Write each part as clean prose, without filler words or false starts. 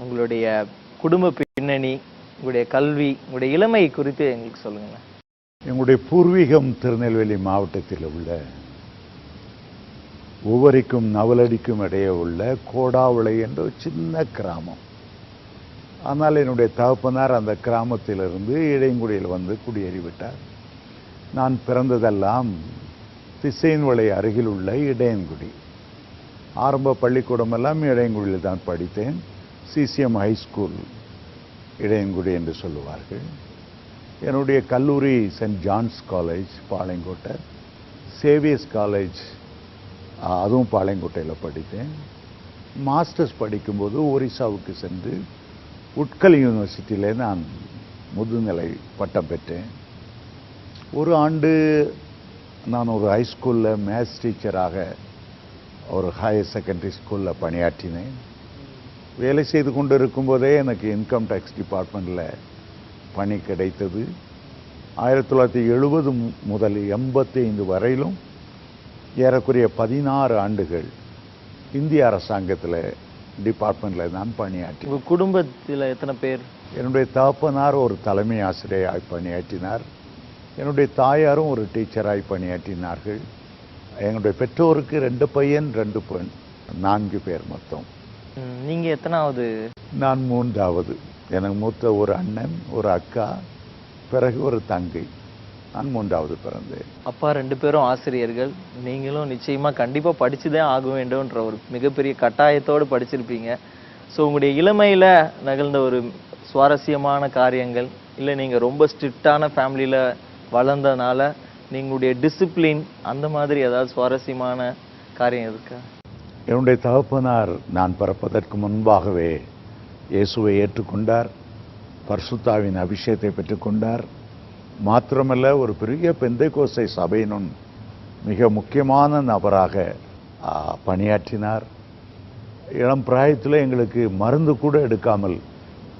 உங்களுடைய குடும்ப பின்னணி, உங்களுடைய கல்வி, உங்களுடைய இளமை குறித்து எங்களுக்கு சொல்லுங்க. எங்களுடைய பூர்வீகம் திருநெல்வேலி மாவட்டத்தில் உள்ள உவரிக்கும் நவலடிக்கும் இடையே உள்ள கோடாவளை என்ற ஒரு சின்ன கிராமம். ஆனால் என்னுடைய தகப்பனார் அந்த கிராமத்திலிருந்து இடையங்குடியில் வந்து குடியேறிவிட்டார். நான் பிறந்ததெல்லாம் திசையன்வளை அருகில் உள்ள இடையன்குடி. ஆரம்ப பள்ளிக்கூடம் எல்லாம் இடையன்குடியில் தான் படித்தேன். CCM ஹைஸ்கூல் இடையன்குடி என்று சொல்லுவார்கள். என்னுடைய கல்லூரி saint John's college Palayamkottai, Xavier's college அதுவும் பாளையங்கோட்டையில் படித்தேன். மாஸ்டர்ஸ் படிக்கும்போது ஒரிசாவுக்கு சென்று உட்கல் யூனிவர்சிட்டியிலே நான் முதுநிலை பட்டம் பெற்றேன். ஒரு ஆண்டு நான் ஒரு ஹைஸ்கூலில் மேத்ஸ் டீச்சராக ஒரு ஹையர் செகண்டரி ஸ்கூலில் பணியாற்றினேன். வேலை செய்து கொண்டு இருக்கும்போதே எனக்கு இன்கம் டேக்ஸ் டிபார்ட்மெண்ட்டில் பணி கிடைத்தது. 1970 முதல் 85 வரையிலும் ஏறக்குறைய 16 ஆண்டுகள் இந்திய அரசாங்கத்தில் டிபார்ட்மெண்ட்டில் நான் பணியாற்றினேன். உங்கள் குடும்பத்தில் எத்தனை பேர்? என்னுடைய தகப்பனார் ஒரு தலைமை ஆசிரியராக பணியாற்றினார். என்னுடைய தாயாரும் ஒரு டீச்சராக பணியாற்றினார்கள். எங்களுடைய பெற்றோருக்கு 2 பையன் 2 பெண், 4 பேர் மொத்தம். நீங்கள் எத்தனாவது? நான் 3வது. எனக்கு மூத்த ஒரு அண்ணன், ஒரு அக்கா, பிறகு ஒரு தங்கை. நான் 3வது பிறந்தேன். அப்பா 2 பேரும் ஆசிரியர்கள். நீங்களும் நிச்சயமாக கண்டிப்பாக படிச்சுதான் ஆக வேண்டும்ன்ற ஒரு மிகப்பெரிய கட்டாயத்தோடு படிச்சிருப்பீங்க. ஸோ உங்களுடைய இளமையில் நிகழ்ந்த ஒரு சுவாரஸ்யமான காரியங்கள், இல்லை நீங்கள் ரொம்ப ஸ்ட்ரிக்டான ஃபேமிலியில் வளர்ந்ததுனால நீங்களுடைய டிசிப்ளின், அந்த மாதிரி ஏதாவது சுவாரஸ்யமான காரியம் இருக்கா? என்னுடைய தகப்பனார் நான் பிறப்பதற்கு முன்பாகவே இயேசுவை ஏற்றுக்கொண்டார், பரிசுத்தாவின் அபிஷேகத்தை பெற்றுக்கொண்டார். மாத்திரமல்ல, ஒரு பெரிய பெந்தைக்கோஸ்தை சபையினும் மிக முக்கியமான நபராக பணியாற்றினார். இளம் பிராயத்தில் எங்களுக்கு மருந்து கூட எடுக்காமல்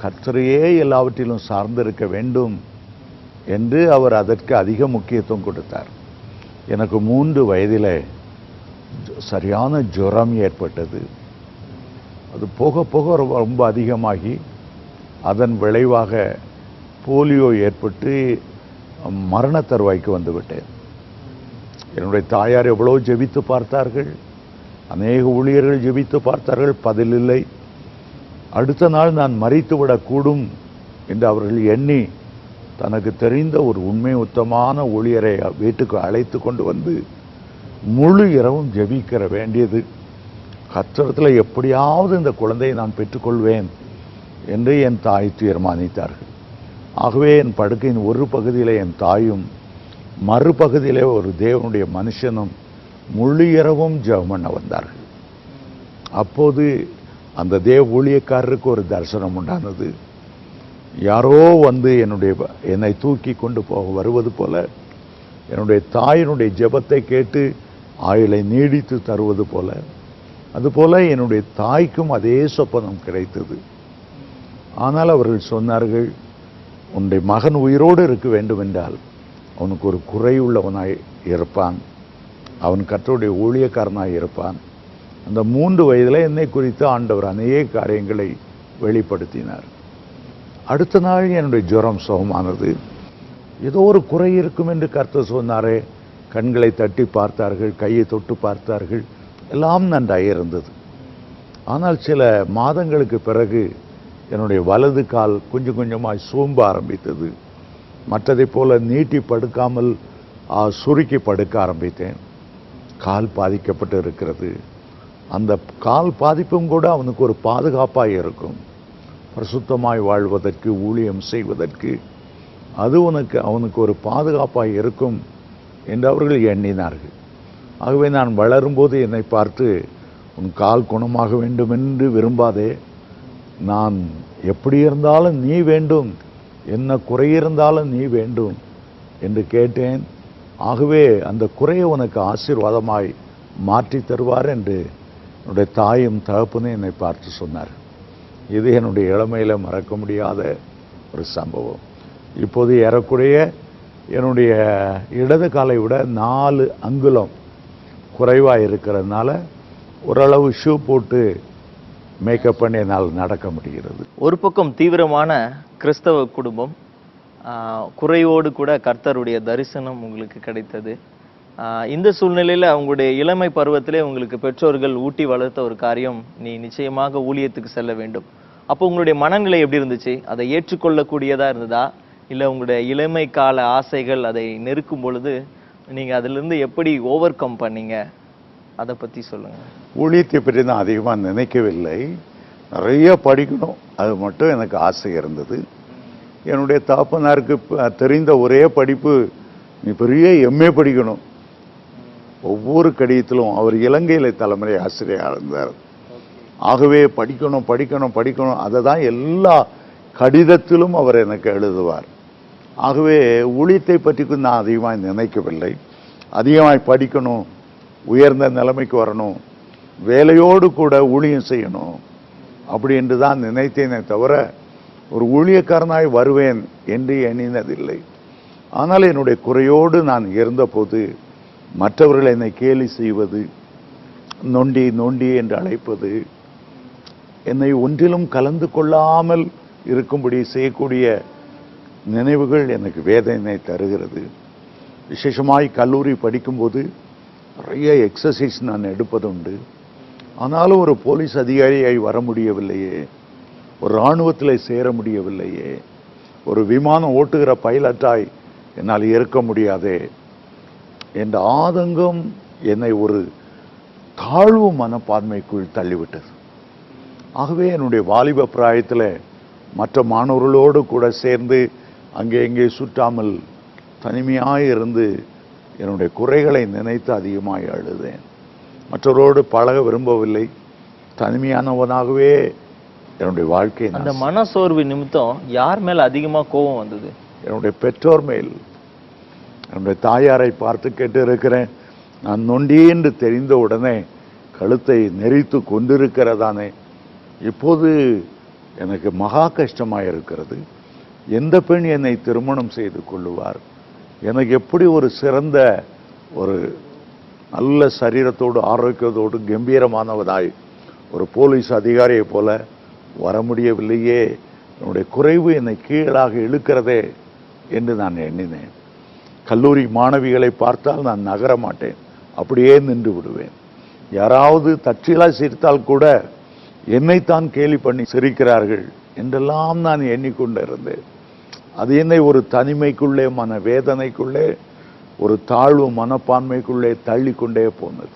கர்த்தரையே எல்லாவற்றிலும் சார்ந்திருக்க வேண்டும் என்று அவர் அதற்கு அதிக முக்கியத்துவம் கொடுத்தார். எனக்கு 3 வயதில் சரியான ஜுரம் ஏற்பட்டது. அது போக போக ரொம்ப அதிகமாகி அதன் விளைவாக போலியோ ஏற்பட்டு மரண தருவாய்க்கு வந்துவிட்டேன். என்னுடைய தாயார் எவ்வளோ ஜெபித்து பார்த்தார்கள், அநேக ஊழியர்கள் ஜெபித்து பார்த்தார்கள், பதிலில்லை. அடுத்த நாள் நான் மரித்துவிடக்கூடும் என்று அவர்கள் எண்ணி தனக்கு தெரிந்த ஒரு உண்மை உத்தமான ஊழியரை வீட்டுக்கு அழைத்து கொண்டு வந்து முழு இரவும் ஜெபிக்கிற வேண்டியது. கர்த்தரிடத்தில் எப்படியாவது இந்த குழந்தையை நான் பெற்றுக்கொள்வேன் என்று என் தாய் தீர்மானித்தார்கள். ஆகவே என் படுக்கையின் ஒரு பகுதியில் என் தாயும், மறுபகுதியிலே ஒரு தேவனுடைய மனுஷனும் முழு இரவும் ஜெபம் பண்ண வந்தார்கள். அப்போது அந்த தேவ ஊழியக்காரருக்கு ஒரு தரிசனம் உண்டானது. யாரோ வந்து என்னை தூக்கி கொண்டு வருவது போல, என்னுடைய தாயினுடைய ஜெபத்தை கேட்டு ஆயுளை நீடித்து தருவது போல, அதுபோல என்னுடைய தாய்க்கும் அதே சொப்பனம் கிடைத்தது. ஆனால் அவர்கள் சொன்னார்கள், உன்னுடைய மகன் உயிரோடு இருக்க வேண்டும் என்றால் அவனுக்கு ஒரு குறையுள்ளவனாய் இருப்பான், அவன் கர்த்தருடைய ஊழியக்காரனாய் இருப்பான். அந்த 3 வயதில் என்னை குறித்து ஆண்டவர் அநேக காரியங்களை வெளிப்படுத்தினார். அடுத்த நாள் என்னுடைய ஜுரம் சுகமானது. ஏதோ ஒரு குறை இருக்கும் என்று கர்த்தர் சொன்னாரே. கண்களை தட்டி பார்த்தார்கள், கையை தொட்டு பார்த்தார்கள், எல்லாம் நன்றாக இருந்தது. ஆனால் சில மாதங்களுக்கு பிறகு என்னுடைய வலது கால் கொஞ்சம் கொஞ்சமாய் சோம்ப ஆரம்பித்தது. மற்றதை போல நீட்டி படுக்காமல் சுருக்கி படுக்க ஆரம்பித்தேன். கால் பாதிக்கப்பட்டு இருக்கிறது. அந்த கால் பாதிப்பும் கூட அவனுக்கு ஒரு பாதுகாப்பாக இருக்கும். பரிசுத்தமாய் வாழ்வதற்கு, ஊழியம் செய்வதற்கு அது அவனுக்கு ஒரு பாதுகாப்பாக இருக்கும் என்று அவர்கள் எண்ணினார்கள். ஆகவே நான் வளரும்போது என்னை பார்த்து, உன் கால் குணமாக வேண்டும் என்று விரும்பாதே, நான் எப்படி இருந்தாலும் நீ வேண்டும், என்ன குறையிருந்தாலும் நீ வேண்டும் என்று கேட்டேன். ஆகவே அந்த குறையை உனக்கு ஆசீர்வாதமாய் மாற்றி தருவார் என்று என்னுடைய தாயும் தகப்பனும் என்னை பார்த்து சொன்னார். இது என்னுடைய இளமையில் மறக்க முடியாத ஒரு சம்பவம். இப்போது ஏறக்குறைய என்னுடைய இடது காலை விட 4 அங்குலம் குறைவாக இருக்கிறதுனால ஓரளவு ஷூ போட்டு மேக்கப் பண்ணி என்னால் நடக்க முடிகிறது. ஒரு பக்கம் தீவிரமான கிறிஸ்தவ குடும்பம், குறையோடு கூட கர்த்தருடைய தரிசனம் உங்களுக்கு கிடைத்தது. இந்த சூழ்நிலையில உங்களுடைய இளமை பருவத்திலே உங்களுக்கு பெற்றோர்கள் ஊட்டி வளர்த்த ஒரு காரியம், நீ நிச்சயமாக ஊழியத்துக்கு செல்ல வேண்டும். அப்போ உங்களுடைய மனநிலை எப்படி இருந்துச்சு? அதை ஏற்றுக்கொள்ளக்கூடியதா இருந்ததா? இல்லை உங்களுடைய இளமை கால ஆசைகள் அதை நெருக்கும் பொழுது நீங்க அதிலிருந்து எப்படி ஓவர் கம் பண்ணீங்க? அதை பத்தி சொல்லுங்க. ஊழியத்தை பற்றி நான் அதிகமாக நினைக்கவில்லை. நிறைய படிக்கணும், அது மட்டும் எனக்கு ஆசை இருந்தது. என்னுடைய தகப்பனாருக்கு தெரிந்த ஒரே படிப்பு, நீ பெரிய எம்ஏ படிக்கணும். ஒவ்வொரு கடிதத்திலும் அவர் இலங்கையில் தலைமுறை ஆசிரியராக இருந்தார். ஆகவே படிக்கணும் படிக்கணும் படிக்கணும், அதை தான் எல்லா கடிதத்திலும் அவர் எனக்கு எழுதுவார். ஆகவே ஊழியத்தை பற்றி நான் அதிகமாக நினைக்கவில்லை. அதிகமாக படிக்கணும், உயர்ந்த நிலைமைக்கு வரணும், வேலையோடு கூட ஊழியம் செய்யணும் அப்படி என்று தான் நினைத்தேனே தவிர ஒரு ஊழியக்காரனாய் வருவேன் என்று எண்ணினதில்லை. ஆனால் என்னுடைய குறையோடு நான் இருந்தபோது மற்றவர்கள் என்னை கேலி செய்வது, நொண்டி நொண்டி என்று அழைப்பது, என்னை ஒன்றிலும் கலந்து கொள்ளாமல் இருக்கும்படி செய்யக்கூடிய நினைவுகள் எனக்கு வேதனை தருகிறது. விசேஷமாய் கல்லூரி படிக்கும்போது நிறைய எக்ஸசைஸ் நான் எடுப்பதுண்டு. ஆனாலும் ஒரு போலீஸ் அதிகாரியாய் வர முடியவில்லையே, ஒரு இராணுவத்தில் சேர முடியவில்லையே, ஒரு விமானம் ஓட்டுகிற பைலட்டாய் என்னால் இருக்க முடியாதே என்ற ஆதங்கம் என்னை ஒரு தாழ்வு மனப்பான்மைக்குள் தள்ளிவிட்டது. ஆகவே என்னுடைய வாலிப பிராயத்தில் மற்ற மாணவர்களோடு கூட சேர்ந்து அங்கே இங்கே சுற்றாமல் தனிமையாக இருந்து என்னுடைய குறைகளை நினைத்து அதிகமாக அழுதேன். மற்றவரோடு பழக விரும்பவில்லை, தனிமையானவனாகவே என்னுடைய வாழ்க்கை. அந்த மனசோர்வு நிமித்தம் யார் மேல் அதிகமா கோபம் வந்தது? என்னுடைய பெற்றோர் மேல். என்னுடைய தாயாரை பார்த்து கேட்டு இருக்கிறேன், நான் நொண்டி என்று தெரிந்த உடனே கழுத்தை நெறித்து கொண்டிருக்கிறதானே. இப்போது எனக்கு மகா கஷ்டமாக இருக்கிறது. எந்த பெண் என்னை திருமணம் செய்து கொள்ளுவார்? எனக்கு எப்படி ஒரு சிறந்த ஒரு நல்ல சரீரத்தோடு ஆரோக்கியத்தோடு கம்பீரமானவதாய் ஒரு போலீஸ் அதிகாரியை போல வர முடியவில்லையே, என்னுடைய குறைவு என்னை கீழாக இழுக்கிறதே என்று நான் எண்ணினேன். கல்லூரி மாணவிகளை பார்த்தால் நான் நகர மாட்டேன், அப்படியே நின்று விடுவேன். யாராவது தற்செயலாக சிரித்தால் கூட என்னைத்தான் கேலி பண்ணி சிரிக்கிறார்கள் என்றெல்லாம் நான் எண்ணிக்கொண்டிருந்தேன். அது என்னை ஒரு தனிமைக்குள்ளே, மன வேதனைக்குள்ளே, ஒரு தாழ்வு மனப்பான்மைக்குள்ளே தள்ளி கொண்டே போனது.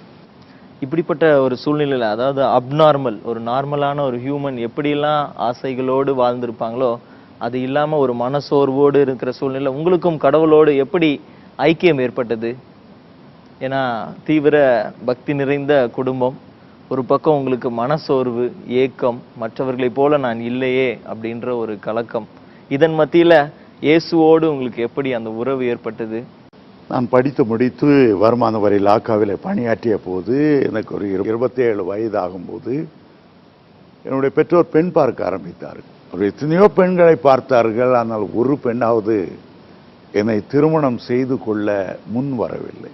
இப்படிப்பட்ட ஒரு சூழ்நிலையில், அதாவது அப்நார்மல், ஒரு நார்மலான ஒரு ஹியூமன் எப்படியெல்லாம் ஆசைகளோடு வாழ்ந்திருப்பாங்களோ அது இல்லாம ஒரு மனசோர்வோடு இருக்கிற சூழ்நிலை உங்களுக்கும் கடவுளோடு எப்படி ஐக்கியம் ஏற்பட்டது? ஏன்னா தீவிர பக்தி நிறைந்த குடும்பம், ஒரு பக்கம் உங்களுக்கு மனசோர்வு, ஏக்கம், மற்றவர்களைப் போல நான் இல்லையே அப்படின்ற ஒரு கலக்கம். இதன் மத்தியில இயேசுவோடு உங்களுக்கு எப்படி அந்த உறவு ஏற்பட்டது? நான் படித்து முடித்து வருமான வரி இலாக்காவில் பணியாற்றிய போது எனக்கு ஒரு 27 வயது ஆகும்போது என்னுடைய பெற்றோர் பெண் பார்க்க ஆரம்பித்தார்கள். ஒரு எத்தனையோ பெண்களை பார்த்தார்கள், ஆனால் ஒரு பெண்ணாவது என்னை திருமணம் செய்து கொள்ள முன் வரவில்லை.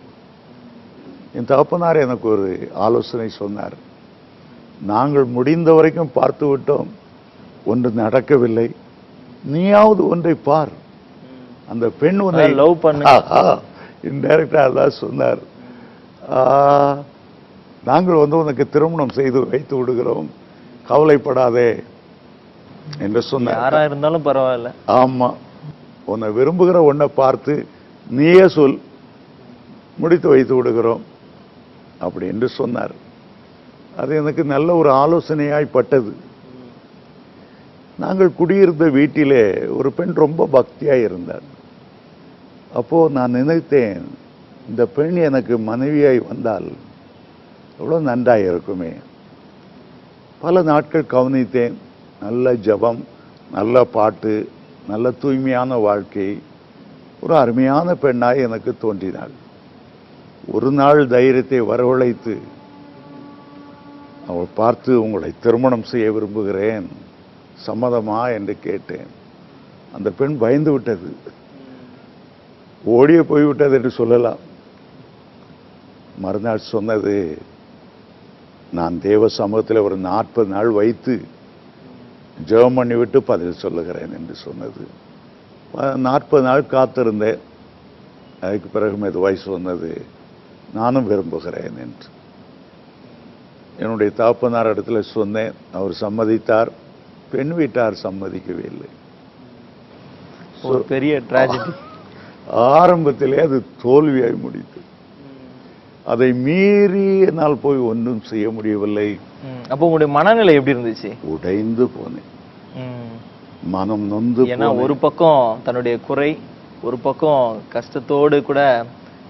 என் தகப்பனார் எனக்கு ஒரு ஆலோசனை சொன்னார். நாங்கள் முடிந்த வரைக்கும் பார்த்து விட்டோம், ஒன்று நடக்கவில்லை, நீயாவது ஒன்றை பார். அந்த பெண் ஒன்றை லவ் பண்ண இன்டைரக்டா அதான் சொன்னார். நாங்கள் உனக்கு திருமணம் செய்து வைத்து விடுகிறோம், கவலைப்படாதே என்று சொன்னார். யாரா இருந்தாலும் பரவாயில்ல. ஆமா, உன்னை விரும்புகிற ஒன்றை பார்த்து நீயே சொல், முடித்து வைத்து விடுகிறோம் அப்படி என்று சொன்னார். அது எனக்கு நல்ல ஒரு ஆலோசனையாய்ப்பட்டது. நாங்கள் குடியிருந்த வீட்டிலே ஒரு பெண் ரொம்ப பக்தியாய் இருந்தார். அப்போ நான் நினைத்தேன், இந்த பெண் எனக்கு மனைவியாய் வந்தால் எவ்வளோ நன்றாய் இருக்குமே. பல நாட்கள் கவனித்தேன். நல்ல ஜபம், நல்ல பாட்டு, நல்ல தூய்மையான வாழ்க்கை, ஒரு அருமையான பெண்ணாய் எனக்கு தோன்றினாள். ஒரு நாள் தைரியத்தை வரவழைத்து அவள் பார்த்து, உங்களை திருமணம் செய்ய விரும்புகிறேன், சம்மதமா என்று கேட்டேன். அந்த பெண் பயந்து விட்டது, ஓடியே போய்விட்டது என்று சொல்லலாம். மறுநாள் சொன்னது, நான் தேவ சமூகத்தில் ஒரு 40 நாள் வைத்து ஜெபம் பண்ணி விட்டு பதில் சொல்லுகிறேன் என்று சொன்னது. 40 நாள் காத்திருந்தேன். அதுக்கு பிறகு மெதுவாய் சொன்னது, நானும் விரும்புகிறேன் என்று. என்னுடைய தகப்பனார் இடத்துல சொன்னேன், அவர் சம்மதித்தார். பெண் வீட்டார் சம்மதிக்கவே இல்லை. ஒரு பெரிய டிராஜடி. ஆரம்பத்திலே அது தோல்வியாய் முடித்தது. அதை மீறி என்னால் போய் ஒன்றும் செய்ய முடியவில்லை. அப்போ உங்களுடைய மனநிலை எப்படி இருந்துச்சு? உடைந்து போனேன், மனம் நொந்து. ஏன்னா ஒரு பக்கம் தன்னுடைய குறை, ஒரு பக்கம் கஷ்டத்தோடு கூட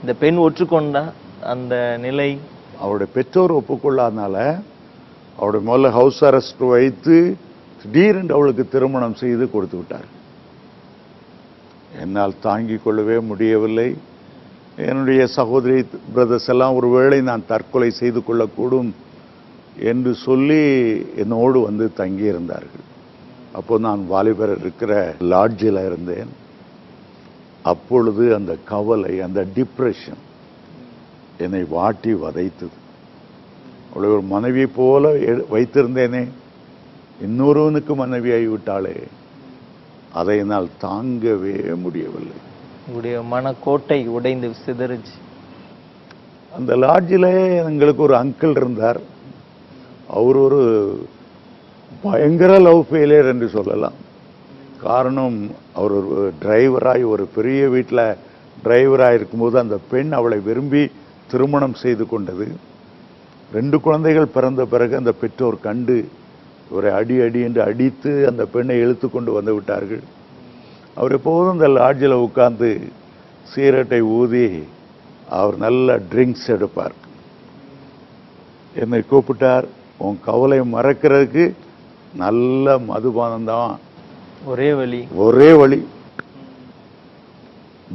இந்த பெண் ஒற்றுக்கொண்ட அந்த நிலை. அவருடைய பெற்றோர் ஒப்புக்கொள்ளாதனால அவருடைய முதல்ல ஹவுஸ் அரெஸ்ட் வைத்து திடீரென்று அவளுக்கு திருமணம் செய்து கொடுத்து விட்டார். என்னால் தாங்கிக் கொள்ளவே முடியவில்லை. என்னுடைய சகோதரி பிரதர்ஸ் எல்லாம் ஒருவேளை நான் தற்கொலை செய்து கொள்ளக்கூடும் என்று சொல்லி என்னோடு வந்து தங்கியிருந்தார்கள். அப்போ நான் வாலிபர் இருக்கிற லாட்ஜில் இருந்தேன். அப்பொழுது அந்த கவலை, அந்த டிப்ரெஷன் என்னை வாட்டி வதைத்தது. அவளை ஒரு மனைவி போல வைத்திருந்தேனே, இன்னொருவனுக்கு மனைவியாகி விட்டாளே, அதை என்னால் தாங்கவே முடியவில்லை. உங்களுடைய மனக்கோட்டை உடைந்து சிதறிச்சு. அந்த லாட்ஜில் எங்களுக்கு ஒரு அங்கிள் இருந்தார். அவர் ஒரு பயங்கர லவ் ஃபெயிலியர் என்று சொல்லலாம். காரணம், அவர் ஒரு டிரைவராய், ஒரு பெரிய வீட்டில் டிரைவராக இருக்கும்போது அந்த பெண் அவளை விரும்பி திருமணம் செய்து கொண்டது. 2 குழந்தைகள் பிறந்த பிறகு அந்த பெற்றோர் கண்டு இவரை அடி அடி என்று அடித்து அந்த பெண்ணை இழுத்து கொண்டு வந்து விட்டார்கள். அவர் எப்போதும் அந்த லாட்ஜில் உட்கார்ந்து சீரட்டை ஊதி அவர் நல்ல ட்ரிங்க்ஸ் எடுப்பார். என்னை கூப்பிட்டார், உன் கவலை மறக்கிறதுக்கு நல்ல மதுபானம் தான் ஒரே வழி. ஒரே வழி.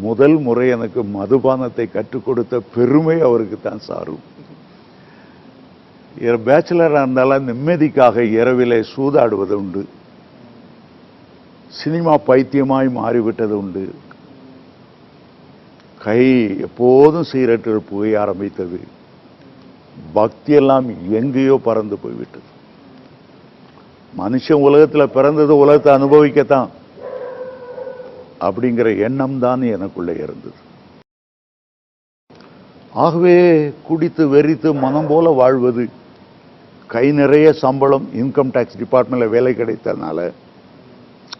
முதல் முறை எனக்கு மதுபானத்தை கற்றுக் கொடுத்த பெருமை அவருக்கு தான் சாரும். பேச்சுலராக இருந்தாலும் நிம்மதிக்காக இரவிலே சூதாடுவது உண்டு, சினிமா பைத்தியமாய் மாறிவிட்டது உண்டு. கை எப்போதும் சீரட்டில் புகைய ஆரம்பித்தது. பக்தியெல்லாம் எங்கேயோ பறந்து போய்விட்டது. மனுஷன் உலகத்தில் பிறந்தது உலகத்தை அனுபவிக்கத்தான் அப்படிங்கிற எண்ணம் தான் எனக்குள்ளே இருந்தது. ஆகவே குடித்து வெறித்து மனம் போல வாழ்வது, கை நிறைய சம்பளம், இன்கம் டேக்ஸ் டிபார்ட்மெண்ட்ல வேலை கிடைத்ததுனால,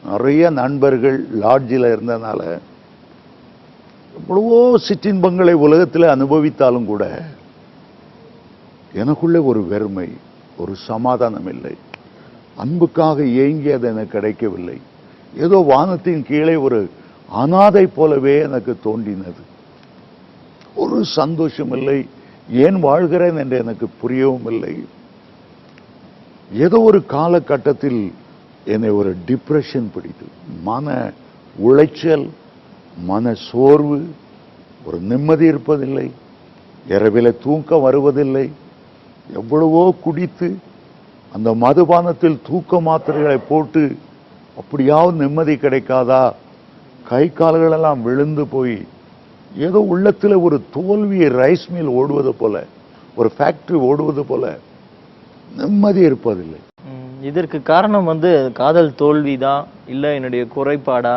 நிறைய நண்பர்கள் லாட்ஜில் இருந்ததுனால, எவ்வளவோ சிற்றின்பங்களை உலகத்தில் அனுபவித்தாலும் கூட எனக்குள்ளே ஒரு வெறுமை, ஒரு சமாதானம் இல்லை. அன்புக்காக ஏங்கி அது எனக்கு கிடைக்கவில்லை. ஏதோ வானத்தின் கீழே ஒரு அனாதை போலவே எனக்கு தோன்றினது. ஒரு சந்தோஷம் இல்லை. ஏன் வாழ்கிறேன் என்று எனக்கு புரியவும் இல்லை. ஏதோ ஒரு காலகட்டத்தில் என்னை ஒரு டிப்ரெஷன் பிடித்து, மன உளைச்சல், மன சோர்வு, ஒரு நிம்மதி இருப்பதில்லை, இரவில தூக்கம் வருவதில்லை. எவ்வளவோ குடித்து அந்த மதுபானத்தில் தூக்க மாத்திரைகளை போட்டு அப்படியாவது நிம்மதி கிடைக்காதா, கை கால்களெல்லாம் விழுந்து போய் ஏதோ உள்ளத்தில் ஒரு தோல்வியை ரைஸ் மில் ஓடுவது போல, ஒரு ஃபேக்டரி ஓடுவது போல நிம்மதி இருப்பதில்லை. இதற்கு காரணம் காதல் தோல்விதான், இல்ல என்னுடைய குறைபாடா,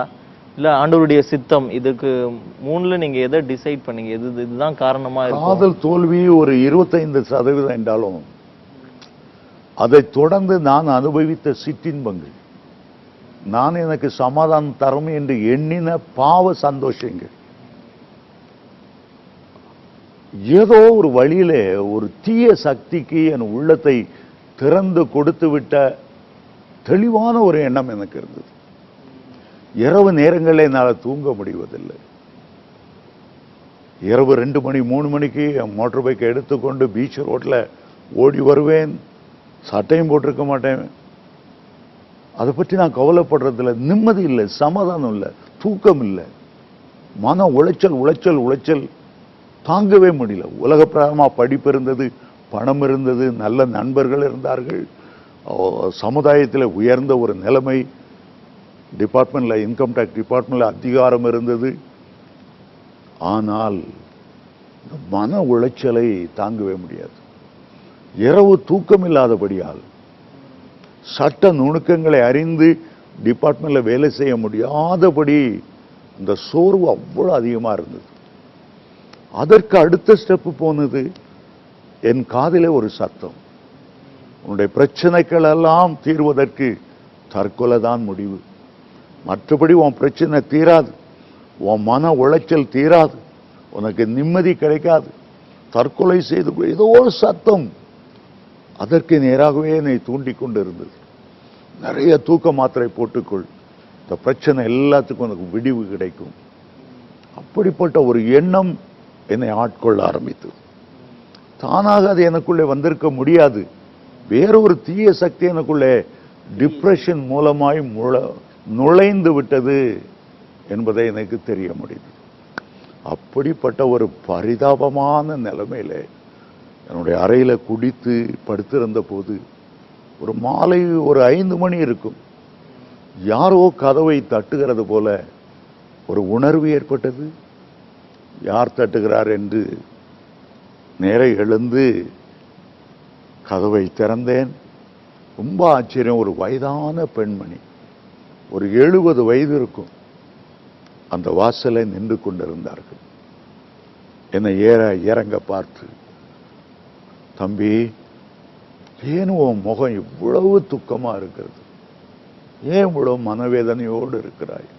இல்ல ஆண்டவருடைய சித்தம்? இதுக்கு 3ல நீங்க எதை டிசைட் பண்ணீங்க? இதுதான் காரணமா இருக்கும்? காதல் தோல்வி ஒரு 25% என்றாலும், அதை தொடர்ந்து நான் அனுபவித்த சிற்றின்பங்கள், நான் எனக்கு சமாதானம் தரும் என்று எண்ணின பாவ சந்தோஷங்கள், ஏதோ ஒரு வழியிலே ஒரு தீய சக்திக்கு என் உள்ளத்தை திறந்து கொடுத்து விட்ட தெளிவான ஒரு எண்ணம் எனக்கு இருந்தது. இரவு நேரங்களில் என்னால் தூங்க முடிவதில்லை. இரவு 2 மணி 3 மணிக்கு மோட்டர் பைக்கை எடுத்துக்கொண்டு பீச் ரோட்டில் ஓடி வருவேன். சட்டையும் போட்டிருக்க மாட்டேன். அதை பற்றி நான் கவலைப்படுறதில்லை. நிம்மதி இல்லை, சமாதானம் இல்லை, தூக்கம் இல்லை, மன உளைச்சல் உளைச்சல் உளைச்சல் தாங்கவே முடியல. உலக பிரகாரமாக படிப்பு இருந்தது, பணம் இருந்தது, நல்ல நண்பர்கள் இருந்தார்கள், சமுதாயத்தில் உயர்ந்த ஒரு நிலைமை, டிபார்ட்மெண்ட்டில் இன்கம் டேக்ஸ் டிபார்ட்மெண்ட்டில் அதிகாரம் இருந்தது. ஆனால் மன உளைச்சலை தாங்கவே முடியாது. இரவு தூக்கமில்லாதபடியால் சட்ட நுணுக்கங்களை அறிந்து டிபார்ட்மெண்ட்ல வேலை செய்ய முடியாதபடி இந்த சோர்வு அவ்வளவு அதிகமா இருந்தது. அதற்கு அடுத்த ஸ்டெப் போனது, என் காதிலே ஒரு சத்தம், உன்னுடைய பிரச்சனைகள் எல்லாம் தீர்வதற்கு தற்கொலை தான் முடிவு, மற்றபடி உன் பிரச்சனை தீராது, உன் மன உளைச்சல் தீராது, உனக்கு நிம்மதி கிடைக்காது, தற்கொலை செய்து ஏதோ ஒரு சத்தம் அதற்கு நேராகவே என்னை தூண்டிக் கொண்டு இருந்தது. நிறைய தூக்க மாத்திரை போட்டுக்கொள், இந்த பிரச்சனை எல்லாத்துக்கும் உனக்கு விடிவு கிடைக்கும். அப்படிப்பட்ட ஒரு எண்ணம் என்னை ஆட்கொள்ள ஆரம்பித்தது. தானாக அது எனக்குள்ளே வந்திருக்க முடியாது. வேறொரு தீய சக்தி எனக்குள்ளே டிப்ரெஷன் மூலமாய் நுழைந்து விட்டது என்பதை எனக்கு தெரிய முடியுது. அப்படிப்பட்ட ஒரு பரிதாபமான நிலைமையில என்னுடைய அறையில குடித்து படுத்திருந்த போது ஒரு மாலை ஒரு 5 மணி இருக்கும், யாரோ கதவை தட்டுகிறது போல ஒரு உணர்வு ஏற்பட்டது. யார் தட்டுகிறார் என்று நேர எழுந்து கதவை திறந்தேன். ரொம்ப ஆச்சரியம், ஒரு வயதான பெண்மணி, ஒரு 70 வயது இருக்கும், அந்த வாசலை நின்று கொண்டிருந்தார்கள். என்னை இறங்க பார்த்து, தம்பி, ஏன் உன் முகம் இவ்வளவு துக்கமா இருக்கிறது, ஏன் இவ்வளவு மனவேதனையோடு இருக்கிறாய்,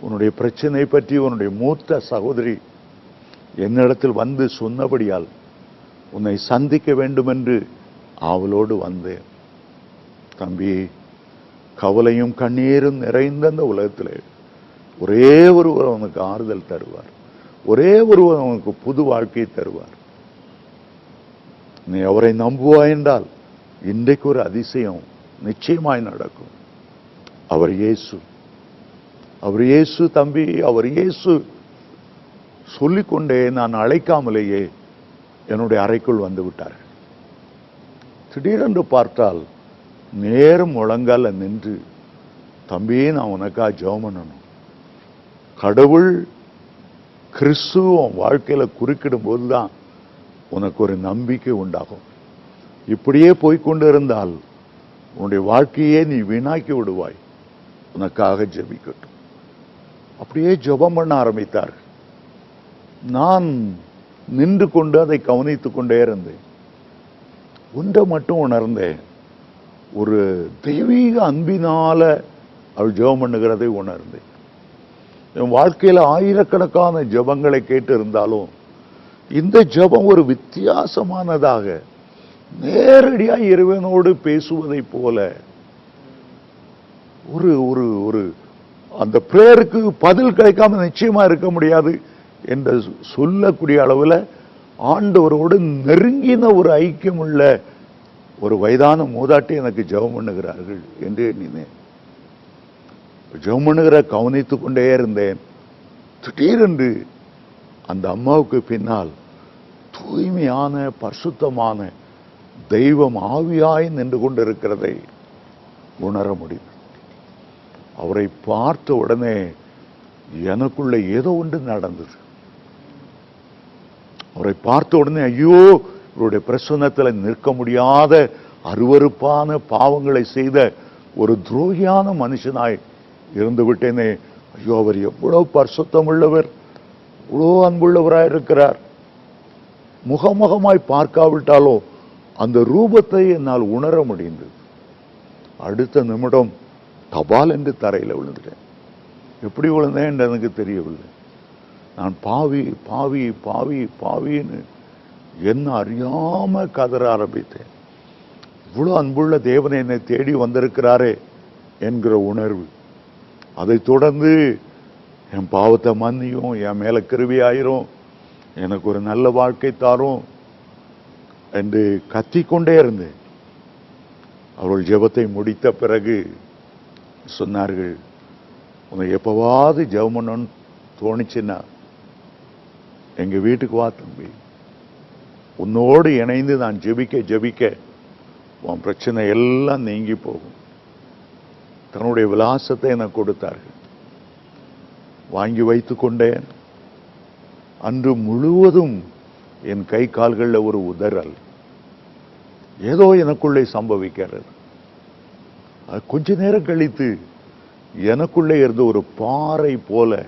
உன்னுடைய பிரச்சனை பற்றி உன்னுடைய மூத்த சகோதரி என்னிடத்தில் வந்து சொன்னபடியால் உன்னை சந்திக்க வேண்டும் என்று ஆவலோடு வந்தேன். தம்பி, கவலையும் கண்ணீரும் நிறைந்த அந்த உலகத்திலே ஒரே ஒருவர் உனக்கு ஆறுதல் தருவார், ஒரே ஒருவர் உனக்கு புது வாழ்க்கையை தருவார். நீ அவரை நம்புவாய் என்றால் இன்றைக்கு ஒரு அதிசயம் நிச்சயமாய் நடக்கும். அவர் இயேசு, அவர் இயேசு தம்பி, அவர் இயேசு சொல்லிக்கொண்டே நான் அழைக்காமலேயே என்னுடைய அறைக்குள் வந்து விட்டார்கள். திடீரென்று பார்த்தால் நேரம் முழங்கால நின்று, தம்பி, நான் உனக்கா ஜெபம் பண்ணணும், கடவுள் கிறிஸ்துவ வாழ்க்கையில குறுக்கிடும் போதுதான் உனக்கு ஒரு நம்பிக்கை உண்டாகும். இப்படியே போய்கொண்டு இருந்தால் உன்னுடைய வாழ்க்கையே நீ வீணாக்கி விடுவாய், உனக்காக ஜெபிக்கட்டும். அப்படியே ஜெபம் பண்ண ஆரம்பித்தார்கள். நான் நின்று கொண்டு அதை கவனித்துக் கொண்டே இருந்தேன். ஒன்றை மட்டும் உணர்ந்தேன், ஒரு தெய்வீக அன்பினால அவள் ஜெபம் பண்ணுகிறதை உணர்ந்தேன். என் வாழ்க்கையில ஆயிரக்கணக்கான ஜெபங்களை கேட்டு இருந்தாலும் இந்த ஜெபம் ஒரு வித்தியாசமானதாக, நேரடியாக இறைவனோடு பேசுவதை போல, ஒரு ஒரு ஒரு அந்த பிரேயருக்கு பதில் கிடைக்காம நிச்சயமா இருக்க முடியாது என்று சொல்லக்கூடிய அளவில் ஆண்டவரோடு நெருங்கின ஒரு ஐக்கியம் உள்ள ஒரு வயதான மூதாட்டி எனக்கு ஜெபம் பண்ணுகிறார்கள் என்று எண்ணினேன். ஜெபம் பண்ணுகிற கவனித்துக் கொண்டே இருந்தேன். திடீரென்று அந்த அம்மாவுக்கு பின்னால் தூய்மையான பரிசுத்தமான தெய்வம் ஆவியாய் நின்று கொண்டிருக்கிறதை உணர முடியும். அவரை பார்த்த உடனே எனக்குள்ள ஏதோ ஒன்று நடந்தது. அவரை பார்த்த உடனே, ஐயோ, இவருடைய பிரசன்னத்தில் நிற்க முடியாத அருவருப்பான பாவங்களை செய்த ஒரு துரோகியான மனுஷனாய் இருந்து விட்டேனே. ஐயோ, அவர் எவ்வளவு பரிசுத்தம் உள்ளவர், இவ்வளோ அன்புள்ளவராய் இருக்கிறார். முகமுகமாய் பார்க்காவிட்டாலோ அந்த ரூபத்தை என்னால் உணர முடிந்தது. அடுத்த நிமிடம் தபால் என்று தரையில் விழுந்துட்டேன். எப்படி விழுந்தேன் என்று எனக்கு தெரியவில்லை. நான் பாவி பாவி பாவி பாவின்னு என்ன அறியாம கதற ஆரம்பித்தேன். இவ்வளவு அன்புள்ள தேவனை என்னை தேடி வந்திருக்கிறாரே என்கிற உணர்வு. அதை தொடர்ந்து என் பாவத்தை மன்னியும், என் மேல கிருபையாயிரும், எனக்கு ஒரு நல்ல வாழ்க்கை தாரும் என்று கத்திக்கொண்டே இருந்தேன். அவர்கள் ஜெபத்தை முடித்த பிறகு சொன்னார்கள், உன்னை எப்பவாவது ஜெபம் பண்ணணும்னு தோணிச்சுன்னா எங்க வீட்டுக்கு வா தம்பி, உன்னோடு இணைந்து நான் ஜெபிக்க ஜெபிக்க உன் பிரச்சனை எல்லாம் நீங்கி போகும். தன்னுடைய விலாசத்தை எனக்கு கொடுத்தார்கள். வாங்கி வைத்துக் கொண்டேன். அன்று முழுவதும் என் கை கால்களில் ஒரு உதறல், ஏதோ எனக்குள்ளே சம்பவிக்கிறது. கொஞ்ச நேரம் கழித்து எனக்குள்ளே இருந்த ஒரு பாறை போல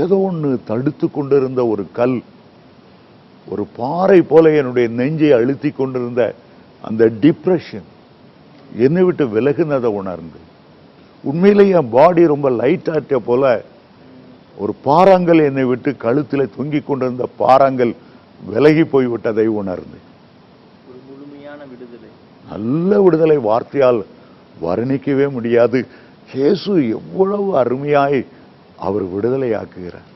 ஏதோ ஒன்று தடுத்து கொண்டிருந்த ஒரு கல், ஒரு பாறை போல என்னுடைய நெஞ்சை அழுத்தி கொண்டிருந்த அந்த டிப்ரெஷன் என்னை விட்டு விலகுனதை உணர்ந்து, உண்மையிலேயே என் பாடி ரொம்ப லைட் ஆட்ட போல ஒரு பாறாங்கல் என்னை விட்டு கழுத்தில் தொங்கிக் கொண்டிருந்த பாறாங்கல் விலகி போய்விட்டதை உணர்ந்து, ஒரு முழுமையான விடுதலை, நல்ல விடுதலை வார்த்தையால் வர்ணிக்கவே முடியாது. இயேசு எவ்வளவு அருமையாய் அவர் விடுதலை ஆக்குகிறார்.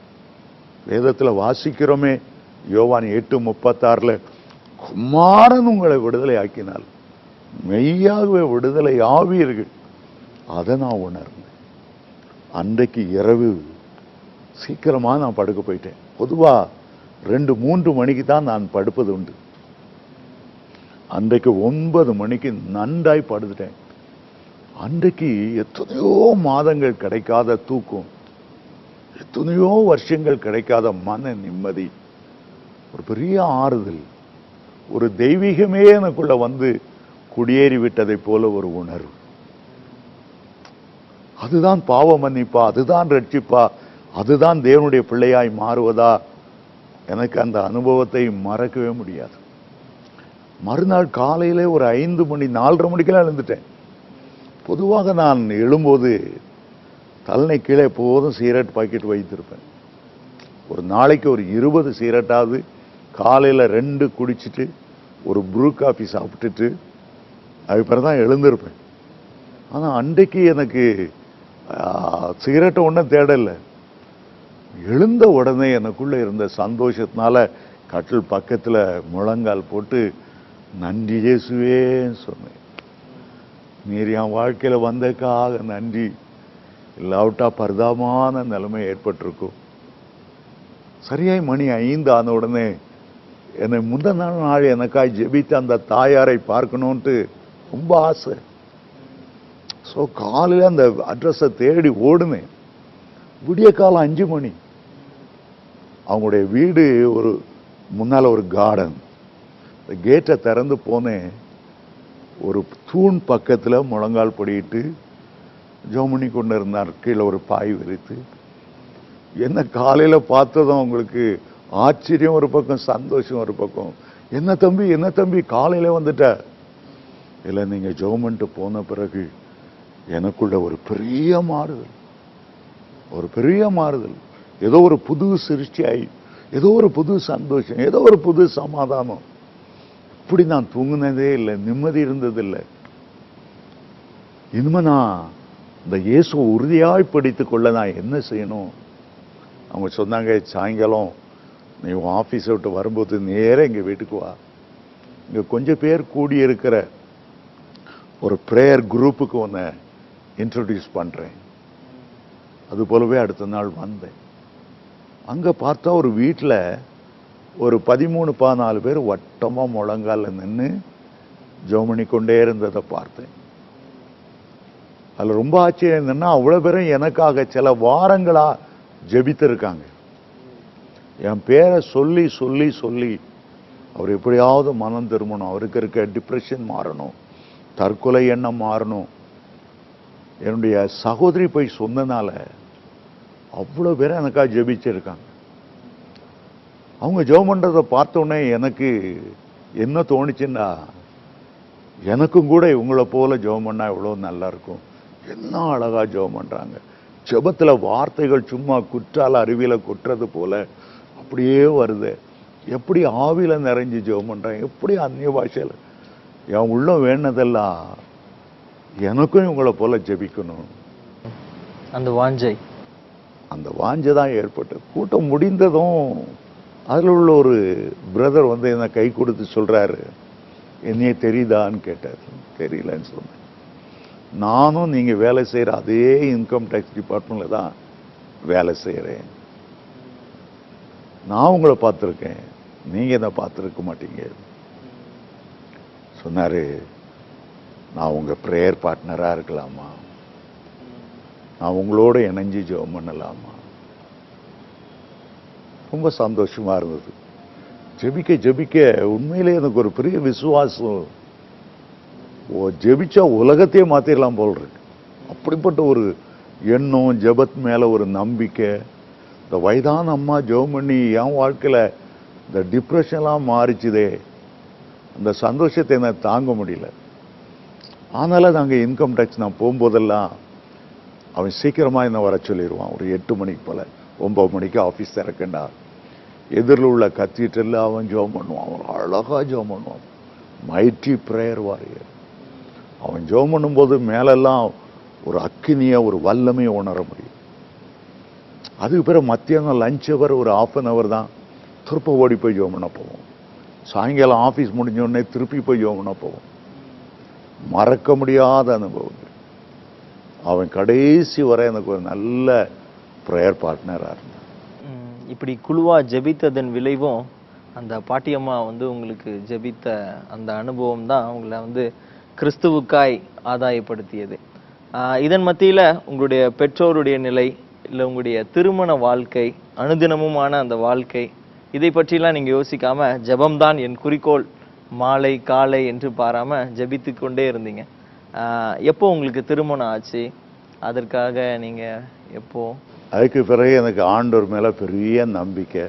வேதத்துல வாசிக்கிறோமே, யோவான் 8:36, குமாரன் உங்களை விடுதலை ஆக்கினால் மெய்யாகவே விடுதலை ஆவீர்கள். அதை நான் உணர்ந்தேன். அன்றைக்கு இரவு சீக்கிரமா நான் படுக்க போயிட்டேன். பொதுவா 2-3 மணிக்கு தான் நான் படுப்பது உண்டு. அன்றைக்கு 9 மணிக்கு நன்றாய் படுத்துட்டேன். அன்றைக்கு எத்தனையோ மாதங்கள் கிடைக்காத தூக்கம், எத்தனையோ வருஷங்கள் கிடைக்காத மன நிம்மதி, ஒரு பெரிய ஆறுதல், ஒரு தெய்வீகமே எனக்குள்ள வந்து குடியேறி விட்டதை போல ஒரு உணர்வு. அதுதான் பாவ மன்னிப்பா, அதுதான் ரட்சிப்பா, அதுதான் தேவனுடைய பிள்ளையாய் மாறுவதா? எனக்கு அந்த அனுபவத்தை மறக்கவே முடியாது. மறுநாள் காலையிலே ஒரு 5 மணி 4:30 மணிக்கெல்லாம் எழுந்துட்டேன். பொதுவாக நான் எழும்போது தலைனை கீழே எப்போதும் சிகரெட் பாக்கெட் வைத்திருப்பேன். ஒரு நாளைக்கு ஒரு 20 சிகரெட்டாவது காலையில் 2 குடிச்சிட்டு ஒரு ப்ரூ காஃபி சாப்பிட்டுட்டு அதுக்கப்புறம் தான் எழுந்திருப்பேன். ஆனால் அன்றைக்கு எனக்கு சிகரெட்டை ஒன்றும் தேடலை. எழுந்த உடனே எனக்குள்ள இருந்த சந்தோஷத்தினால கட்டில் பக்கத்தில் முழங்கால் போட்டு நன்றி இயேசுவேன்னு சொன்னேன். நீர் என் வாழ்க்கையில் வந்ததுக்காக நன்றி, இல்லாவிட்டா பரிதாபமான நிலைமை ஏற்பட்டிருக்கும். சரியாய் மணி 5 ஆன உடனே என்னை முந்தின நாள் எனக்காய் ஜெபித்து அந்த தாயாரை பார்க்கணுன்ட்டு ரொம்ப ஆசை. ஸோ காலையில் அந்த அட்ரஸை தேடி ஓடுனேன். விடிய காலம் 5 மணி. அவங்களுடைய வீடு ஒரு முன்னால் ஒரு கார்டன். இந்த கேட்டை திறந்து போனேன். ஒரு தூண் பக்கத்தில் முழங்கால் படிட்டு ஜோமணி கொண்டு இருந்தார். கீழே ஒரு பாய் விரித்து. என்ன காலையில் பார்த்ததும் அவங்களுக்கு ஆச்சரியம் ஒரு பக்கம், சந்தோஷம் ஒரு பக்கம். என்ன தம்பி காலையில் வந்துட்ட? இல்லை, நீங்கள் ஜோமன்ட்டு போன பிறகு எனக்குள்ள ஒரு பெரிய மாறுதல், ஒரு பெரிய மாறுதல். ஏதோ ஒரு புது சிருஷ்டியாய், ஏதோ ஒரு புது சந்தோஷம், ஏதோ ஒரு புது சமாதானம். இப்படி நான் தூங்கினதே இல்லை, நிம்மதி இருந்ததில்லை. இனிமே நான் இந்த இயேசுவை உறுதியாய் படித்துக் கொள்ள நான் என்ன செய்யணும்? அவங்க சொன்னாங்க, சாயங்காலம் நீ ஆஃபீஸை விட்டு வரும்போது நேராக எங்கள் வீட்டுக்கு வா, இங்கே கொஞ்சம் பேர் கூடி இருக்கிற ஒரு ப்ரேயர் குரூப்புக்கு ஒன்று இன்ட்ரடியூஸ் பண்ணுறேன். அது போலவே அடுத்த நாள் வந்தேன். அங்கே பார்த்தா ஒரு வீட்டில் ஒரு 13-14 பேர் வட்டமாக முழங்கால நின்று ஜெபம் கொண்டே இருந்ததை பார்த்தேன். அதில் ரொம்ப ஆச்சரியம் என்னன்னா, அவ்வளோ பேரும் எனக்காக சில வாரங்களா ஜெபித்திருக்காங்க. என் பேரை சொல்லி சொல்லி சொல்லி அவர் எப்படியாவது மனம் திரும்பணும், அவருக்கு இருக்க டிப்ரெஷன் மாறணும், தற்கொலை எண்ணம் மாறணும். என்னுடைய சகோதரி போய் சொன்னனால அவ்வளோ பேர் எனக்காக ஜெபிச்சிருக்காங்க. அவங்க ஜெபம் பண்ணுறதை பார்த்தோன்னே எனக்கு என்ன தோணுச்சுன்னா, எனக்கும் கூட இவங்கள போல ஜெபம் பண்ணால் எவ்வளோ நல்லா இருக்கும். என்ன அழகா ஜெபம் பண்ணுறாங்க. ஜெபத்தில் வார்த்தைகள் சும்மா குற்றால அருவியில் கொட்டுறது போல அப்படியே வருது. எப்படி ஆவியில் நிறைஞ்சு ஜெபம் பண்ணுறாங்க, எப்படி அந்நிய பாஷையில். என் உள்ள வேணதெல்லாம் எனக்கும் இவங்கள போல ஜெபிக்கணும். அந்த வாஞ்சை தான் ஏற்பட்டது. கூட்டம் முடிந்ததும் அதில் உள்ள ஒரு பிரதர் வந்து என்ன கை கொடுத்து சொல்றாரு, என்னையே தெரியுதான்னு கேட்டார். தெரியலன்னு சொன்னேன். நானும் நீங்க வேலை செய்யற அதே இன்கம் டேக்ஸ் டிபார்ட்மெண்ட்ல தான் வேலை செய்யறேன். நான் உங்களை பார்த்துருக்கேன், நீங்க என்ன பார்த்துருக்க மாட்டீங்க சொன்னாரு. நான் உங்க பிரேயர் பார்ட்னரா இருக்கலாமா? நான் உங்களோட இணைஞ்சு ஜெபம் பண்ணலாமா? ரொம்ப சந்தோஷமா இருந்தது. ஜெபிக்க ஜெபிக்க உண்மையிலே எனக்கு ஒரு பெரிய விசுவாசம், ஜெபிச்சா உலகத்தையே மாத்திரலாம் போல் இருக்கு. அப்படிப்பட்ட ஒரு எண்ணம், ஜெபத் மேல ஒரு நம்பிக்கை. இந்த வயதான அம்மா ஜெபம் பண்ணி என் வாழ்க்கையில இந்த டிப்ரெஷன்லாம் மாறிச்சுதே, அந்த சந்தோஷத்தை எனக்கு தாங்க முடியல. அதனால நாங்கள் இன்கம் டேக்ஸ் நான் போகும்போதெல்லாம் அவன் சீக்கிரமா என்ன வர சொல்லிடுவான். ஒரு 8 மணிக்கு போல, 9 மணிக்கு ஆஃபீஸ் திறக்கண்டா. எதிரில் உள்ள கத்தீட்ரல்ல அவன் ஜெபம் பண்ணுவான். அவன் அழகா ஜெபம் பண்ணுவான். Mighty prayer warrior. அவன் ஜெபம் பண்ணும்போது மேலெல்லாம் ஒரு அக்கினிய, ஒரு வல்லமையை உணர முடியும். அதுக்கு பிறகு மத்தியானம் லஞ்ச் அவர் ஒரு 1/2 hour தான். திருப்ப ஓடி போய் ஜெபம் பண்ண போவோம். சாயங்காலம் ஆஃபீஸ் முடிஞ்ச உடனே திருப்பி போய் ஜெபம் பண்ண போவோம். மறக்க முடியாத அனுபவங்கள். அவன் கடைசி வரை எனக்கு ஒரு நல்ல ப்ரேயர் பார்ட்னராக இருந்தான். இப்படி குழுவா ஜெபித்ததன் விளைவும் அந்த பாட்டியம்மா வந்து உங்களுக்கு ஜெபித்த அந்த அனுபவம் தான் உங்களை வந்து கிறிஸ்துவுக்காய் ஆதாயப்படுத்தியது. இதன் மத்தியில உங்களுடைய பெற்றோருடைய நிலை, இல்லை உங்களுடைய திருமண வாழ்க்கை, அனுதினமுமான அந்த வாழ்க்கை, இதை பற்றிலாம் நீங்க யோசிக்காம ஜெபம்தான் என் குறிக்கோள், மாலை காலை என்று பாராம ஜெபித்து கொண்டே இருந்தீங்க. எப்போ உங்களுக்கு திருமணம் ஆச்சு? அதற்காக நீங்க எப்போ? அதுக்கு பிறகு எனக்கு ஆண்டவர் மேல பெரிய நம்பிக்கை.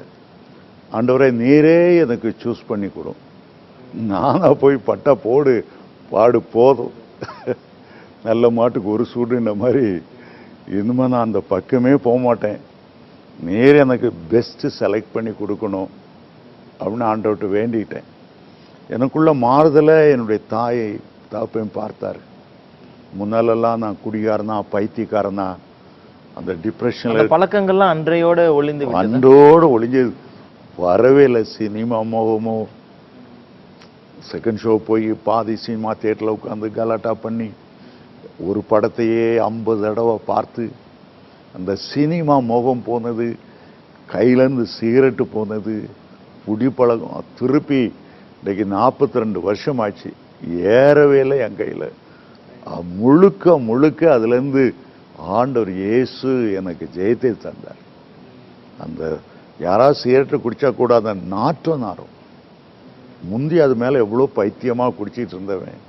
ஆண்டவரை நீரே எனக்கு சூஸ் பண்ணி கொடும், நானா போய் பட்டா போடு பாடு போதும், நல்ல மாட்டுக்கு ஒரு சூடுன்ற மாதிரி இனிமே நான் அந்த பக்கமே போக மாட்டேன், நீர் எனக்கு பெஸ்ட் செலக்ட் பண்ணி கொடுக்கணும் அப்படின்னு ஆண்டவர்கிட்ட வேண்டிக்கிட்டேன். எனக்குள்ள மாறுதலை என்னுடைய தாயை தகப்பையும் பார்த்தாரு. முன்னாலெல்லாம் நான் குடிகாரனா, பைத்தியக்காரனா, அந்த டிப்ரெஷன்ல பழக்கங்கள்லாம் அன்றையோட ஒளிஞ்சு வரவே இல்லை. சினிமா மோகமோ, செகண்ட் ஷோ போய் பாதி சினிமா தியேட்டர்ல உட்காந்து கலாட்டா பண்ணி ஒரு படத்தையே 50 தடவை பார்த்து அந்த சினிமா மோகம் போனது, கையிலேருந்து சிகரெட்டு போனது, குடிப்பழக்கம் திருப்பி இன்னைக்கு 42 வருஷம் ஆச்சு, ஏறவே இல்லை என் கையில். முழுக்க முழுக்க அதுலேருந்து ஆண்டவர் இயேசு எனக்கு ஜெயத்தை தந்தார். அந்த யாராவது சிகரெட்டு குடிச்சா கூட அந்த நாற்றம் நாரும். முந்தி அது மேலே எவ்வளோ பைத்தியமாக குடிச்சிட்டு இருந்தவன்,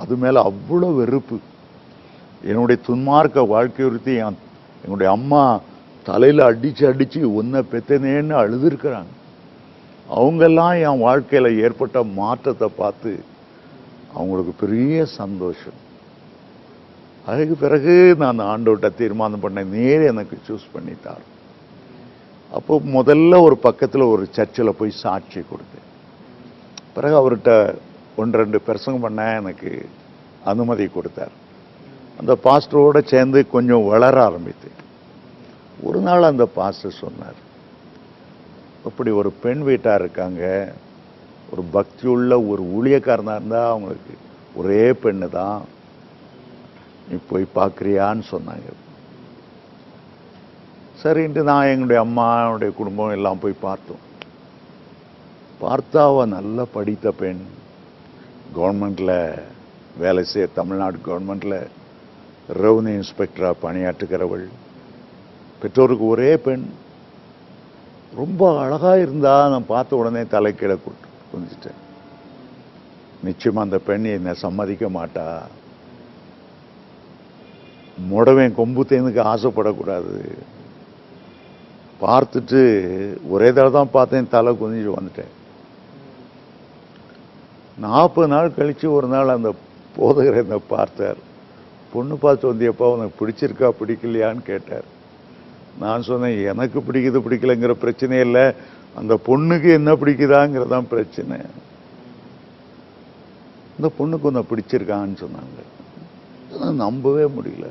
அது மேலே அவ்வளோ வெறுப்பு. என்னுடைய துன்மார்க்க வாழ்க்கை ஒருத்தி என்னுடைய அம்மா தலையில் அடிச்சு உன்னை பெத்தனேன்னு அழுதுருக்கிறாங்க. அவங்கெல்லாம் என் வாழ்க்கையில் ஏற்பட்ட மாற்றத்தை பார்த்து அவங்களுக்கு பெரிய சந்தோஷம். அதுக்கு பிறகு நான் ஆண்டவர்கிட்ட தீர்மானம் பண்ணேன், நேர் எனக்கு சூஸ் பண்ணித்தார். அப்போ முதல்ல ஒரு பக்கத்தில் ஒரு சர்ச்சில் போய் சாட்சி கொடுத்தேன். பிறகு அவர்கிட்ட 1-2 பிரசங்கம் பண்ண எனக்கு அனுமதி கொடுத்தார். அந்த பாஸ்டரோட சேர்ந்து கொஞ்சம் வளர ஆரம்பித்தேன். ஒரு நாள் அந்த பாஸ்டர் சொன்னார், அப்படி ஒரு பெண் வீட்டார் இருக்காங்க, ஒரு பக்தியுள்ள ஒரு ஊழியக்காரனாக இருந்தால் அவங்களுக்கு ஒரே பெண்ணு தான், நீ போய் பார்க்குறியான்னு சொன்னாங்க. சரின்ட்டு நான் எங்களுடைய அம்மாவுடைய குடும்பம் எல்லாம் போய் பார்த்தோம். பார்த்தா அவ நல்ல படித்த பெண், கவர்மெண்ட்டில் வேலை செய்ய, தமிழ்நாடு கவர்மெண்ட்டில் ரெவன்யூ இன்ஸ்பெக்டராக பணியாற்றுகிறவள், பெற்றோருக்கு ஒரே பெண், ரொம்ப அழகாக இருந்தா. நான் பார்த்த உடனே தலைக்கீழே குனிஞ்சிட்டேன். நிச்சயமாக அந்த பெண் என்னை சம்மதிக்க மாட்டா, முடவன் கொம்பு தேனுக்கு ஆசைப்படக்கூடாது. பார்த்துட்டு ஒரே தடவை தான் பார்த்தேன், தலை குனிஞ்சு வந்துட்டேன். 40 நாள் கழித்து ஒரு நாள் அந்த போதகர் என்னை பார்த்தார். பொண்ணு பார்த்து வந்தியப்பா உனக்கு பிடிச்சிருக்கா பிடிக்கலையான்னு கேட்டார். நான் சொன்னேன், எனக்கு பிடிக்குது பிடிக்கலைங்கிற பிரச்சனை இல்லை, அந்த பொண்ணுக்கு என்ன பிடிக்குதாங்கிறதான் பிரச்சனை. இந்த பொண்ணுக்கு உன்னை பிடிச்சிருக்கான்னு சொன்னாங்க. நம்பவே முடியல.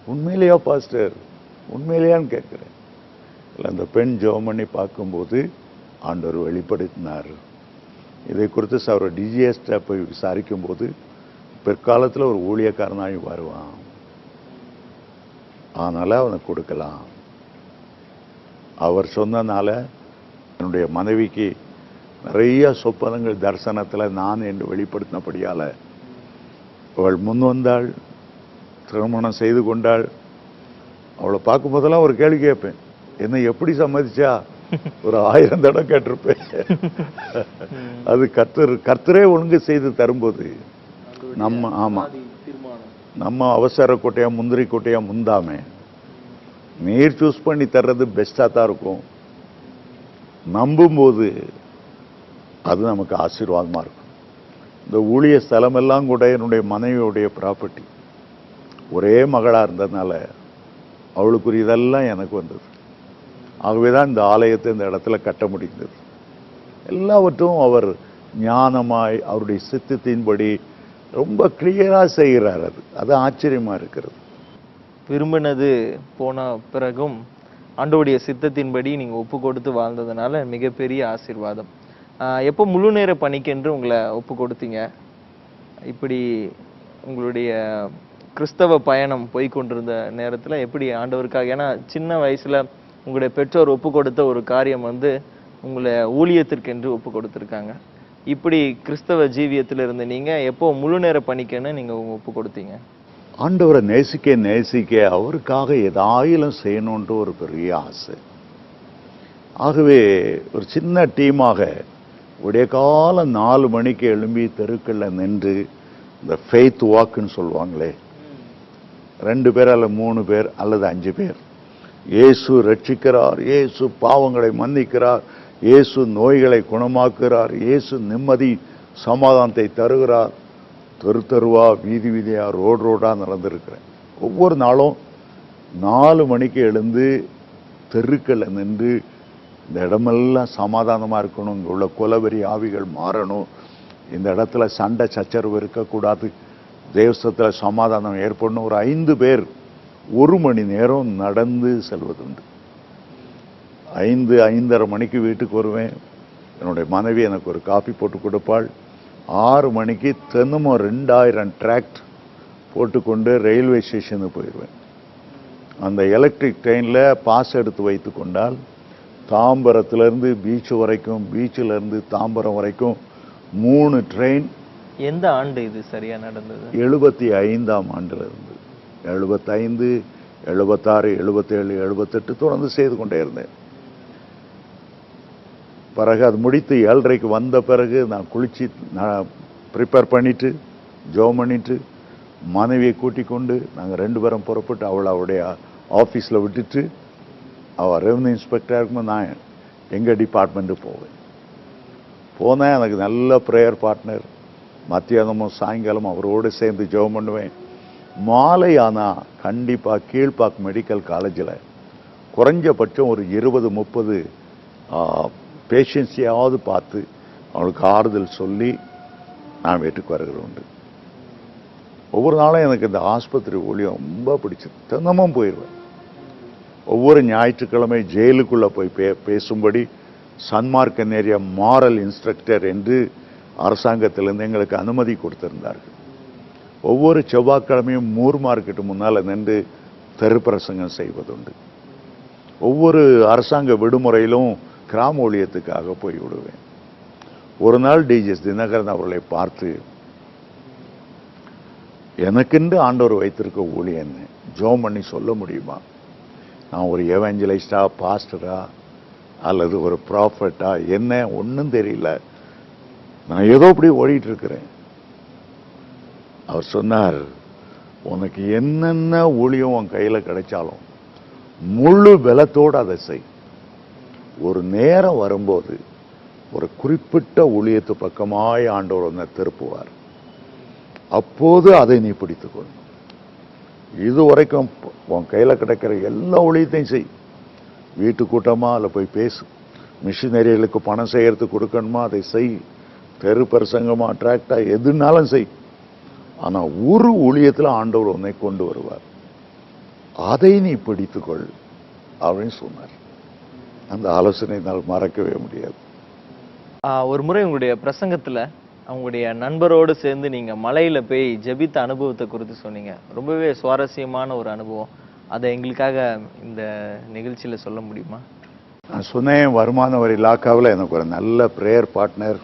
உண்மையிலையா பாஸ்டர், உண்மையிலையான்னு கேட்குறேன். இல்லை, அந்த பெண் ஜெபம் பண்ணி பார்க்கும்போது ஆண்டவர் வெளிப்படுத்தினார். இதை குறித்து அவர் டிஜிஎஸ்ட போய் விசாரிக்கும் போது பிற்காலத்தில் ஒரு ஊழியக்காரனாகி வருவான், அதனால அவனுக்கு கொடுக்கலாம். அவர் சொன்னனால என்னுடைய மனைவிக்கு நிறைய சொப்பனங்கள் தரிசனத்தில் நான் என்று வெளிப்படுத்தினபடியால் அவள் முன் வந்தாள், திருமணம் செய்து கொண்டாள். அவளை பார்க்கும் போதெல்லாம் ஒரு கேள்வி கேட்பேன், என்ன எப்படி சம்மதிச்சா? ஒரு 1000 தடவை கேட்டிருப்பேன். அது கர்த்தரே ஒழுங்கு செய்து தரும்போது நம்ம அவசர கோட்டையா முந்திரி கோட்டையா முந்தாம நீர் சூஸ் பண்ணி தர்றது பெஸ்டா தான் இருக்கும். நம்பும்போது அது நமக்கு ஆசீர்வாதமா இருக்கும். இந்த ஊழிய ஸ்தலம் எல்லாம் கூட என்னுடைய மனைவியுடைய ப்ராப்பர்ட்டி. ஒரே மகளா இருந்ததுனால அவளுக்குரியதெல்லாம் எனக்கு வந்தது. ஆகவேதான் இந்த ஆலயத்தை இந்த இடத்துல கட்ட முடிந்தது. எல்லாவற்றும் அவர் ஞானமாய் அவருடைய சித்தத்தின்படி ரொம்ப கிளியரா செய்கிறார். அது ஆச்சரியமா இருக்கிறது. விரும்பினது போன பிறகும் ஆண்டவருடைய சித்தத்தின்படி நீங்க ஒப்பு கொடுத்து வாழ்ந்ததுனால மிகப்பெரிய ஆசீர்வாதம். எப்போ முழு நேர பணிக்கென்று உங்களை ஒப்பு கொடுத்தீங்க? இப்படி உங்களுடைய கிறிஸ்தவ பயணம் போய்கொண்டிருந்த நேரத்துல எப்படி ஆண்டவருக்காக, ஏன்னா சின்ன வயசுல உங்களுடைய பெற்றோர் ஒப்பு கொடுத்த ஒரு காரியம் உங்களை ஊழியத்திற்கென்று ஒப்பு கொடுத்திருக்காங்க. இப்படி கிறிஸ்தவ ஜீவியத்தில் இருந்த நீங்க எப்போ முழு நேர பணிக்கன்னு நீங்க ஒப்பு கொடுத்தீங்க? ஆண்டவரை நேசிக்க நேசிக்க அவருக்காக ஏதாயிலும் செய்யணும்ன்ற ஒரு பெரிய ஆசை. ஆகவே ஒரு சின்ன டீமாக விடிய காலம் 4 மணிக்கு எழும்பி தெருக்கள்ல நின்று இந்த ஃபெய்த் வாக்குன்னு சொல்லுவாங்களே, 2 பேர் அல்லது 3 பேர் அல்லது 5 பேர், இயேசு ரட்சிக்கிறார், இயேசு பாவங்களை மன்னிக்கிறார், இயேசு நோய்களை குணமாக்குகிறார், இயேசு நிம்மதி சமாதானத்தை தருகிறார், தெரு தெருவா வீதி வீதியா ரோடா நடந்திருக்கிறேன். ஒவ்வொரு நாளும் 4 மணிக்கு எழுந்து தெருக்களை நின்று இந்த இடமெல்லாம் சமாதானமா இருக்கணும், இங்கே உள்ள கொலவெறி ஆவிகள் மாறணும், இந்த இடத்துல சண்டை சச்சரவு இருக்கக்கூடாது, தேவசத்தில் சமாதானம் ஏற்படணும். ஒரு 5 பேர் 1 மணி நேரம் நடந்து செல்வதுண்டு. 5:30 மணிக்கு வீட்டுக்கு வருவேன். என்னுடைய மனைவி எனக்கு ஒரு காஃபி போட்டு கொடுப்பாள். 6 மணிக்கு தினமும் 2000 டிராக்ட் போட்டுக்கொண்டு ரயில்வே ஸ்டேஷனுக்கு போயிடுவேன். அந்த எலக்ட்ரிக் ட்ரெயினில் பாஸ் எடுத்து வைத்து கொண்டால் தாம்பரத்திலிருந்து பீச் வரைக்கும், பீச்சிலிருந்து தாம்பரம் வரைக்கும் 3 ட்ரெயின். எந்த ஆண்டு இது சரியா நடந்தது? 75ஆம் ஆண்டுல இருந்து 75, 76, 77, 78 தொடர்ந்து செய்து கொண்டே இருந்தேன். பிறகு அது முடித்து 7:30க்கு வந்த பிறகு நான் குளிச்சு ப்ரிப்பேர் பண்ணிட்டு ஜோம் பண்ணிட்டு மனைவியை கூட்டிக் கொண்டு நாங்கள் 2 பேரும் புறப்பட்டு அவளுடைய ஆஃபீஸில் விட்டுட்டு அவள் ரெவன்யூ இன்ஸ்பெக்டராக இருக்கும்போது நான் எங்கள் டிபார்ட்மெண்ட்டு போனேன். எனக்கு நல்ல ப்ரேயர் பார்ட்னர். மத்தியானமும் சாயங்காலமும் அவரோடு சேர்ந்து ஜெபம் பண்ணுவேன். மாலை ஆனால் கண்டிப்பாக கீழ்பாக் மெடிக்கல் காலேஜில் குறைஞ்சபட்சம் ஒரு 20-30 பேஷண்ட்ஸையாவது பார்த்து அவனுக்கு ஆறுதல் சொல்லி நான் வீட்டுக்கு வருகிறது உண்டு. ஒவ்வொரு நாளும் எனக்கு இந்த ஆஸ்பத்திரி ஊழியம் ரொம்ப பிடிச்சது. தினமும் போயிடுவேன். ஒவ்வொரு ஞாயிற்றுக்கிழமை ஜெயிலுக்குள்ளே போய் பேசும்படி சன்மார்க்கன் ஏரியா மாரல் இன்ஸ்ட்ரக்டர் என்று அரசாங்கத்திலிருந்து எங்களுக்கு அனுமதி கொடுத்திருந்தார்கள். ஒவ்வொரு செவ்வாய்க்கிழமையும் மூர் மார்க்கெட்டு முன்னால் நின்று தெருப்பிரசங்கம் செய்வதுண்டு. ஒவ்வொரு அரசாங்க விடுமுறையிலும் கிராம ஊழியத்துக்காக போய் விடுவேன். ஒரு நாள் டிஜிஎஸ் தினகரன் அவர்களை பார்த்து, எனக்கென்று ஆண்டவர் வைத்திருக்க ஊழியன்னு ஜோம் பண்ணி சொல்ல முடியுமா? நான் ஒரு எவாஞ்சலிஸ்டா, பாஸ்டரா அல்லது ஒரு ப்ராஃபட்டா என்ன ஒன்றும் தெரியல, நான் ஏதோ அப்படி ஓடிட்டு இருக்கிறேன். அவர் சொன்னார், உனக்கு என்னென்ன ஊழியம் உன் கையில் கிடைச்சாலும் முழு பலத்தோடு அதை செய். ஒரு நேரம் வரும்போது ஒரு குறிப்பிட்ட ஊழியத்து பக்கமாய் ஆண்டவர் உன்னை திருப்புவார். அப்போது அதை நீ பிடித்துக்கொள். இதுவரைக்கும் உன் கையில் கிடைக்கிற எல்லா ஊழியத்தையும் செய். வீட்டு கூட்டமா அதில் போய் பேசு, மிஷினரிகளுக்கு பணம் செய்யறதுக்கு கொடுக்கணுமா அதை செய், தெரு பிரசங்கமா அட்ராக்டா எதுனாலும் செய். ஆனா ஒரு ஊழியத்தில் ஆண்டவர் உன்னை கொண்டு வருவார், அதை நீ பிடித்துக்கொள் அப்படின்னு சொன்னார். அந்த ஆலோசனை என்னால் மறக்கவே முடியாது. ஒரு முறை உங்களுடைய பிரசங்கத்துல அவங்களுடைய நண்பரோடு சேர்ந்து நீங்க மலையில போய் ஜெபித்த அனுபவத்தை குறித்து சொன்னீங்க. ரொம்பவே சுவாரஸ்யமான ஒரு அனுபவம். அதை எங்களுக்காக இந்த நிகழ்ச்சியில சொல்ல முடியுமா? நான் சொன்னேன், வருமான வரி இலாக்காவில் எனக்கு ஒரு நல்ல பிரேயர் பார்ட்னர்,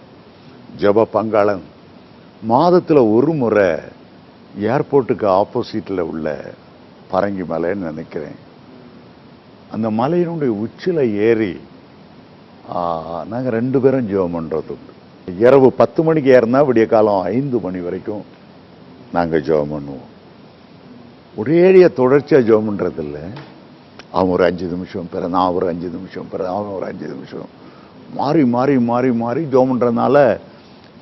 ஜப பங்காளன். மாதத்தில் ஒரு முறை ஏர்போர்ட்டுக்கு ஆப்போசிட்டில் உள்ள பரங்கி மலைன்னு நினைக்கிறேன், அந்த மலையினுடைய உச்சியில் ஏறி நாங்கள் 2 பேரும் ஜெபம் பண்ணுறது உண்டு. இரவு 10 மணிக்கு ஏறினா விடிய காலம் 5 மணி வரைக்கும் நாங்கள் ஜெபம் பண்ணுவோம். ஒரேடியாக தொடர்ச்சியாக ஜெபம் பண்ணுறது இல்லை. அவன் ஒரு 5 நிமிஷம் பிற, நான் ஒரு 5 நிமிஷம் பிற, அவன் ஒரு 5 நிமிஷம் மாறி மாறி மாறி மாறி ஜெபம் பண்ணுறதுனால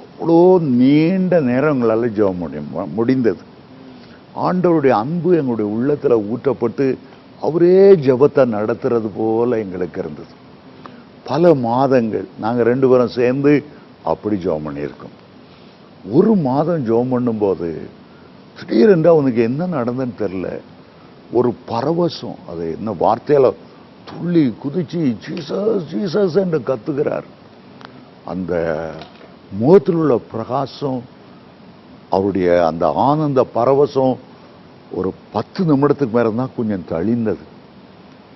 அவ்வளோ நீண்ட நேரம் எங்களால் ஜெபம் முடிந்தது. ஆண்டவருடைய அன்பு எங்களுடைய உள்ளத்தில் ஊற்றப்பட்டு அவரே ஜெபத்தை நடத்துறது போல எங்களுக்கு இருந்தது. பல மாதங்கள் நாங்கள் 2 பேரும் சேர்ந்து அப்படி ஜெபம் பண்ணியிருக்கோம். ஒரு மாதம் ஜெபம் பண்ணும்போது திடீரென்று அவனுக்கு என்ன நடந்ததுன்னு தெரில, ஒரு பரவசம், அது என்ன வார்த்தையால் துள்ளி குதிச்சு ஜீசஸ் ஜீசஸ் என்று கத்துகிறார். அந்த முகத்தில் உள்ள பிரகாசம், அவருடைய அந்த ஆனந்த பரவசம் ஒரு 10 நிமிடத்துக்கு மேலே தான் கொஞ்சம் தழிந்தது.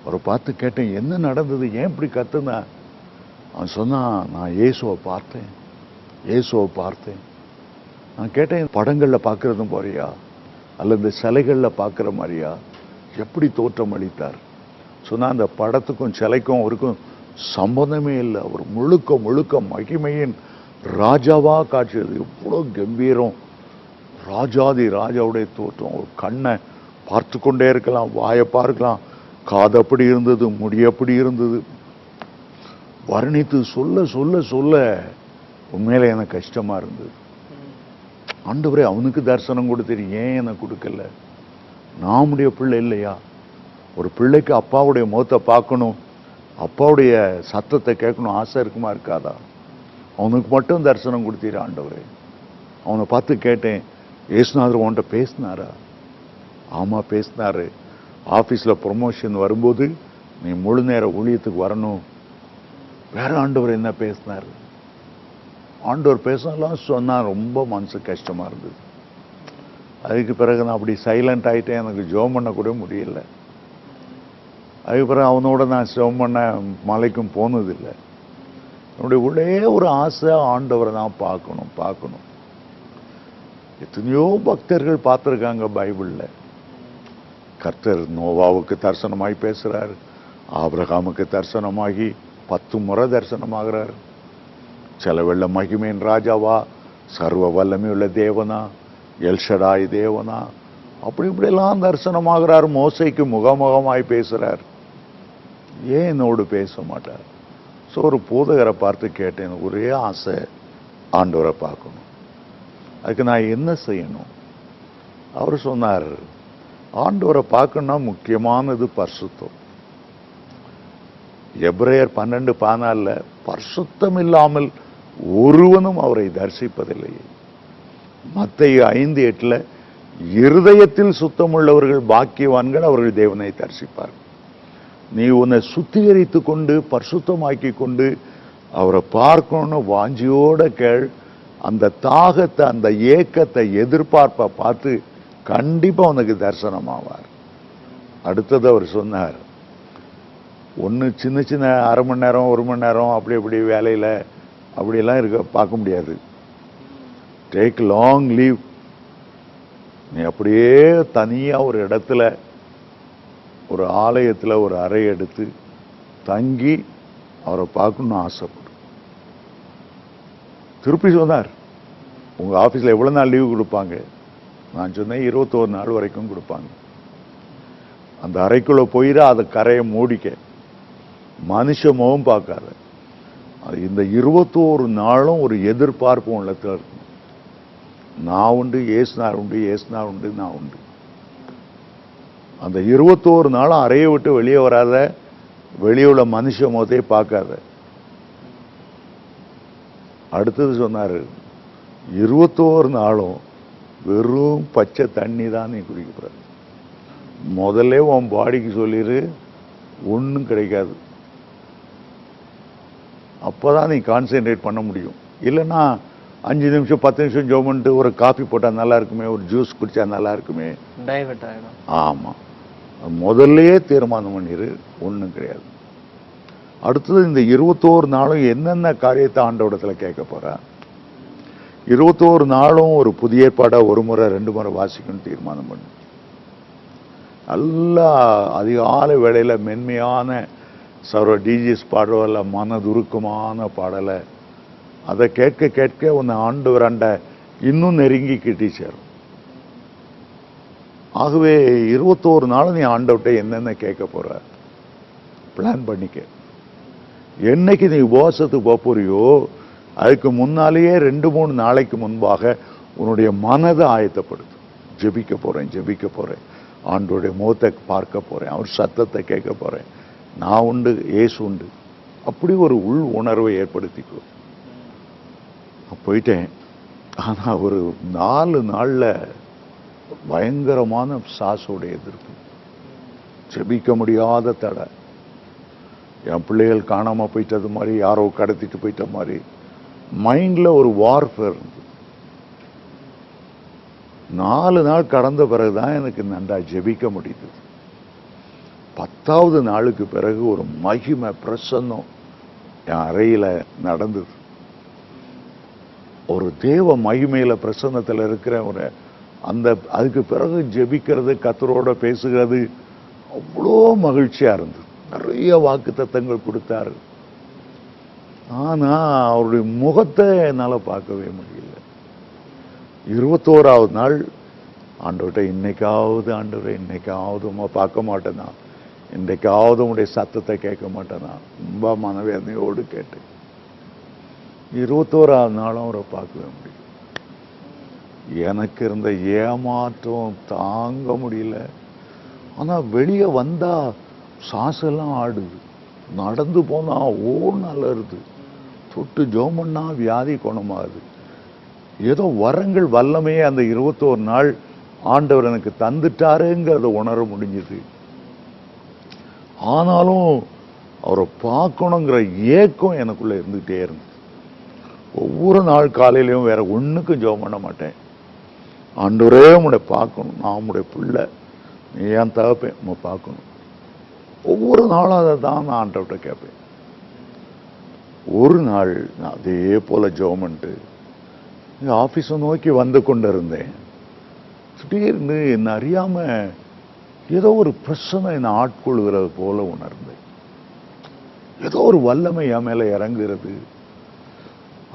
அவரை பார்த்து கேட்டேன், என்ன நடந்தது, ஏன் இப்படி கத்துனா? அவன் சொன்னான், நான் இயேசுவை பார்த்தேன், இயேசுவை பார்த்தேன். நான் கேட்டேன், படங்களில் பார்க்கறதும் போறியா அல்லது இந்த சிலைகளில் பார்க்குற மாதிரியா, எப்படி தோற்றம் அளித்தார்? சொன்னால் அந்த படத்துக்கும் சிலைக்கும் அவருக்கும் சம்பந்தமே இல்லை. அவர் முழுக்க முழுக்க மகிமையின் ராஜாவாக காட்சியது. எவ்வளோ கம்பீரம், ராஜாதி ராஜாவுடைய தோற்றம். ஒரு கண்ணை பார்த்து கொண்டே இருக்கலாம், வாயை பார்க்கலாம், காது அப்படி இருந்தது, முடி அப்படி இருந்தது. வர்ணித்து சொல்ல சொல்ல சொல்ல உண்மையில எனக்கு கஷ்டமா இருந்தது. ஆண்டவரே, அவனுக்கு தரிசனம் கொடுத்தீர், ஏன் எனக்கு கொடுக்கல? நாமுடைய பிள்ளை இல்லையா? ஒரு பிள்ளைக்கு அப்பாவுடைய முகத்தை பார்க்கணும், அப்பாவுடைய சத்தத்தை கேட்கணும் ஆசை இருக்குமா இருக்காதா? அவனுக்கு மட்டும் தரிசனம் கொடுத்தீர் ஆண்டவரே. அவனை பார்த்து கேட்டேன், ஏசுநாதர் உன்கிட்ட பேசினாரா? ஆமாம் பேசினாரு. ஆஃபீஸில் ப்ரொமோஷன் வரும்போது நீ முழு நேர ஊழியத்துக்கு வரணும். வேற ஆண்டவர் என்ன பேசினார்? ஆண்டவர் பேசலாம் சொன்னால் ரொம்ப மனசு கஷ்டமாக இருந்தது. அதுக்கு பிறகு நான் அப்படி சைலண்ட் ஆகிட்டேன். எனக்கு ஜெபம் பண்ண கூட முடியல. அதுக்கு பிறகு அவனோட நான் ஜெபம் பண்ண மலைக்கும் போனதில்லை. என்னுடைய ஒரே ஒரு ஆசை, ஆண்டவரை நான் பார்க்கணும் பார்க்கணும். எத்தனையோ பக்தர்கள் பார்த்துருக்காங்க பைபிளில். கர்த்தர் நோவாவுக்கு தரிசனமாகி பேசுகிறார், ஆபிரகாமுக்கு தரிசனமாகி 10 முறை தரிசனமாகிறார். சில வெள்ள மகிமையின் ராஜாவா, சர்வ வல்லமை உள்ள தேவனா, எல்ஷடாய் தேவனா, அப்படி இப்படியெல்லாம் தரிசனமாகிறார். மோசைக்கு முகமுகமாய் பேசுகிறார். ஏன் என்னோடு பேச மாட்டார்? ஸோ ஒரு போதகரை பார்த்து கேட்டேன், ஒரே ஆசை ஆண்டவரை பார்க்கணும், அதுக்கு நான் என்ன செய்யணும்? அவர் சொன்னார், ஆண்டவரை பார்க்கணும்னா முக்கியமானது பரிசுத்தம். எபிரேயர் 12:14 பரிசுத்தம் இல்லாமல் ஒருவனும் அவரை தரிசிப்பதில்லை. மத்தேயு 5:8 இருதயத்தில் சுத்தமுள்ளவர்கள் பாக்கியவான்கள், அவர்கள் தேவனை தரிசிப்பார். நீ உன்னை சுத்திகரித்து கொண்டு பரிசுத்தமாக்கி கொண்டு அவரை பார்க்கணும்னு வாஞ்சியோட கேள். அந்த தாகத்தை, அந்த ஏக்கத்தை, எதிர்பார்ப்பை பார்த்து கண்டிப்பா உனக்கு தரிசனமாவார். அடுத்தது அவர் சொன்னார், ஒன்று சின்ன சின்ன அரை மணி நேரம் 1 மணி நேரம் அப்படி அப்படி வேலையில் அப்படியெல்லாம் பார்க்க முடியாது. Take long leave. நீ அப்படியே தனியாக ஒரு இடத்துல, ஒரு ஆலயத்தில் ஒரு அறை எடுத்து தங்கி அவரை பார்க்கணும்னு ஆசைப்படும். திருப்பி சொன்னார், உங்கள் ஆஃபீஸில் எவ்வளோ நாள் லீவு கொடுப்பாங்க? நான் சொன்னேன் 21 நாள் வரைக்கும் கொடுப்பாங்க. அந்த அறைக்குள்ளே போயிட, அதை கரையை மூடிக்க, மனுஷ முகம் பார்க்காத. இந்த 21 நாளும் ஒரு எதிர்பார்ப்பு உள்ளத்தில் இருக்கும். நான் உண்டு, ஏசுனார் உண்டு, ஏசுனார் உண்டு, நான் உண்டு. அந்த 21 நாளும் அறையை விட்டு வெளியே வராத, வெளியே உள்ள மனுஷ முகத்தையே பார்க்காத. அடுத்தது சொன்னார், 21 நாளும் வெறும் பச்சை தண்ணி தான் நீ குடிக்கக்கூடாது. முதல்ல உன் பாடிக்கு சொல்லிடு, ஒன்றும் கிடைக்காது. அப்போதான் நீ கான்சென்ட்ரேட் பண்ண முடியும். இல்லைன்னா 5 நிமிஷம் 10 நிமிஷம் ஜெபம் பண்ணிட்டு ஒரு காஃபி போட்டால் நல்லா இருக்குமே, ஒரு ஜூஸ் குடித்தா நல்லா இருக்குமே, டைவர்ட் ஆகிடும். ஆமாம், முதல்லையே தீர்மானம் பண்ணிடு, ஒன்றும் கிடையாது. அடுத்தது இந்த 21 நாளும் என்னென்ன காரியத்தை ஆண்டவரிடத்தில் கேட்க போகிறா? 21 நாளும் ஒரு புதிய ஏற்பாடை 1 முறை 2 முறை வாசிக்கணும்னு தீர்மானம் பண்ணு. நல்லா அதிகாலை வேளையில் மென்மையான சர்வ டிஜிஸ் பாடுவல்ல மனதுருக்கமான பாடலை, அதை கேட்க கேட்க உன்னை ஆண்டவர் அண்டை இன்னும் நெருங்கி கிட்டி சேரும். ஆகவே 21 நாள் நீ ஆண்டவர்கிட்ட என்னென்ன கேட்க போற பிளான் பண்ணிக்க. என்னைக்கு நீ உபவாசத்துக்கு போக போறியோ அதுக்கு முன்னாலேயே 2-3 நாளைக்கு முன்பாக உன்னுடைய மனதை ஆயத்தப்படுத்து. ஜெபிக்க போறேன், ஆண்டவருடைய முகத்தை பார்க்க போறேன், அவர் சத்தத்தை கேட்க போறேன், நான் உண்டு, ஏசு உண்டு, அப்படி ஒரு உள் உணர்வை ஏற்படுத்திக்கோ. போயிட்டேன். ஆனா ஒரு 4 நாள்ல பயங்கரமான சாசோடைய எதிர்ப்பு, ஜெபிக்க முடியாத தடை. என் பிள்ளைகள் காணாம போயிட்டது மாதிரி, யாரோ கடத்திட்டு போயிட்ட மாதிரி மைண்ட்ல ஒரு வார்ஃபேர் இருந்தது. 4 நாள் கடந்த பிறகுதான் எனக்கு நன்றா ஜெபிக்க முடியுது. 10வது நாளுக்கு பிறகு ஒரு மகிமை பிரசன்னம் என் அறையில நடந்தது. ஒரு தேவ மகிமையில பிரசன்னத்தில் இருக்கிற ஒரு அதுக்கு பிறகு ஜெபிக்கிறது, கர்த்தரோட பேசுகிறது அவ்வளோ மகிழ்ச்சியா இருந்தது. நிறைய வாக்குத்தத்தங்கள் கொடுத்தாரு. ஆனா அவருடைய முகத்தை என்னால பார்க்கவே முடியல. 21வது நாள் ஆண்டவர்கிட்ட, இன்னைக்காவது ஆண்டவரை, இன்னைக்காவது பார்க்க மாட்டேனா, இன்றைக்காவது உடைய சத்தத்தை கேட்க மாட்டேனா, ரொம்ப மனவேதனையோடு கேட்டேன். 21வது நாளும் அவரை பார்க்கவே முடியல. எனக்கு இருந்த ஏமாற்றம் தாங்க முடியல. ஆனா வெளியே வந்தா சாசெல்லாம் ஆடுது, நடந்து போனா அலறுது, தொட்டு ஜோமன்னா வியாதி குணமாகுது. ஏதோ வரங்கள் வல்லமையே அந்த 21 நாள் ஆண்டவர் எனக்கு தந்துட்டாருங்கிறத உணர முடிஞ்சது. ஆனாலும் அவரை பார்க்கணுங்கிற ஏக்கம் எனக்குள்ள இருந்துகிட்டே இருந்தது. ஒவ்வொரு நாள் காலையிலையும் வேற ஒண்ணுக்கும் ஜெபம் பண்ண மாட்டேன். ஆண்டவரே உன்னை பார்க்கணும், நான் உடைய பிள்ளை, நீ ஏன் தகப்பேன், உன்னை பார்க்கணும். ஒவ்வொரு நாளும் அதை தான் நான் ஆண்டவர்கிட்ட கேட்பேன். ஒரு நாள் நான் அதே போல ஜெபம் பண்ணிட்டு ஆபீஸை நோக்கி வந்து கொண்டு இருந்தேன். திடீர்னு என்ன அறியாம ஏதோ ஒரு பிரச்சனை என்னை ஆட்கொள்கிறது போல உணர்ந்தேன். ஏதோ ஒரு வல்லமை என் மேல இறங்குகிறது.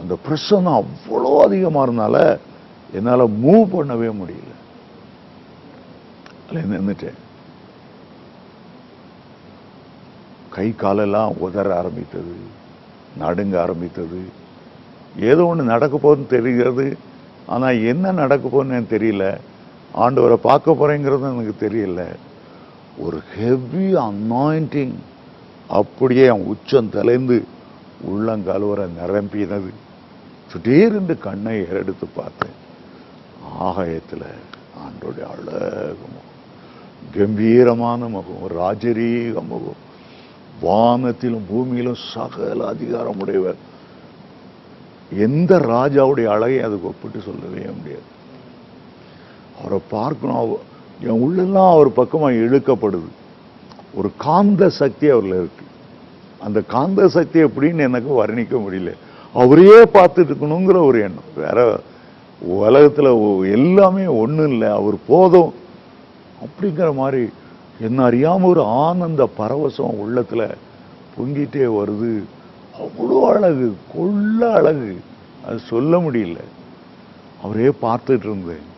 அந்த பிரச்சனை அவ்வளோ அதிகமா இருந்தால என்னால மூவ் பண்ணவே முடியல. நின்னுட்டேன். கை காலெல்லாம் உதற ஆரம்பித்தது, நடுங்க ஆரம்பித்தது. ஏதோ ஒன்று நடக்க போகுதுன்னு தெரிகிறது. ஆனா என்ன நடக்க போகுதுன்னு எனக்கு தெரியல. ஆண்டவரை பார்க்க போறேங்கிறது எனக்கு தெரியல. ஒரு ஹெவி அனாயிண்டிங் அப்படியே என் உச்சம் தலைந்து உள்ளங்கழுவரை நிரம்பினது. திடீரென்று கண்ணை எடுத்து பார்த்தேன். ஆகாயத்தில் ஆண்டோடைய அழகு முகம், கம்பீரமான முகம், ராஜரீக முகம், வானத்திலும் பூமியிலும் சகல அதிகாரம் உடையவர். எந்த ராஜாவுடைய அழகை அதுக்கு ஒப்பிட்டு சொல்லவே முடியாது. அவரை பார்க்கணும். என் உள்ளெல்லாம் அவர் பக்கமா இழுக்கப்படுது. ஒரு காந்த சக்தி அவர்ல இருக்கு. அந்த காந்த சக்தி எப்படின்னு எனக்கு வர்ணிக்க முடியல. அவரையே பார்த்துட்டு இருக்கணுங்கிற ஒரு எண்ணம். வேற உலகத்துல எல்லாமே ஒண்ணும் இல்லை, அவர் போதும் அப்படிங்கிற மாதிரி என்ன அறியாம ஒரு ஆனந்த பரவசம் உள்ளத்துல பொங்கிட்டே வருது. அவ்வளோ அழகு, கொள்ள அழகு, அது சொல்ல முடியல. அவரே பார்த்துட்டு இருந்தேன்.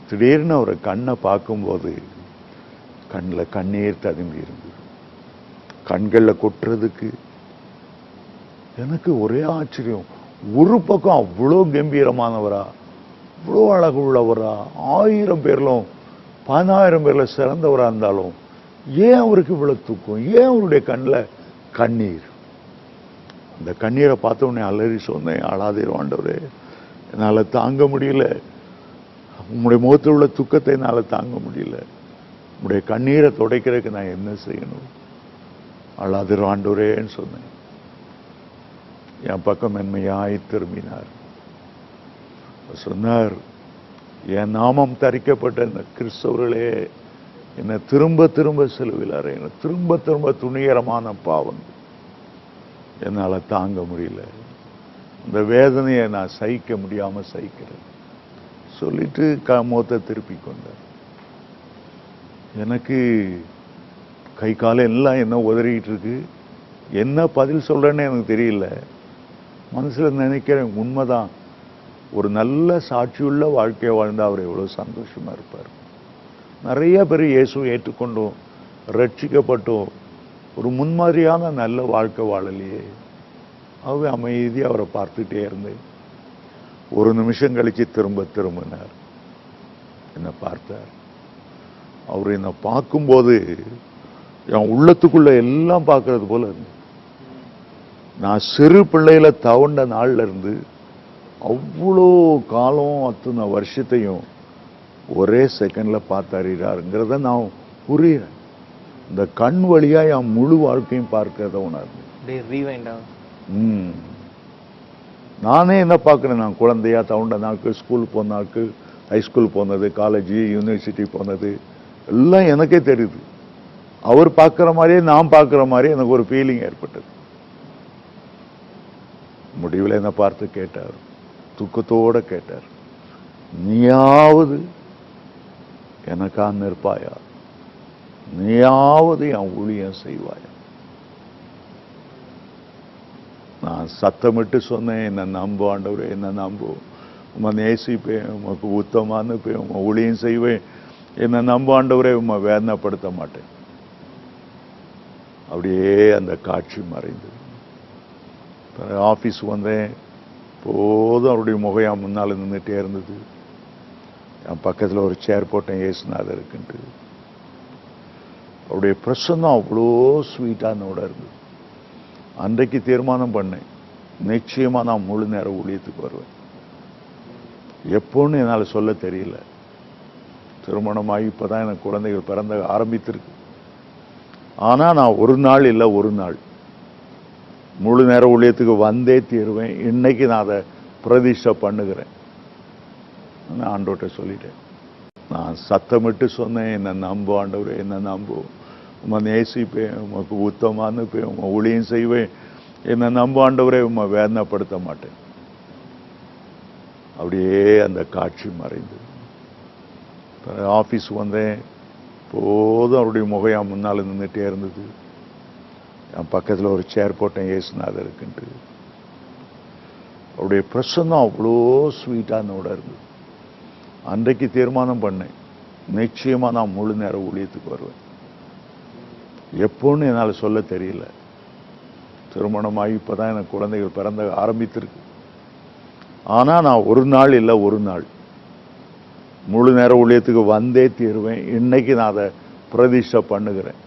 திடீர்னு அவரை கண்ணை பார்க்கும்போது கண்ணில் கண்ணீர் ததும்பி இருந்தது. கண்களில் கொட்டுறதுக்கு எனக்கு ஒரே ஆச்சரியம். ஒரு பக்கம் அவ்வளோ கம்பீரமானவரா, அவ்வளோ அழகு உள்ளவரா, 1000 பேர்லும் 10000 பேர்ல சிறந்தவரா இருந்தாலும் ஏன் அவருக்கு இவ்வளவு தூக்கம்? ஏன் அவருடைய கண்ணில் கண்ணீர்? அந்த கண்ணீரை பார்த்த உடனே அலறி சொன்னேன், அழாதீர் ஆண்டவரே, என்னால தாங்க முடியல. உங்களுடைய முகத்தில் உள்ள துக்கத்தை என்னால தாங்க முடியல. உங்களுடைய கண்ணீரை துடைக்கிறதுக்கு நான் என்ன செய்யணும்? அழாதீர் ஆண்டவரேன்னு சொன்னேன். என் பக்கம் மென்மையாய் திரும்பினார். சொன்னார், என் நாமம் தரிக்கப்பட்ட இந்த கிறிஸ்தவர்களே என்னை திரும்ப திரும்ப சிலுவையில் அறையின, திரும்ப திரும்ப துணிகரமான பாவம் என்னால தாங்க முடியல. இந்த வேதனையை நான் சகிக்க முடியாம சகிக்கிறேன் சொல்லிட்டு முகத்தை திருப்பி கொண்டார். எனக்கு கை காலம் எல்லாம் என்ன உதறிக்கிட்டு இருக்கு, என்ன பதில் சொல்றேன்னு எனக்கு தெரியல. மனசுல நினைக்கிறேன், உண்மைதான், ஒரு நல்ல சாட்சியுள்ள வாழ்க்கையை வாழ்ந்தா அவர் எவ்வளவு சந்தோஷமா இருப்பார். நிறைய பேர் இயேசுவை ஏற்றுக்கொண்டோம், ரட்சிக்கப்பட்டோம், ஒரு முன்மாதிரியான நல்ல வாழ்க்கை வாழலையே. ஆகவே அமைதியாக அவரை பார்த்துட்டே இருந்தேன். ஒரு நிமிஷம் கழிச்சு திரும்பினார், என்னை பார்த்தார். அவர் என்னை பார்க்கும்போது என் உள்ளத்துக்குள்ள எல்லாம் பார்க்கறது போல இருந்து, நான் சிறு பிள்ளையில தவண்ட நாள்ல இருந்து அவ்வளோ காலம் அத்தனை வருஷத்தையும் ஒரே செகண்ட்ல பார்த்தாருங்கிறத நான் புரியுறேன். இந்த கண் வழியா என் முழு வாழ்க்கையும் பார்க்கிறத உணர்ந்து நானே என்ன பார்க்கிறேன், நான் குழந்தையா தவண்ட நாட்கள், ஸ்கூல் போன நாட்கள், ஹைஸ்கூல் போனது, காலேஜ், யூனிவர்சிட்டி போனது எல்லாம் எனக்கே தெரியுது. அவர் பார்க்கிற மாதிரியே நான் பார்க்கிற மாதிரியே எனக்கு ஒரு ஃபீலிங் ஏற்பட்டது. முடிவில் என்ன பார்த்து கேட்டார், துக்கத்தோட கேட்டார், நீயாவது எனக்கா நிற்பாயா, நீயாவது என் ஊழியம் செய்வாயா? நான் சத்தமிட்டு சொன்னேன், என்ன நம்பு ஆண்டவரே, என்ன நம்பு, உம்மை நேசிப்பேன், உமக்கு உத்தமானு உம்மை ஊழியம் செய்வேன், என்ன நம்பு ஆண்டவரே, உம்மை வேதனைப்படுத்த மாட்டேன். அப்படியே அந்த காட்சி மறைந்தது. ஆஃபீஸ் வந்தேன், போதும் அவருடைய முகம் முன்னால் நின்றுட்டே இருந்தது. என் பக்கத்தில் ஒரு சேர் போட்டேன், ஏசுநாதர் இருக்குன்ட்டு. அவருடைய பிரசன்னம் அவ்வளோ ஸ்வீட்டானோட இருந்தது. அன்றைக்கு தீர்மானம் பண்ணேன், நிச்சயமா நான் முழு நேரம் ஊழியத்துக்கு வருவேன். எப்போன்னு என்னால் சொல்ல தெரியல. திருமணமாகி இப்பதான் எனக்கு குழந்தைகள் பிறந்த ஆரம்பித்திருக்கு. ஆனா நான் ஒரு நாள் இல்லை ஒரு நாள் முழு நேர ஊழியத்துக்கு வந்தே தீருவேன். இன்னைக்கு நான் அதை பிரதிஷ்டை பண்ணுகிறேன். நான் ஆண்டவர்கிட்ட சொல்லிட்டேன். நான் சத்தமிட்டு சொன்னேன், என்ன நம்பு ஆண்டவரே, என்ன நம்பு, உம்மை நேசிப்பேன், உமக்கு உத்தமானு உம்மை ஊழியம் செய்வேன், என்ன நம்பு ஆண்டவரே, உம்மை வேதனைப்படுத்த மாட்டேன். அப்படியே அந்த காட்சி மறைந்தது. ஆஃபீஸ் வந்தேன், போதும் அவருடைய முகம் முன்னால் நின்றுட்டே இருந்தது. என் பக்கத்தில் ஒரு சேர் போட்டேன், ஏசுநாதர் இருக்குன்ட்டு. அவருடைய பிரசன்னம் அவ்வளோ ஸ்வீட்டானோட இருந்தது. அன்றைக்கு தீர்மானம் பண்ணேன், நிச்சயமா நான் முழு நேர ஊழியத்துக்கு வருவேன். எப்போன்னு என்னால் சொல்ல தெரியல. திருமணமாகி இப்பதான் எனக்கு குழந்தைகள் பிறந்த ஆரம்பித்திருக்கு. ஆனா நான் ஒரு நாள் இல்லை ஒரு நாள் முழு நேர ஊழியத்துக்கு வந்தே தீருவேன். இன்னைக்கு நான் அதை பிரதிஷ்டை பண்ணுகிறேன்.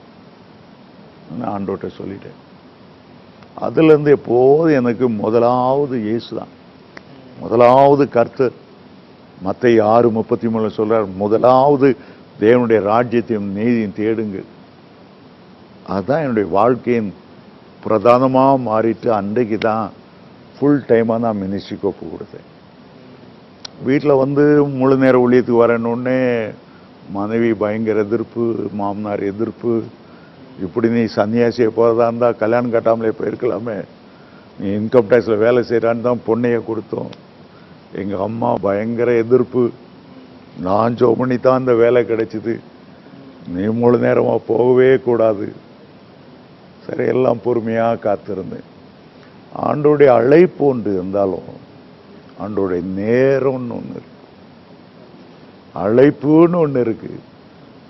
நான் ஆண்டவர்கிட்ட சொல்லிட்டேன். அதுல இருந்து எப்போதும் எனக்கு முதலாவது இயேசு தான், முதலாவது கர்த்தர். மத்தேயு 6:33 சொல்றார், முதலாவது தேவனுடைய ராஜ்யத்தையும் நீதியும் தேடுங்க. அதுதான் என்னுடைய வாழ்க்கையின் பிரதானமா மாறிட்டு அன்றைக்கு தான் ஃபுல் டைமா நான் மினிஸ்ட்ரிக்கு ஒப்பு கொடுத்தேன். வீட்டில் வந்து முழு நேர ஊழியத்துக்கு வரணுன்னே மனைவி பயங்கர எதிர்ப்பு, மாமனார் எதிர்ப்பு. இப்படி நீ சன்னியாசியை போகிறதா இருந்தால் கல்யாணம் கட்டாமலே போயிருக்கலாமே, நீ இன்கம் டேக்ஸில் வேலை செய்கிறான்னு தான் பொண்ணையை கொடுத்தோம். எங்கள் அம்மா பயங்கர எதிர்ப்பு. நான் ஜோம் பண்ணி தான் அந்த வேலை கிடைச்சிது, நீ முழு நேரமாக போகவே கூடாது. சரி, எல்லாம் பொறுமையாக காத்திருந்தேன். ஆண்டோடைய அழைப்பு ஒன்று இருந்தாலும் ஆண்டோடைய நேரம்னு ஒன்று இருக்கு, அழைப்புன்னு ஒன்று இருக்கு,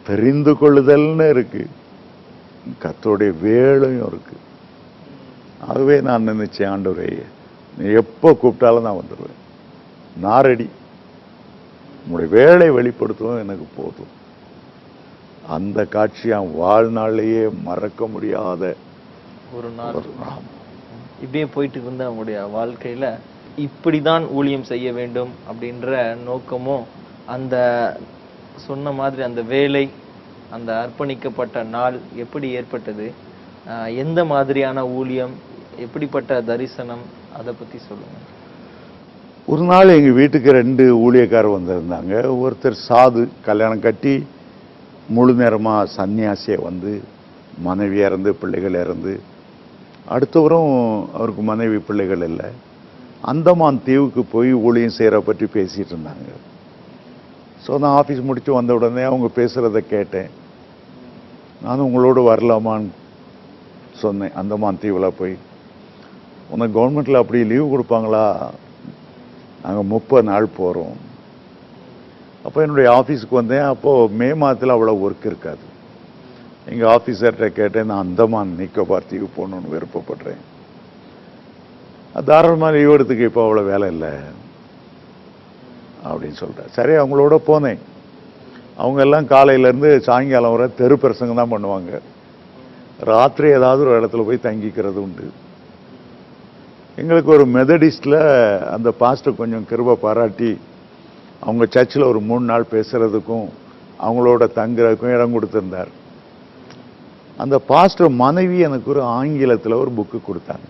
தெரிந்து கொள்ளுதல்னு இருக்கு, கர்த்தருடைய வேலையும் இருக்கு. ஆகவே நான் நினைச்சேன், ஆண்டவரே நீ எப்போ கூப்பிட்டாலும் நான் வந்துடுவேன், நான் ரெடி, உங்களுடைய வேலை வெளிப்படுத்தவும் எனக்கு போதும். அந்த காட்சி என் வாழ்நாளையே மறக்க முடியாத ஒரு நாள். இப்படியே போயிட்டு இருந்த அவங்களுடைய வாழ்க்கையில இப்படிதான் ஊழியம் செய்ய வேண்டும் அப்படின்ற நோக்கமும், அந்த சொன்ன மாதிரி அந்த வேலை, அந்த அர்ப்பணிக்கப்பட்ட நாள் எப்படி ஏற்பட்டது, எந்த மாதிரியான ஊழியம், எப்படிப்பட்ட தரிசனம், அதை பத்தி சொல்லுங்க. ஒரு நாள் எங்க வீட்டுக்கு 2 ஊழியக்காரர் வந்திருந்தாங்க. ஒருத்தர் சாது, கல்யாணம் கட்டி முழு நேரமா சன்னியாசியை வந்து மனைவி இறந்து பிள்ளைகள் இறந்து, அடுத்தவரும் அவருக்கு மனைவி பிள்ளைகள் இல்லை, அந்தமான் தீவுக்கு போய் ஊழியம் செய்கிற பற்றி பேசிட்டு இருந்தாங்க. ஸோ நான் ஆஃபீஸ் முடிச்சு வந்த உடனே அவங்க பேசுகிறத கேட்டேன். நானும் உங்களோட வரலாமான்னு சொன்னேன். அந்தமான் தீவில் போய், உனக்கு கவர்மெண்ட்டில் அப்படி லீவு கொடுப்பாங்களா? நாங்கள் 30 நாள் போகிறோம். அப்போ என்னுடைய ஆஃபீஸுக்கு வந்தேன். அப்போது மே மாதத்தில் அவ்வளோ ஒர்க் இருக்காது. எங்கள் ஆஃபீஸர்கிட்ட கேட்டேன், நான் அந்தமான் நிக்கோபார் தீவு போகணுன்னு விருப்பப்படுறேன். தாராளமாக லீவ் எடுத்துக்க, இப்போ அவ்வளோ வேலை இல்லை அப்படின்னு சொல்கிறேன். சரி, அவங்களோட போனேன். அவங்க எல்லாம் காலையிலேருந்து சாயங்காலம் வரை தெரு பிரசங்கம் தான் பண்ணுவாங்க. ராத்திரி ஏதாவது ஒரு இடத்துல போய் தங்கிக்கிறது உண்டு. எங்களுக்கு ஒரு மெதடிஸ்டில் அந்த பாஸ்டர் கொஞ்சம் கிருபை பாராட்டி அவங்க சர்ச்சில் ஒரு 3 நாள் பேசுகிறதுக்கும் அவங்களோட தங்குறதுக்கும் இடம் கொடுத்துருந்தார். அந்த பாஸ்டர் மனைவி எனக்கு ஒரு ஆங்கிலத்தில் ஒரு புக்கு கொடுத்தாங்க,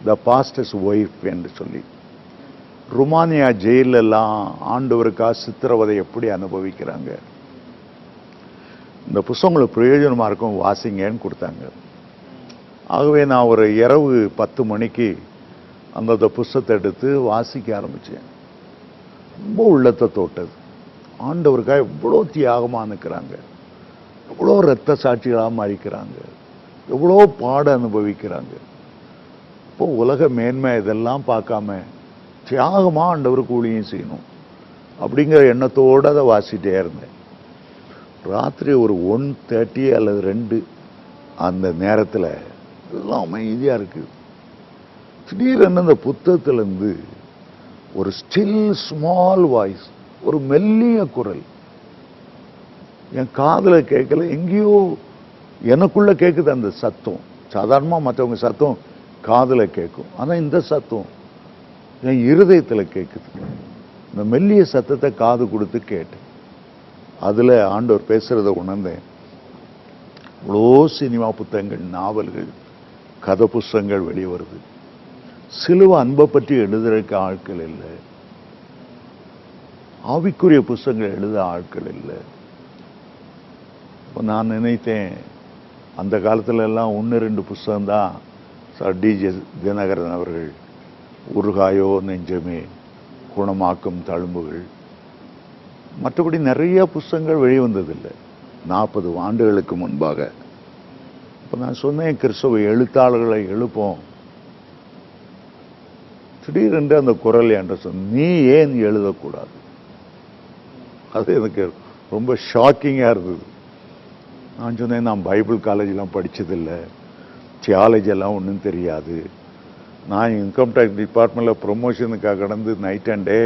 த பாஸ்டர்ஸ் ஒய்ஃப் என்று சொல்லி. ருமானியா ஜெயிலெல்லாம் ஆண்டவருக்காக சித்திரவதை எப்படி அனுபவிக்கிறாங்க, இந்த புத்தகங்களுக்கு பிரயோஜனமாக இருக்கும், வாசிங்கன்னு கொடுத்தாங்க. ஆகவே நான் ஒரு இரவு 10 மணிக்கு அந்த புத்தகத்தை எடுத்து வாசிக்க ஆரம்பித்தேன். ரொம்ப உள்ளத்தை தொட்டது. ஆண்டவருக்காக எவ்வளோ தியாகமாக நிற்கிறாங்க, எவ்வளோ இரத்த சாட்சிகளாக மறிக்கிறாங்க, எவ்வளோ பாட அனுபவிக்கிறாங்க. இப்போ உலக மேன்மை இதெல்லாம் பார்க்காம தியாகமாக ஆண்டவருக்கு ஊழியம் செய்யணும் அப்படிங்கிற எண்ணத்தோடு அதை வாசிட்டே இருந்தேன். ராத்திரி ஒரு 1:30 அல்லது 2 அந்த நேரத்தில் எல்லாம் அமைதியாக இருக்குது. திடீரென்னு அந்த புத்தகத்திலேருந்து ஒரு ஸ்டில் ஸ்மால் வாய்ஸ், ஒரு மெல்லிய குரல் என் காதில் கேட்கல, எங்கேயோ எனக்குள்ள கேட்குது அந்த சத்தம். சாதாரணமாக மற்றவங்க சத்தம் காதில் கேட்கும், ஆனால் இந்த சத்தம் என் இருதயத்தில் கேட்குது. இந்த மெல்லிய சத்தத்தை காது கொடுத்து கேட்டேன். அதில் ஆண்டவர் பேசுகிறத உணர்ந்தேன். இவ்வளோ சினிமா புத்தகங்கள், நாவல்கள், கதை புஸ்தகங்கள் வெளியே வருது. சிலுவை அன்பை பற்றி எழுதுறதுக்கு ஆட்கள் இல்லை, ஆவிக்குரிய புஸ்தகங்கள் எழுத ஆட்கள் இல்லை. இப்போ நான் நினைத்தேன், அந்த காலத்துல எல்லாம் 1-2 புஸ்தகம்தான் சார் டி.ஜே. தினகரன் அவர்கள் உருகாயோ நெஞ்சமே, குணமாக்கும் தழும்புகள், மற்றபடி நிறைய புஸ்தகங்கள் வெளிவந்ததில்லை 40 ஆண்டுகளுக்கு முன்பாக. இப்போ நான் சொன்னேன், கிறிஸ்தவ எழுத்தாளர்களை எழுப்போம். திடீரென்று அந்த குரல் என்ற சொன்ன, நீ ஏன் எழுதக்கூடாது? அது எனக்கு ரொம்ப ஷாக்கிங்காக இருந்தது. நான் சொன்னேன், நான் பைபிள் காலேஜெலாம் படித்ததில்லை, தியாலஜியெல்லாம் ஒன்றும் தெரியாது. நான் இன்கம் டேக்ஸ் டிபார்ட்மெண்ட்டில் ப்ரொமோஷனுக்காக கடந்து night and day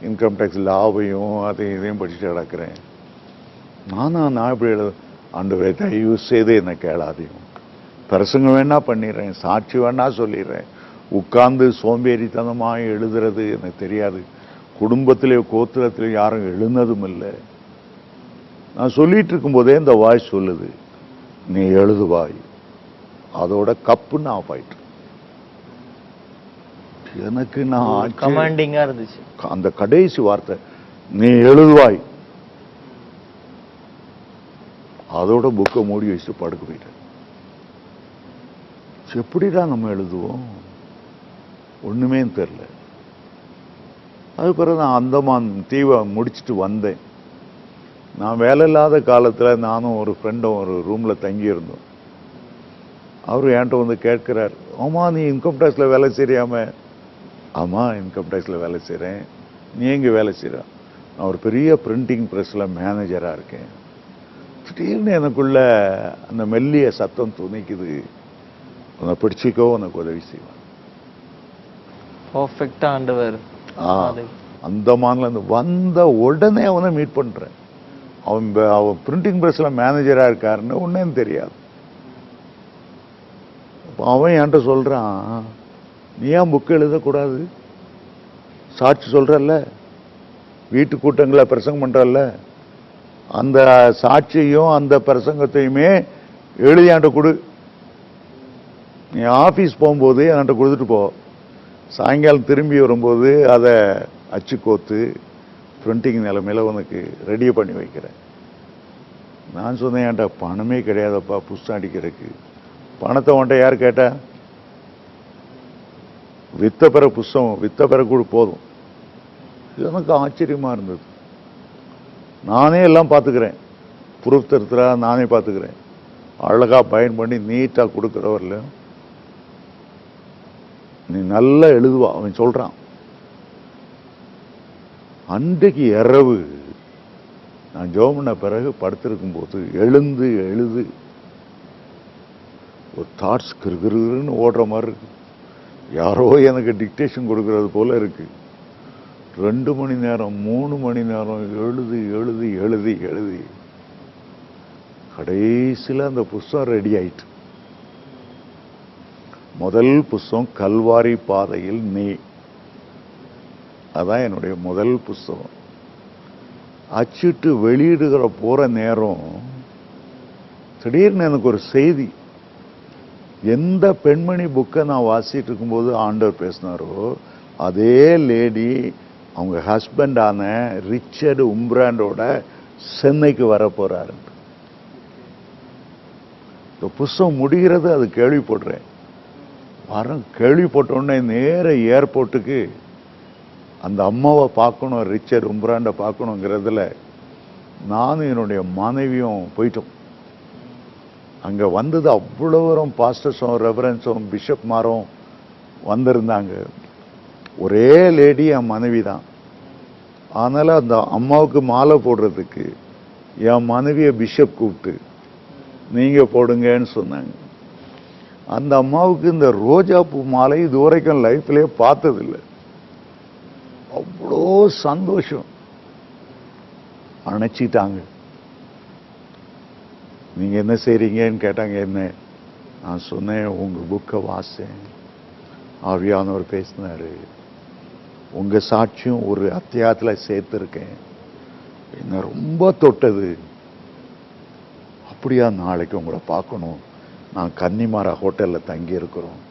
income tax லாவையும் அதையும் இதையும் படிச்சுட்டு கிடக்கிறேன். நான் இப்படி ஆண்டவரே தயவு செய்து என்னை கேளாதையும், பிரசங்கம் வேணா பண்ணிடுறேன், சாட்சி வேணா சொல்லிடுறேன், உட்கார்ந்து சோம்பேறித்தனமாக எழுதுறது எனக்கு தெரியாது, குடும்பத்திலேயோ கோத்திரத்திலேயோ யாரும் எழுந்ததும் இல்லை. நான் சொல்லிட்டு இருக்கும்போதே இந்த வாய்ஸ் சொல்லுது, நீ எழுதுவாய். அதோட கப்புன்னு ஆஃப் ஆயிட்டு. எனக்கு நான் கமாண்டிங்கா இருந்துச்சு அந்த கடைசி வார்த்தை, நீ எழுதுவாய். அதோட புக்கை மூடி வச்சுட்டு படுக்க போயிட்டேன். எப்படிதான் நம்ம எழுதுவோம், ஒண்ணுமே தெரியல. அது பிறகு நான் அந்தமான் தீவை முடிச்சுட்டு வந்தேன். நான் வேலை இல்லாத காலத்தில் நானும் ஒரு ஃப்ரெண்டும் ஒரு ரூமில் தங்கியிருந்தோம். அவர் என்கிட்ட வந்து கேட்கிறார், ஆமாம் நீ இன்கம் டேக்ஸில் வேலை செய்யாம? ஆமாம் இன்கம் டேக்ஸில் வேலை செய்கிறேன். நீ எங்கே வேலை செய்கிற? நான் ஒரு பெரிய பிரிண்டிங் ப்ரெஸ்ஸில் மேனேஜராக இருக்கேன். திடீர்னு எனக்குள்ள அந்த மெல்லிய சத்தம் துணிக்குது, உன்னை பிடிச்சிக்கோ, உனக்கு உதவி செய்வான். பர்ஃபெக்டா ஆண்டவர். அந்தமான்ல வந்த உடனே அவனை மீட் பண்றேன். அவன் பிரிண்டிங் பிரஸ்ல மேனேஜரா இருக்காருன்னு ஒன்னும் தெரியாது. அவன் என்கிட்ட சொல்றான், நீ ஏன் புக்கு எழுதக்கூடாது? சாட்சி சொல்றல்ல, வீட்டு கூட்டங்களை பிரசங்கம் பண்றல்ல, அந்த சாட்சியையும் அந்த பிரசங்கத்தையுமே எழுதி என்கிட்ட கொடு. நீ ஆஃபீஸ் போகும்போது என்கிட்ட கொடுத்துட்டு போ. சாயங்காலம் திரும்பி வரும்போது அதை அச்சு கோத்து பிரிண்டிங் நிலைமையில உனக்கு ரெடி பண்ணி வைக்கிறேன். நான் சொன்னேன், என்கிட்ட பணமே கிடையாதப்பா புஸ்தகம் அடிக்கிறதுக்கு. பணத்தை உன்ட்ட யார் கேட்டா? வித்த பிற புஸ்தகம் வித்த பிற கூட போதும். எனக்கு ஆச்சரியமா இருந்தது. நானே எல்லாம் பார்த்துக்கிறேன், ப்ரூஃப் தருத்துறா நானே பார்த்துக்கிறேன். அழகாக பயன் பண்ணி நீட்டாக கொடுக்குறவரில் நீ நல்லா எழுதுவா அவன் சொல்கிறான். அன்றைக்கு இரவு நான் ஜெபம் பண்ண பிறகு படுத்திருக்கும் போது எழுந்து எழுது ஒரு தாட்ஸ் கிருகிருன்னு ஓடுற மாதிரி இருக்கு. யாரோ எனக்கு டிக்டேஷன் கொடுக்கறது போல இருக்கு. 2 மணி நேரம் 3 மணி நேரம் எழுதி எழுதி எழுதி எழுதி கடைசியில் அந்த புஸ்தகம் ரெடி ஆயிட்டு. முதல் புஸ்தகம் கல்வாரி பாதையில் நீ, அதான் என்னுடைய முதல் புஸ்தகம். அச்சிட்டு வெளியிடுகிற போற நேரம் திடீர்னு எனக்கு ஒரு செய்தி. எந்த பெண்மணி புக்கை நான் வாசிட்டு இருக்கும்போது ஆண்டவர் பேசினாரோ அதே லேடி அவங்க ஹஸ்பண்டான ரிச்சர்டு உம்ப்ராண்டோட சென்னைக்கு வர போறாரு. இந்த புஸ்தகம் முடிகிறது அது கேள்விப்படுறேன். கேள்விப்பட்டோடனே நேர ஏர்போர்ட்டுக்கு அந்த அம்மாவை பார்க்கணும், ரிச்சர்ட் உம்ப்ராண்டை பார்க்கணுங்கிறதுல நானும் என்னுடைய மனைவியும் போயிட்டோம். அங்கே வந்தது அவ்வளோவரும் பாஸ்டர்ஸும் ரெவரன்ஸும் பிஷப்மாரும் வந்திருந்தாங்க. ஒரே லேடி என் மனைவி தான். அதனால் அந்த அம்மாவுக்கு மாலை போடுறதுக்கு என் மனைவியை பிஷப் கூப்பிட்டு நீங்கள் போடுங்கன்னு சொன்னாங்க. அந்த அம்மாவுக்கு இந்த ரோஜா பூ மாலை இது வரைக்கும் லைஃப்லேயே பார்த்ததில்லை. அவ்வளோ சந்தோஷம். அணைச்சிட்டாங்க. நீங்க என்ன செய்றீங்கன்னு கேட்டாங்க. என்ன நான் சொன்னேன், உங்க புக்கை வாசேன், ஆவியானவர் பேசினாரு, உங்க சாட்சியும் ஒரு அத்தியாயத்தில் சேர்த்துருக்கேன், என்ன ரொம்ப தொட்டது. அப்படியா, நாளைக்கு உங்களை பார்க்கணும், நான் கன்னிமாரா ஹோட்டல்ல தங்கி இருக்கிறோம்,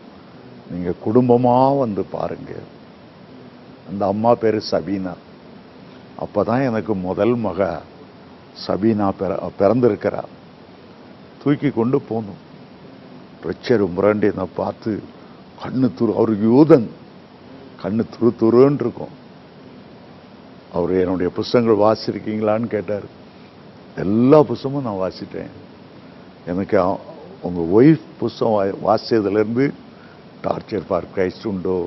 நீங்க குடும்பமா வந்து பாருங்க. அந்த அம்மா பேரு சபீனா. அப்பதான் எனக்கு முதல் மக சபீனா பிறந்திருக்கிறா. தூக்கி கொண்டு போகணும். ரிச்சர்ட் உம்ப்ராண்டை நான் பார்த்து கண்ணு துரு, அவருக்கு யூதன், கண்ணு துரு துருன்னு இருக்கும். அவர் என்னுடைய புஸ்தகங்கள் வாசிருக்கீங்களான்னு கேட்டார். எல்லா புஸ்தகமும் நான் வாசிட்டேன். எனக்கு உங்க ஒய்ஃப் புஸ்தகம் வாசிச்சதுலேருந்து டார்ச்சர் ஃபார் கிரைஸ்ட் உண்டோ,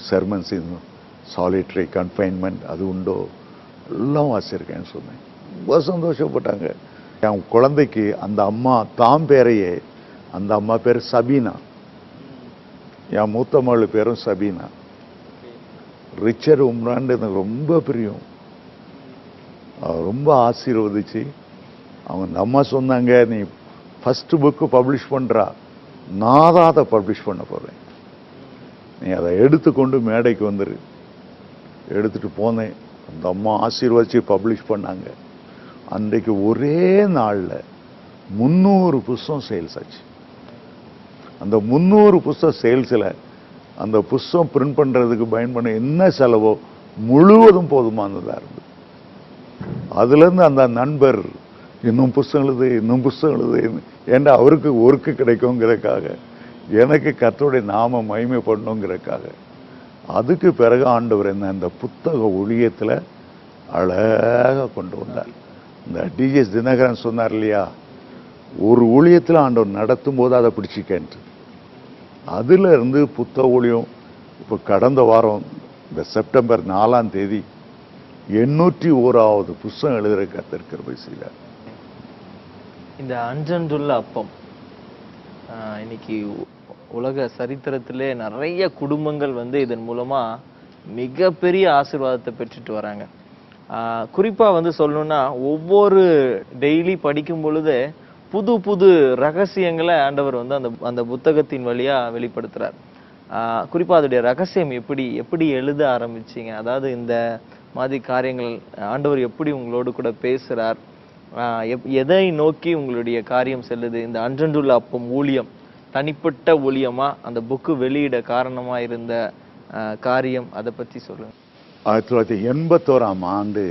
செர்மன்ஸ் இன் சாலிட்டரி கன்ஃபைன்மெண்ட் அது உண்டோ, எல்லாம் வாசிச்சிருக்கேன்னு சொன்னேன். ரொம்ப சந்தோஷப்பட்டாங்க. என் குழந்தைக்கு அந்த அம்மா தாம் பேரையே, அந்த அம்மா பேர் சபீனா, என் மூத்த மகள் பேரும் சபீனா. ரிச்சர்ட் உம்ப்ராண்ட் எனக்கு ரொம்ப பிரியம். ரொம்ப ஆசீர்வதிச்சு அவங்க அந்த அம்மா சொன்னாங்க, நீ ஃபர்ஸ்ட் புக்கு பப்ளிஷ் பண்றா, நான் தான் அதை பப்ளிஷ் பண்ண போறேன், நீ அதை எடுத்துக்கொண்டு மேடைக்கு வந்துரு. எடுத்துட்டு போனேன். அந்த அம்மா ஆசீர்வதிச்சு பப்ளிஷ் பண்ணாங்க. அன்றைக்கு ஒரே நாளில் 300 புஸ்தகம் சேல்ஸ் ஆச்சு. அந்த 300 புஸ்தகம் சேல்ஸில் அந்த புஸ்தகம் பிரிண்ட் பண்ணுறதுக்கு பயன் பண்ண என்ன செலவோ முழுவதும் போதுமானதாக இருந்தது. அதுலேருந்து அந்த நண்பர் இன்னும் புஸ்தகம் எழுது, இன்னும் புஸ்தகம் எழுது, ஏன்னா அவருக்கு ஒர்க்கு கிடைக்குங்கிறதுக்காக, எனக்கு கர்த்தருடைய நாம மகிமைப்படணுங்கிறதுக்காக. அதுக்கு பிறகு ஆண்டவர் என்ன இந்த புத்தக ஒளியத்தில் அழகாக கொண்டு வந்தார். இந்த டிஎஸ் தினகரன் சொன்னார் இல்லையா, ஒரு ஊழியத்தில் ஆண்டவர் நடத்தும் போது அதை பிடிச்சிக்கன்ட்டு, அதுல இருந்து புத்தக ஊழியம் இப்போ கடந்த வாரம் இந்த செப்டம்பர் 4ஆம் தேதி 801வது புஸ்தகம் எழுதுற கர்த்தர் கிருபை செய்தார். இந்த அஞ்சன்றுள்ள அப்பம் இன்னைக்கு உலக சரித்திரத்திலே நிறைய குடும்பங்கள் வந்து இதன் மூலமா மிகப்பெரிய ஆசீர்வாதத்தை பெற்றுட்டு வராங்க. குறிப்பா வந்து சொல்லணும்னா, ஒவ்வொரு டெய்லி படிக்கும் பொழுது புது புது ரகசியங்களை ஆண்டவர் வந்து அந்த புத்தகத்தின் வழியா வெளிப்படுத்துறார். குறிப்பா அதோடைய ரகசியம் எப்படி எழுத ஆரம்பிச்சீங்க, அதாவது இந்த மாதிரி காரியங்கள் ஆண்டவர் எப்படி உங்களோடு கூட பேசுறார், எதை நோக்கி உங்களுடைய காரியம் செல்லுது, இந்த அன்றன்றுள்ள அப்பம் ஊழியம் தனிப்பட்ட ஊழியமா, அந்த புக்கு வெளியிட காரணமா இருந்த காரியம், அதை பத்தி சொல்லுங்க. 1981ஆம் ஆண்டு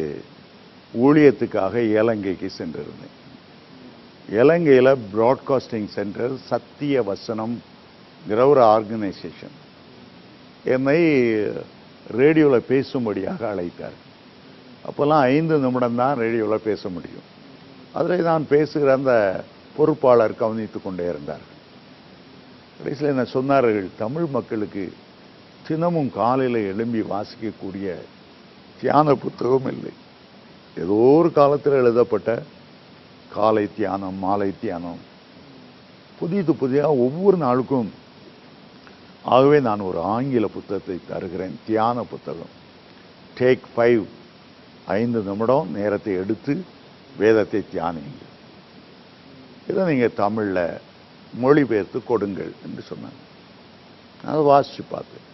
ஊழியத்துக்காக இலங்கைக்கு சென்றிருந்தேன். இலங்கையில் பிராட்காஸ்டிங் சென்டர் சத்திய வசனம்ங்கிற ஒரு ஆர்கனைசேஷன் என்னை ரேடியோவில் பேசும்படியாக அழைத்தார். அப்போல்லாம் 5 நிமிடம் தான் ரேடியோவில் பேச முடியும். அதில் நான் பேசுகிற அந்த பொறுப்பாளர் கவனித்துக் கொண்டே இருந்தார். கடைசியில் என்ன சொன்னார்கள், தமிழ் மக்களுக்கு தினமும் காலையில் எழும்பி வாசிக்கக்கூடிய தியான புத்தகம் இல்லை. ஏதோ ஒரு காலத்தில் எழுதப்பட்ட காலை தியானம், மாலை தியானம், புதிதாக ஒவ்வொரு நாளுக்கும். ஆகவே நான் ஒரு ஆங்கில புத்தகத்தை தருகிறேன், தியான புத்தகம். டேக் 5 நிமிடம் நேரத்தை எடுத்து வேதத்தை தியானிங்க, இதை நீங்கள் தமிழில் மொழிபெயர்த்து கொடுங்கள் என்று சொன்னாங்க. நான் அதை வாசித்து பார்த்தேன்.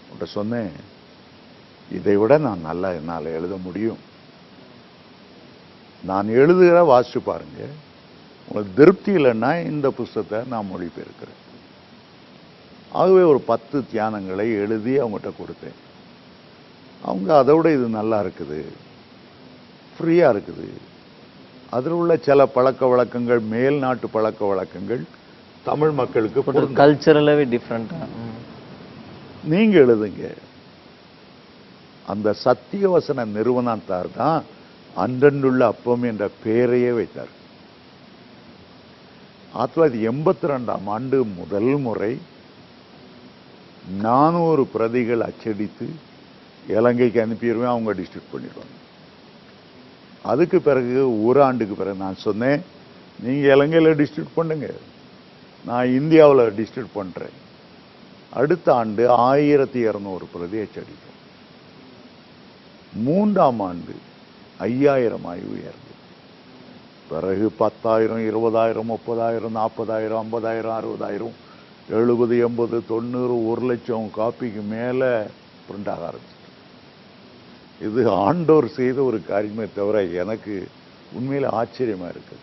உன்கிட்ட சொன்னேன், இதை விட நான் நல்லா என்னால் எழுத முடியும். நான் எழுதுகிற வாசித்து பாருங்க, உங்களுக்கு திருப்தி இல்லைன்னா இந்த புஸ்தகத்தை நான் மொழிபெயர்க்கிறேன். ஆகவே ஒரு 10 தியானங்களை எழுதி அவங்ககிட்ட கொடுத்தேன். அவங்க அதை விட இது நல்லா இருக்குது, ஃப்ரீயாக இருக்குது, அதில் உள்ள சில பழக்க வழக்கங்கள், மேல் நாட்டு பழக்க வழக்கங்கள் தமிழ் மக்களுக்கு கல்ச்சரலாகவே டிஃப்ரெண்ட்டாக நீங்க எழுதுங்க. அந்த சத்தியவசன நிறுவனத்தார் தான் அன்றன்றுள்ள அப்பம் என்ற பெயரையே வைத்தார். 1982ஆம் ஆண்டு முதல் முறை 400 பிரதிகள் அச்சடித்து இலங்கைக்கு அனுப்பிடுவேன், அவங்க டிஸ்ட்ரிபியூட் பண்ணிடுவாங்க. அதுக்கு பிறகு ஒரு ஆண்டுக்கு பிறகு நான் சொன்னேன், நீங்கள் இலங்கையில் டிஸ்ட்ரிபியூட் பண்ணுங்க, நான் இந்தியாவில் டிஸ்ட்ரிபியூட் பண்ணுறேன். அடுத்த ஆண்டு 1200 பிரதி அச்சடித்தோம். 3ஆம் ஆண்டு 5000 ஆகி உயர்ந்தது. பிறகு 10,000, 20,000, 30,000, 40,000, 50,000, 60,000, 70, 80, 90, 1,00,000 காப்பிக்கு மேலே பிரிண்ட் ஆக ஆரம்பிச்சு. இது ஆண்டோர் செய்த ஒரு காரியமே தவிர எனக்கு உண்மையில் ஆச்சரியமா இருக்குது.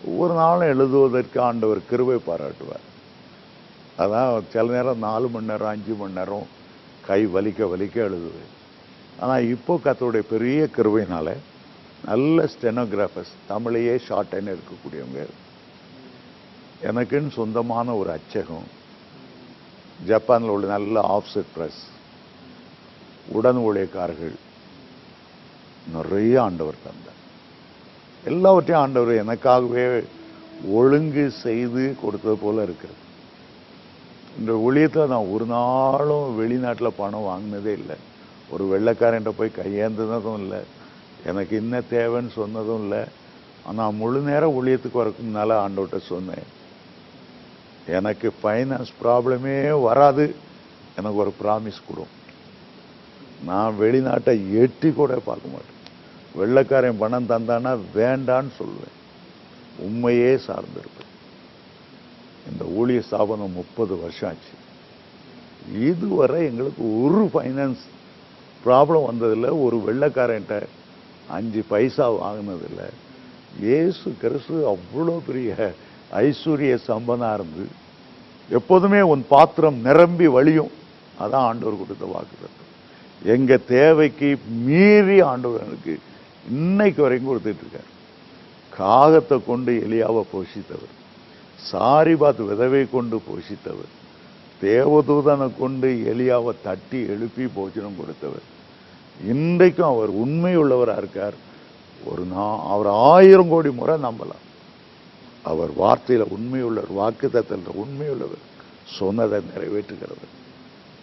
ஒவ்வொரு நாளும் எழுதுவதற்கு ஆண்டவர் கிருபை பாராட்டுவார். அதான் சில நேரம் 4 மணி நேரம் 5 மணி நேரம் கை வலிக்க எழுதுவேன். ஆனால் இப்போ கர்த்தருடைய பெரிய கிருபையினால நல்ல ஸ்டெனோகிராஃபர்ஸ், தமிழையே ஷார்ட் டைம் இருக்கக்கூடியவங்க, எனக்குன்னு சொந்தமான ஒரு அச்சகம், ஜப்பானில் உள்ள நல்ல ஆஃப்செட் ப்ரெஸ், உடன் ஊழியக்காரர்கள், நிறைய ஆண்டவர் தந்தார். எல்லாவற்றையும் ஆண்டவர் எனக்காகவே ஒழுங்கு செய்து கொடுத்தது போல இருக்கிறது. இந்த ஊழியத்தில் நான் ஒரு நாளும் வெளிநாட்டில் பணம் வாங்கினதே இல்லை. ஒரு வெள்ளைக்காரன்ட்ட போய் கையேந்ததும் இல்லை, எனக்கு என்ன தேவைன்னு சொன்னதும் இல்லை. ஆனால் முழு நேரம் ஊழியத்துக்கு வரக்கு முன்னால் ஆண்டவர்கிட்ட சொன்னேன், எனக்கு ஃபைனான்ஸ் ப்ராப்ளமே வராது, எனக்கு ஒரு ப்ராமிஸ் கொடும். நான் வெளிநாட்டை எட்டி கூட பார்க்க மாட்டேன். வெள்ளைக்காரன் பணம் தந்தானா வேண்டான்னு சொல்லுவேன், உண்மையே சார்ந்திருப்பேன். இந்த ஊழிய ஸ்தாபனம் 30 வருஷம் ஆச்சு. இதுவரை எங்களுக்கு ஒரு ஃபைனான்ஸ் ப்ராப்ளம் வந்ததில்லை, ஒரு வெள்ளைக்காரன்ட்ட 5 பைசா வாங்கினதில்லை. இயேசு கிறிஸ்து அவ்வளோ பெரிய ஐஸ்வர்ய சம்பனா இருந்து எப்போதுமே உன் பாத்திரம் நிரம்பி வழியும். அதான் ஆண்டவர் கொடுத்த வாக்குத்தத்தம். எங்க தேவைக்கு மீறி ஆண்டவர் எனக்கு இன்னைக்கு வரைக்கும் கொடுத்துட்டு இருக்கார். காகத்தை கொண்டு எலியாவை போஷித்தவர், சாரிபாத் விதவை கொண்டு போஷித்தவர், தேவதூதனை கொண்டு எலியாவை தட்டி எழுப்பி போஜனம் கொடுத்தவர். இன்றைக்கும் அவர் உண்மையுள்ளவராக இருக்கார். அவர் 1000 கோடி முறை நம்பலாம். அவர் வார்த்தையில உண்மையுள்ளவர், வாக்குத்தத்தத்தில் உண்மையுள்ளவர், சொன்னதை நிறைவேற்றுகிறவர்.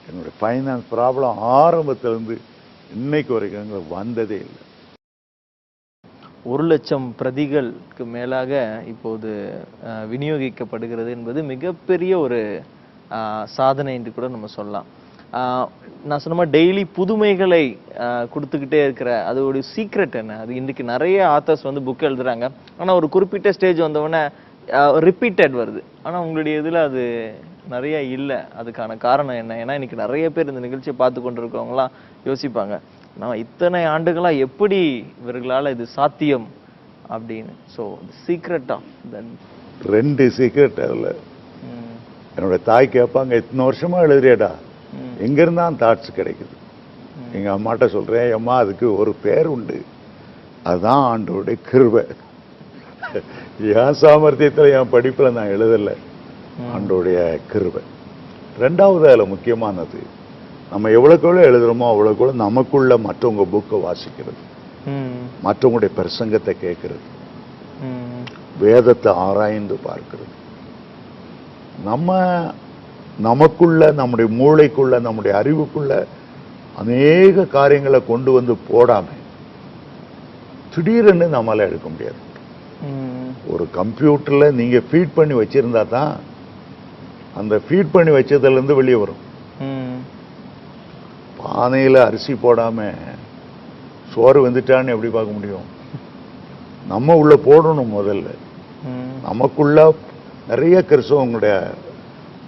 என்னுடைய ஃபைனான்ஸ் ப்ராப்ளம் ஆரம்பத்திலிருந்து இன்னைக்கு வரைக்கும் எங்களுக்கு வந்ததே இல்லை. 1,00,000 பிரதிகளுக்கு மேலாக இப்போது விநியோகிக்கப்படுகிறது என்பது மிகப்பெரிய ஒரு சாதனை என்று கூட நம்ம சொல்லலாம். நான் சொன்ன மாதிரி டெய்லி புதுமைகளை கொடுத்துக்கிட்டே இருக்கிற அதோட சீக்ரெட் என்ன? அது இன்னைக்கு நிறைய ஆத்தர்ஸ் வந்து புக் எழுதுறாங்க, ஆனால் ஒரு குறிப்பிட்ட ஸ்டேஜ் வந்தவொடனே ரிப்பீட்டட் வருது. ஆனால் உங்களுடைய இதில் அது நிறைய இல்லை. அதுக்கான காரணம் என்ன? ஏன்னா இன்னைக்கு நிறைய பேர் இந்த நிகழ்ச்சியை பார்த்து கொண்டிருக்கவங்களாம் யோசிப்பாங்க, நான் இத்தனை ஆண்டுகளா எப்படி இவர்களால் இது சாத்தியம் அப்படின்னு. So secret of then 2 secret. அதில் என்னோட தாய் கேட்பாங்க, இத்தனை வருஷமா எழுதுறியடா, எங்கிருந்தா தாட்ஸ் கிடைக்குது? எங்க அம்மாட்ட சொல்றேன், அம்மா அதுக்கு ஒரு பேர் உண்டு, அதுதான் ஆண்டவருடைய கிருபை. என் சாமர்த்தியத்தில் என் படிப்புல நான் எழுதலை, ஆண்டவருடைய கிருபை. 2வது அதில் முக்கியமானது, நம்ம எவ்வளோக்கு எழுதுறோமோ அவ்வளோக்கு நமக்குள்ள மற்றவங்க புக்கை வாசிக்கிறது, மற்றவங்களுடைய பிரசங்கத்தை கேட்கறது. வேதத்தை ஆராய்ந்து பார்க்கிறது. நமக்குள்ள, நம்முடைய மூளைக்குள்ள, நம்முடைய அறிவுக்குள்ள அநேக காரியங்களை கொண்டு வந்து போடாம திடீரென்னு நம்மளால எடுக்க முடியாது. ஒரு கம்ப்யூட்டர்ல நீங்க ஃபீட் பண்ணி வச்சிருந்தா தான் அந்த ஃபீட் பண்ணி வச்சதுல இருந்து வெளியே வரும். பானையில அரிசி போடாம சோறு வந்துட்டான்னு எப்படி பார்க்க முடியும்? நம்ம உள்ள போடணும் முதல்ல. நமக்குள்ள நிறைய கிறிஸ்தவங்களுடைய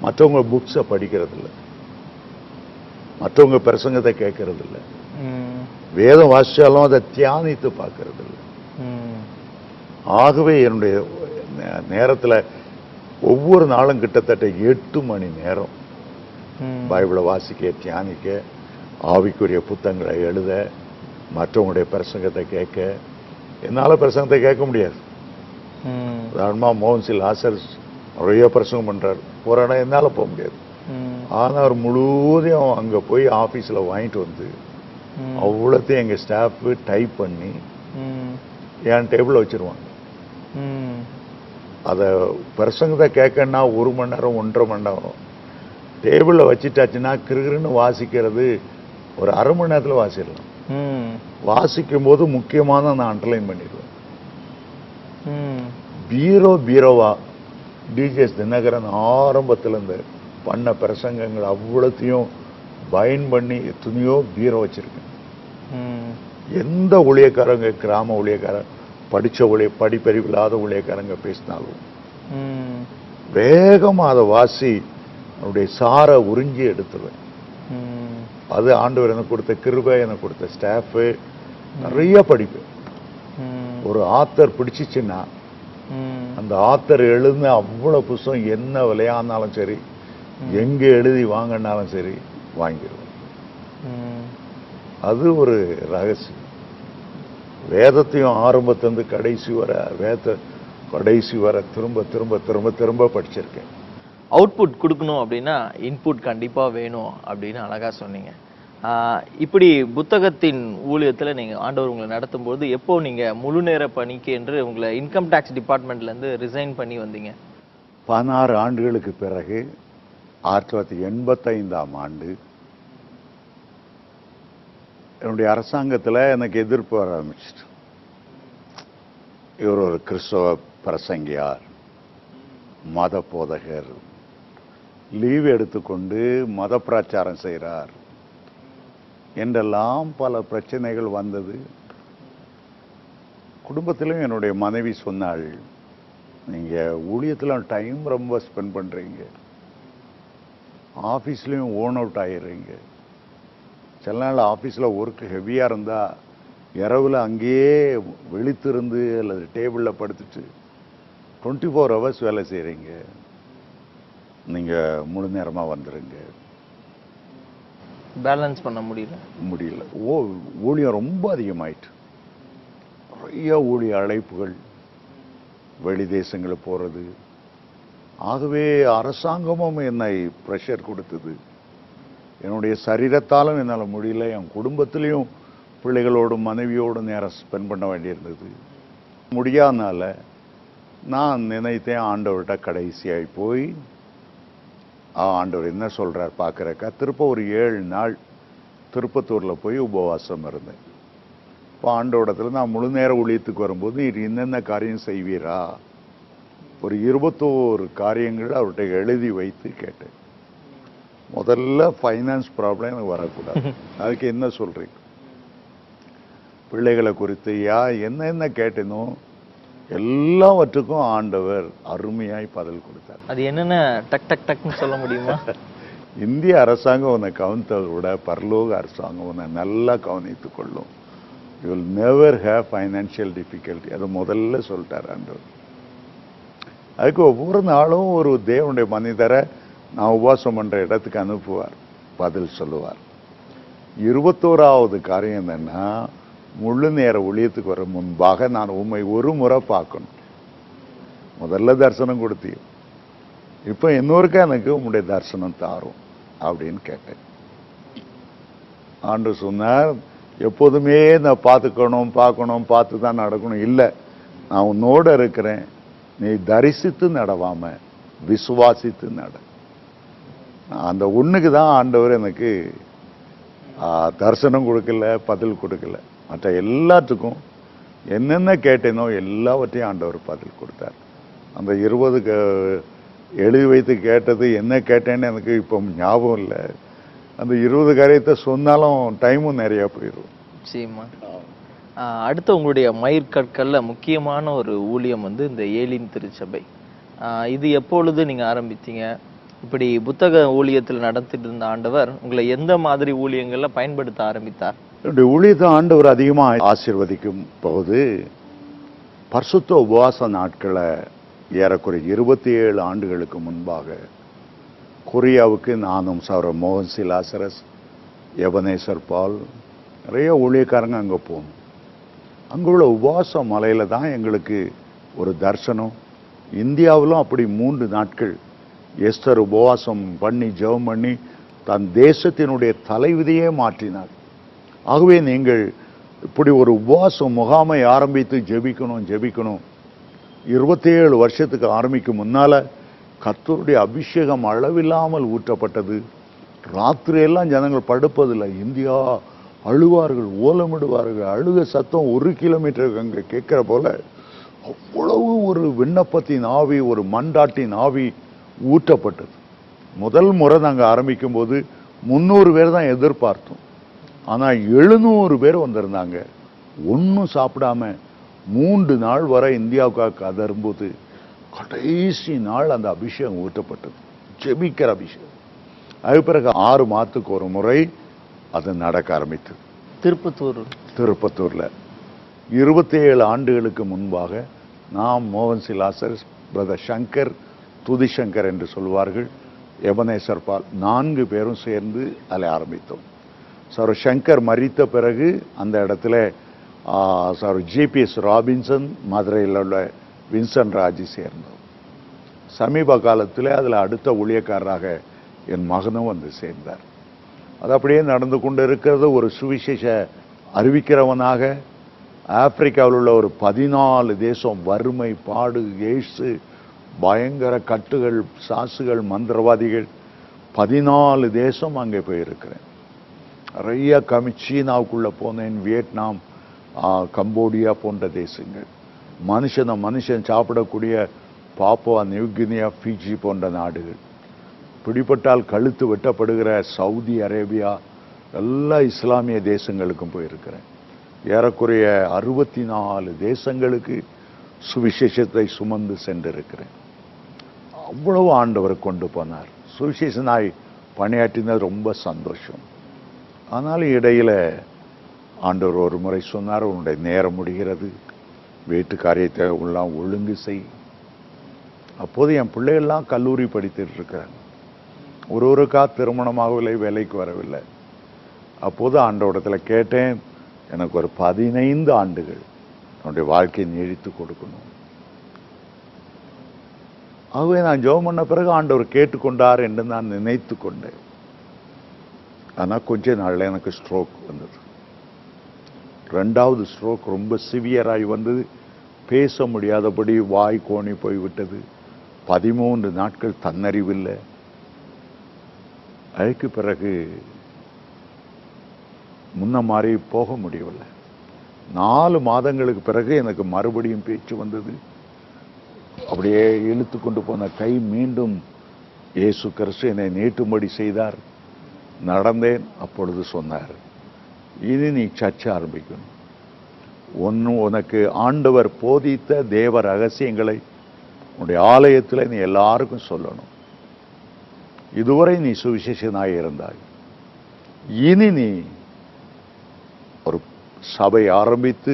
மற்றவங்க புக்ஸை படிக்கிறது இல்லை, மற்றவங்க பிரசங்கத்தை கேட்கறது இல்லை, வேதம் வாசிச்சாலும் அதை தியானித்து பார்க்கறது இல்லை. ஆகவே என்னுடைய நேரத்துல ஒவ்வொரு நாளும் கிட்டத்தட்ட 8 மணி நேரம் பைபிளை வாசிக்க, தியானிக்க, ஆவிக்குரிய புத்தகங்களை எழுத, மற்றவங்களுடைய பிரசங்கத்தை கேட்க. என்னால பிரசங்கத்தை கேட்க முடியாது. உதாரணமா மோகன்சி லாசர் நிறைய பிரசங்கம் பண்றாரு, போறானா என்னால போக முடியாது. ஆனா அவர் முழுவதையும் அங்க போய் ஆபீஸ்ல வாங்கிட்டு வந்து அவ்வளோத்தையும் எங்க ஸ்டாஃப் டைப் பண்ணி என் டேபிள்ல வச்சிருவாங்க. அத பிரசங்கத்தை கேட்கணும்னா 1 மணி நேரம் 1.5 மணி நேரம் டேபிள்ல வச்சுட்டாச்சுன்னா கிருகிருன்னு வாசிக்கிறது ஒரு அரை மணி நேரத்துல வாசிடலாம். வாசிக்கும் போது முக்கியமான நான் அண்டர்லைன் பண்ணிடுவேன். பீரோவா டிஜிஎஸ் தினகரன் ஆரம்பத்துல இருந்து பண்ண பிரசங்கங்கள் அவ்வளோத்தையும் பயன் பண்ணி எத்தனையோ பீரோ வச்சிருக்கேன். எந்த ஊழியக்காரங்க, கிராம ஊழியக்காரங்க, படிப்பறிவு இல்லாத ஊழியக்காரங்க பேசினாலும் வேகமா அதை வாசி அவருடைய சாரை உறிஞ்சி எடுத்துருவேன். அது ஆண்டவர் எனக்கு கொடுத்த கிருபை, எனக்கு கொடுத்த ஸ்டாஃபு. நிறைய படிப்பேன். ஒரு ஆத்தர் பிடிச்சிச்சுன்னா அந்த ஆத்தர் எழுதின அவ்வளவு புத்தகம் என்ன விலையானாலும் சரி, எங்க எழுதி வாங்கினாலும் சரி வாங்கிடுவேன். அது ஒரு ரகசியம். வேதத்தையும் ஆரம்பத்திலிருந்து கடைசி வர திரும்ப திரும்ப திரும்ப திரும்ப படிச்சிருக்கேன். அவுட்புட் கொடுக்கணும் அப்படின்னா இன்புட் கண்டிப்பா வேணும் அப்படின்னு அழகா சொன்னீங்க. இப்படி புத்தகத்தின் ஊழியத்துல நீங்க ஆண்டவர் உங்களை நடத்தும் போது எப்போ நீங்க முழு நேர பணிக்கு என்று உங்களை இன்கம் டாக்ஸ் டிபார்ட்மெண்ட்ல இருந்து ரிசைன் பண்ணி வந்தீங்க? 16 ஆண்டுகளுக்கு பிறகு 1985ஆம் ஆண்டு என்னுடைய அரசாங்கத்தில் எனக்கு எதிர்ப்பு வர ஆரம்பிச்சிட்டு. இவர் ஒரு கிறிஸ்தவ பிரசங்கியார், மத போதகர், லீவ் எடுத்துக்கொண்டு மத பிரச்சாரம் செய்கிறார் என்றெல்லாம் பல பிரச்சனைகள் வந்தது. குடும்பத்திலும் என்னுடைய மனைவி சொன்னாள், நீங்க ஊழியத்தில் டைம் ரொம்ப ஸ்பெண்ட் பண்றீங்க, ஆஃபீஸ்லையும் ஓன் அவுட் ஆயிடுறீங்க. சில நாள் ஆஃபீஸில் ஒர்க் ஹெவியாக இருந்தால் இரவில் அங்கேயே விழித்திருந்து அல்லது டேபிளில் படுத்துட்டு 24 ஹவர்ஸ் வேலை செய்கிறீங்க, நீங்கள் முழு நேரமாக வந்துடுங்க. பேலன்ஸ் பண்ண முடியல. ஊழியம் ரொம்ப அதிகமாயிட்டு. நிறைய ஊழிய அழைப்புகள், வெளி தேசங்களுக்கு போகிறது. ஆகவே அரசாங்கமும் என்னை ப்ரெஷர் கொடுத்தது. என்னுடைய சரீரத்தாலும் என்னால் முடியல. என் குடும்பத்திலையும் பிள்ளைகளோடும் மனைவியோடும் நேரம் ஸ்பெண்ட் பண்ண வேண்டியிருந்தது. முடியாதனால நான் நினைத்தேன், ஆண்டவர்கிட்ட கடைசியாகி போய் ஆண்டவர் என்ன சொல்கிறார் பார்க்குறக்கா திருப்ப ஒரு 7 நாள் திருப்பத்தூரில் போய் உபவாசம் இருந்தேன். இப்போ ஆண்டவரிடத்தில் நான் முழு நேர ஊழியத்துக்கு வரும்போது இது என்னென்ன காரியம் செய்வீரா, ஒரு 21 காரியங்கள் அவர்கிட்ட எழுதி வைத்து கேட்டேன். முதல்ல ஃபைனான்ஸ் ப்ராப்ளம் எனக்கு வரக்கூடாது, அதுக்கு என்ன சொல்றீங்க? பிள்ளைகளை குறித்து என்ன கேட்டேனோ எல்லாவற்றுக்கும் ஆண்டவர் அருமையாய் பதில் கொடுத்தார். அது என்னென்ன டக் டக் டக்னு சொல்ல முடியுமா? இந்திய அரசாங்கம் உன்னை கவனித்ததை விட பரலோக அரசாங்கம் உன்னை நல்லா கவனித்துக் கொள்ளும். You will never have financial difficulty. அதை முதல்ல சொல்லிட்டார் ஆண்டவர். அதுக்கு ஒவ்வொரு நாளும் ஒரு தேவனுடைய மனிதரை நான் உபவாசம் பண்ற இடத்துக்கு அனுப்புவார், பதில் சொல்லுவார். 21வது காரியம் என்னன்னா, முழு நேர ஊழியத்துக்கு வர முன்பாக நான் உண்மை ஒரு முறை பார்க்கணும். முதல்ல தரிசனம் கொடுத்தீங்க, இப்ப இன்னொருக்கா எனக்கு உங்களுடைய தரிசனம் தாரும் அப்படின்னு கேட்டேன். ஆண்டவர் சொன்னார், எப்போதுமே நான் பார்த்து தான் நடக்கணும் இல்லை, நான் உன்னோட இருக்கிறேன், நீ தரிசித்து நடவாம விசுவாசித்து நட. அந்த ஒண்ணுக்கு தான் ஆண்டவர் எனக்கு தரிசனம் கொடுக்கல, பதில் கொடுக்கல. மற்ற எல்லாத்துக்கும் என்னென்ன கேட்டேனோ எல்லாவற்றையும் ஆண்டவர் பதில் கொடுத்தார். அந்த 20 எழுதி வைத்து கேட்டது என்ன கேட்டேன்னு எனக்கு இப்போ ஞாபகம் இல்லை. அந்த 20 காரியத்தை சொன்னாலும் டைமும் நிறைய போயிடும். நிச்சயமா. அடுத்து உங்களுடைய மயிர்கற்கள்ல முக்கியமான ஒரு ஊழியம் வந்து இந்த ஏலின் திருச்சபை. இது எப்பொழுது நீங்க ஆரம்பித்தீங்க? இப்படி புத்தக ஊழியத்தில் நடத்திட்டு இருந்த ஆண்டவர் உங்களை எந்த மாதிரி ஊழியங்கள்ல பயன்படுத்த ஆரம்பித்தார்? என்னுடைய ஊழியத்தை ஆண்டவர் அதிகமாக ஆசீர்வதிக்கும் போது பரிசுத்த உபவாச நாட்களை ஏறக்குறைய 27 ஆண்டுகளுக்கு முன்பாக கொரியாவுக்கு நானும் சகோதரர் மோகன் சி லாசரஸ், எபனேசர் பால், நிறைய ஊழியக்காரங்க அங்கே போகணும். அங்கே உள்ள உபவாச மலையில தான் எங்களுக்கு ஒரு தரிசனம். இந்தியாவிலும் அப்படி 3 நாட்கள் எஸ்தர் உபவாசம் பண்ணி ஜெபம் பண்ணி தன் தேசத்தினுடைய தலைவிதியே மாற்றினார். ஆகவே நீங்கள் இப்படி ஒரு உபவாச முகாமை ஆரம்பித்து ஜெபிக்கணும். 27 வருஷத்துக்கு ஆரம்பிக்கும் முன்னால கர்த்தருடைய அபிஷேகம் அளவில்லாமல் ஊற்றப்பட்டது. ராத்திரியெல்லாம் ஜனங்கள் படுப்பதில்லை. இந்தியா அழுவார்கள், ஓலமிடுவார்கள். அழுக சத்தம் 1 கிலோமீட்டருக்கு அங்கே கேட்கிற போல அவ்வளவு ஒரு விண்ணப்பத்தின் ஆவி, ஒரு மண்டாட்டின் ஆவி ஊற்றப்பட்டது. முதல் முறை நாங்கள் ஆரம்பிக்கும் போது 300 பேர் தான் எதிர்பார்த்தோம். ஆனால் 700 பேர் வந்திருந்தாங்க. ஒன்றும் சாப்பிடாம 3 நாள் வரை இந்தியாவுக்காக கதரும்போது கடைசி நாள் அந்த அபிஷேகம் ஊற்றப்பட்டது. ஜெபிக்கிற அபிஷேகம். அது பிறகு 6 மாதத்துக்கு ஒரு முறை அது நடக்க ஆரம்பித்தது. திருப்பத்தூர்ல 27 ஆண்டுகளுக்கு முன்பாக நாம் மோகன் சி லாசரஸ், பிரதர் சங்கர், துதி சங்கர் என்று சொல்வார்கள், எபனேசர் பால் 4 பேரும் சேர்ந்து அதில் ஆரம்பித்தோம். சார் சங்கர் மரித்த பிறகு அந்த இடத்துல சார் ஜிபிஎஸ் ராபின்சன், மதுரையில் உள்ள வின்சன் ராஜி சேர்ந்தோம். சமீப காலத்தில் அதில் அடுத்த ஊழியக்காரராக என் மகனும் வந்து சேர்ந்தார். அது அப்படியே நடந்து கொண்டு இருக்கிறது. ஒரு சுவிசேஷ அறிவிக்கிறவனாக ஆப்பிரிக்காவில் உள்ள ஒரு 14 தேசம், வறுமை, பாடு, ஏசு, பயங்கர கட்டுகள், சாசுகள், மந்திரவாதிகள், 14 தேசம் அங்கே போயிருக்கிறேன். நிறைய சீனாவுக்குள்ள போனேன், வியட்நாம், கம்போடியா போன்ற தேசங்கள். மனுஷன் சாப்பிடக்கூடிய பாப்புவா நியூகினியா, ஃபிஜி போன்ற நாடுகள். பிடிப்பட்டால் கழுத்து வெட்டப்படுகிற சவுதி அரேபியா, எல்லா இஸ்லாமிய தேசங்களுக்கும் போயிருக்கிறேன். ஏறக்குறைய 64 தேசங்களுக்கு சுவிசேஷத்தை சுமந்து சென்றிருக்கிறேன். அவ்வளவு ஆண்டவர் கொண்டு போனார். சுவிசேஷனாய் பணியாற்றினது ரொம்ப சந்தோஷம். ஆனாலும் இடையில ஆண்டவர் ஒரு முறை சொன்னார், உன்னுடைய நேரம் முடிகிறது, வீட்டு காரியத்தை எல்லாம் ஒழுங்கு செய். அப்போது என் பிள்ளைகள்லாம் கல்லூரி படித்துட்டு இருக்கிறாங்க. ஒருவருக்கா திருமணமாகவில்லை, வேலைக்கு வரவில்லை. அப்போது ஆண்டவரிடத்துல கேட்டேன், எனக்கு ஒரு 15 ஆண்டுகள் என்னுடைய வாழ்க்கையை நீடித்து கொடுக்கணும். ஆகவே நான் ஜெபம் பண்ண பிறகு ஆண்டவர் கேட்டுக்கொண்டார் என்று நான் நினைத்து கொண்டேன். ஆனால் கொஞ்ச நாள்ல எனக்கு ஸ்ட்ரோக் வந்தது. 2வது ஸ்ட்ரோக் ரொம்ப சிவியராகி வந்தது. பேச முடியாதபடி வாய் கோணி போய்விட்டது. 13 நாட்கள் தன்னறிவில்லை. அதுக்கு பிறகு முன்ன மாதிரி போக முடியவில்லை. 4 மாதங்களுக்கு பிறகு எனக்கு மறுபடியும் பேச்சு வந்தது. அப்படியே இழுத்து கொண்டு போன கை மீண்டும் இயேசு கிறிஸ்து என்னை நீட்டும்படி செய்தார். நடந்தேன். அப்பொழுது சொன்னார், இனி நீ சர்ச்சை ஆரம்பிக்கணும். உனக்கு ஆண்டவர் போதித்த தேவ ரகசியங்களை உன்னுடைய ஆலயத்தில் நீ எல்லாருக்கும் சொல்லணும். இதுவரை நீ சுவிசேஷனாய் இருந்தாய், இனி நீ ஒரு சபை ஆரம்பித்து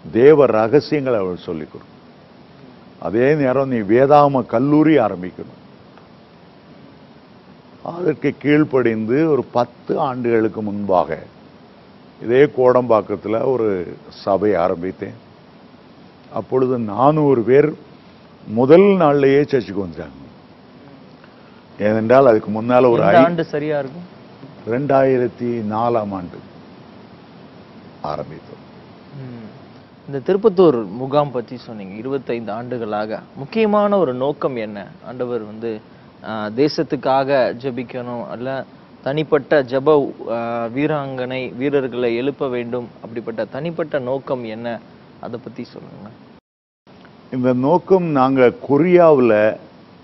தேவ ரகசியங்களை அவள் சொல்லிக் கொடு. அதே நேரம் நீ வேதாகம கல்லூரி ஆரம்பிக்கணும். அதற்கு கீழ்ப்படிந்து ஒரு 10 ஆண்டுகளுக்கு முன்பாக இதே கோடம்பாக்கத்தில் ஒரு சபை ஆரம்பித்தேன். அப்பொழுது 400 பேர் முதல் நாள்லயே சர்ச்சுக்கு வந்துட்டாங்க. ஏனென்றால் அதுக்கு முன்னால ஒரு ஆண்டு சரியா இருக்கும், 2004ஆம் ஆண்டு ஆரம்பித்தோம். இந்த திருப்பத்தூர் முகாம் பத்தி சொன்னீங்க. 25 ஆண்டுகளாக முக்கியமான ஒரு நோக்கம் என்ன? ஆண்டவர் வந்து தேசத்துக்காக ஜெபிக்கணும், அல்ல தனிப்பட்ட ஜெப வீராங்கனை வீரர்களை எழுப்ப வேண்டும், அப்படிப்பட்ட தனிப்பட்ட நோக்கம் என்ன? அதை பத்தி சொல்லுங்க. இந்த நோக்கம் நாங்கள் கொரியாவில்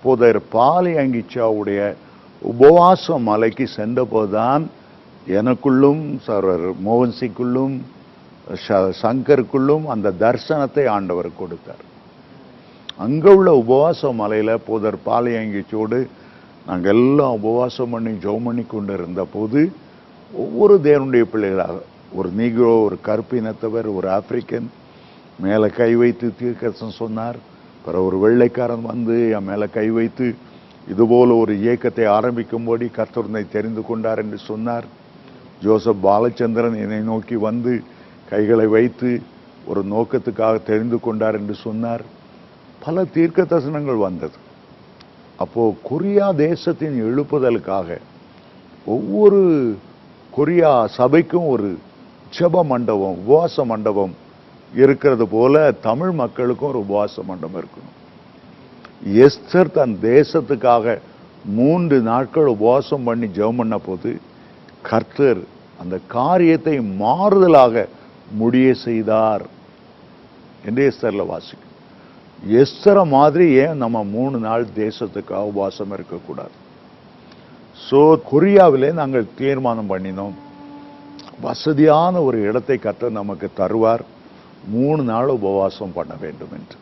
போதர் பாலியங்கிச்சாவுடைய உபவாச மலைக்கு சென்றபோதுதான் எனக்குள்ளும் மோகன்சிக்குள்ளும் சங்கருக்குள்ளும் அந்த தரிசனத்தை ஆண்டவர் கொடுத்தார். அங்கே உள்ள உபவாச மலையில் போதர் பாலியங்கிச்சோடு நாங்கள் எல்லாம் உபவாசம் பண்ணி ஜெபம் பண்ணி கொண்டு இருந்த போது ஒவ்வொரு தேவனுடைய பிள்ளைகளாக ஒரு நீக்ரோ, ஒரு கருப்பினத்தவர், ஒரு ஆப்பிரிக்கன் மேலே கை வைத்து தீர்க்கதரிசனம் சொன்னார். பிறகு ஒரு வெள்ளைக்காரன் வந்து என் மேலே கை வைத்து இதுபோல ஒரு இயக்கத்தை ஆரம்பிக்கும்படி கர்த்தரை தெரிந்து கொண்டார் என்று சொன்னார். ஜோசப் பாலச்சந்திரன் என்னை நோக்கி வந்து கைகளை வைத்து ஒரு நோக்கத்துக்காக தெரிந்து கொண்டார் என்று சொன்னார். பல தீர்க்க தரிசனங்கள் வந்தது. அப்போ கொரியா தேசத்தின் எழுப்புதலுக்காக ஒவ்வொரு கொரியா சபைக்கும் ஒரு ஜெப மண்டபம், உபவாச மண்டபம் இருக்கிறது போல தமிழ் மக்களுக்கும் ஒரு உபவாச மண்டபம் இருக்கணும். எஸ்தர் தன் தேசத்துக்காக 3 நாட்கள் உபவாசம் பண்ணி ஜெபம் பண்ண போது கர்த்தர் அந்த காரியத்தை மாறுதலாக முடிய செய்தார் என்று எஸ்தர்ல வாசிக்கும். எஸ்தரை மாதிரி ஏன் நம்ம 3 நாள் தேசத்துக்காக உபவாசம் இருக்கக்கூடாது? ஸோ கொரியாவிலே நாங்கள் தீர்மானம் பண்ணினோம், வசதியான ஒரு இடத்தை கர்த்தர் நமக்கு தருவார், 3 நாள் உபவாசம் பண்ண வேண்டும் என்று.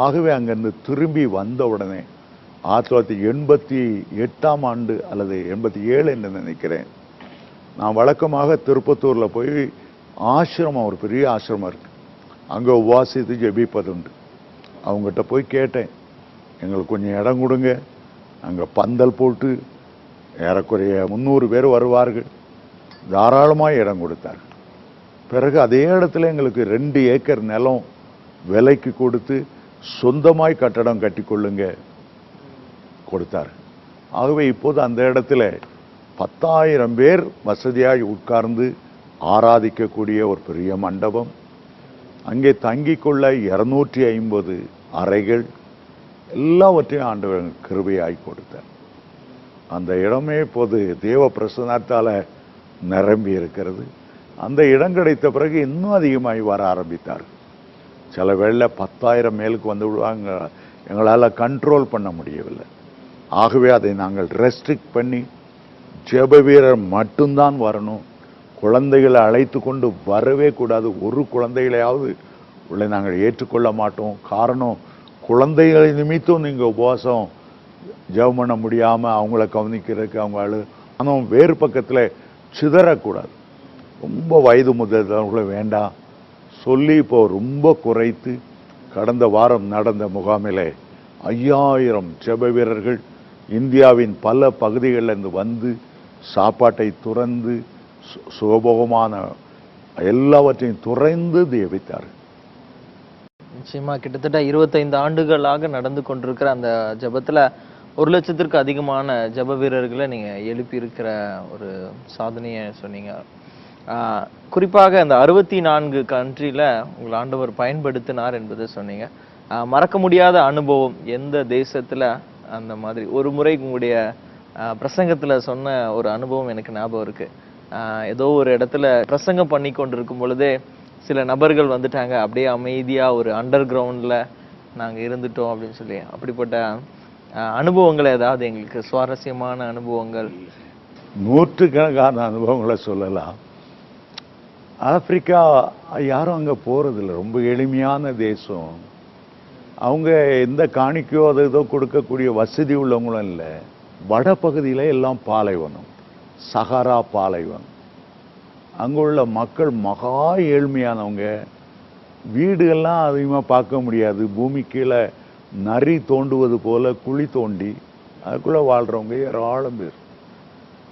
ஆகவே அங்கிருந்து திரும்பி வந்த உடனே 1988ஆம் ஆண்டு அல்லது 87 என்று நினைக்கிறேன், நான் வழக்கமாக திருப்பத்தூரில் போய் ஆசிரமம், ஒரு பெரிய ஆசிரமம் இருக்கு, அங்கே உபவாசித்து ஜெபிப்பதுண்டு. அவங்ககிட்ட போய் கேட்டேன், எங்களுக்கு கொஞ்சம் இடம் கொடுங்க, அங்கே பந்தல் போட்டு ஏறக்குறைய 300 பேர் வருவார்கள், தாராளமாக இடம் கொடுத்தார்கள். பிறகு அதே இடத்துல எங்களுக்கு 2 ஏக்கர் நிலம் விலைக்கு கொடுத்து சொந்தமாய் கட்டடம் கட்டி கொள்ளுங்க கொடுத்தார். ஆகவே இப்போது அந்த இடத்துல 10,000 பேர் வசதியாய் உட்கார்ந்து ஆராதிக்கக்கூடிய ஒரு பெரிய மண்டபம், அங்கே தங்கிக்கொள்ள 250 அறைகள், எல்லாவற்றையும் ஆண்டவர் கிருபையாய் கொடுத்தார். அந்த இடமே இப்போது தேவ பிரசன்னத்தால நிரம்பி இருக்கிறது. அந்த இடம் கிடைத்த பிறகு இன்னும் அதிகமாகி வர ஆரம்பித்தார். சில வேளை 10,000 மேலுக்கு வந்து விடுவாங்க, எங்களால் கண்ட்ரோல் பண்ண முடியவில்லை. ஆகவே அதை நாங்கள் ரெஸ்ட்ரிக்ட் பண்ணி ஜெப வீரர் மட்டும்தான் வரணும், குழந்தைகளை அழைத்து கொண்டு வரவே கூடாது, ஒரு குழந்தைகளையாவது உள்ள நாங்கள் ஏற்றுக்கொள்ள மாட்டோம். காரணம், குழந்தைகளை நிமித்தம் நீங்கள் உபவாசம் ஜெபம் பண்ண முடியாமல் அவங்கள கவனிக்கிறதுக்கு அவங்க ஆனால் வேறு பக்கத்தில் சிதறக்கூடாது. ரொம்ப வயது முதிர்ந்தவர்களை வேண்டாம் சொல்லி இப்போ ரொம்ப குறைத்து கடந்த வாரம் நடந்த முகாமிலே 5000 ஜெப வீரர்கள் இந்தியாவின் பல பகுதிகளிலிருந்து வந்து சாப்பாட்டை துறந்து சுகபோகமான எல்லாவற்றையும் துறந்து ஜெபித்தார். நிச்சயமா கிட்டத்தட்ட 25 ஆண்டுகளாக நடந்து கொண்டிருக்கிற அந்த ஜெபத்துல 1,00,000த்திற்கு அதிகமான ஜெப வீரர்களை நீங்க எழுப்பி இருக்கிற ஒரு சாதனையை சொன்னீங்க. குறிப்பாக அந்த 64 கண்ட்ரில உங்கள் ஆண்டவர் பயன்படுத்தினார் என்பதை சொன்னீங்க. மறக்க முடியாத அனுபவம் எந்த தேசத்துல அந்த மாதிரி ஒரு முறை உங்களுடைய பிரசங்கத்துல சொன்ன ஒரு அனுபவம் எனக்கு ஞாபகம் இருக்கு. ஏதோ ஒரு இடத்துல பிரசங்கம் பண்ணி கொண்டிருக்கும் பொழுதே சில நபர்கள் வந்துட்டாங்க, அப்படியே அமைதியா ஒரு அண்டர் கிரவுண்ட்ல நாங்க இருந்துட்டோம் அப்படின்னு சொல்லி. அப்படிப்பட்ட அனுபவங்கள் ஏதாவது எங்களுக்கு சுவாரஸ்யமான அனுபவங்கள்? நூற்றுக்கணக்கான அனுபவங்களை சொல்லலாம். ஆப்பிரிக்கா யாரும் அங்கே போகிறதில்ல, ரொம்ப எளிமையான தேசம். அவங்க எந்த காணிக்கையோ அதை ஏதோ கொடுக்கக்கூடிய வசதி உள்ளவங்களும் இல்லை. வடபகுதியில் எல்லாம் பாலைவனம், சஹாரா பாலைவனம். அங்கே உள்ள மக்கள் மகா ஏழ்மையானவங்க. வீடுகள்லாம் அதிகமாக பார்க்க முடியாது. பூமி கீழே நரி தோண்டுவது போல குழி தோண்டி அதுக்குள்ளே வாழ்கிறவங்க ஏராளம் பேர்.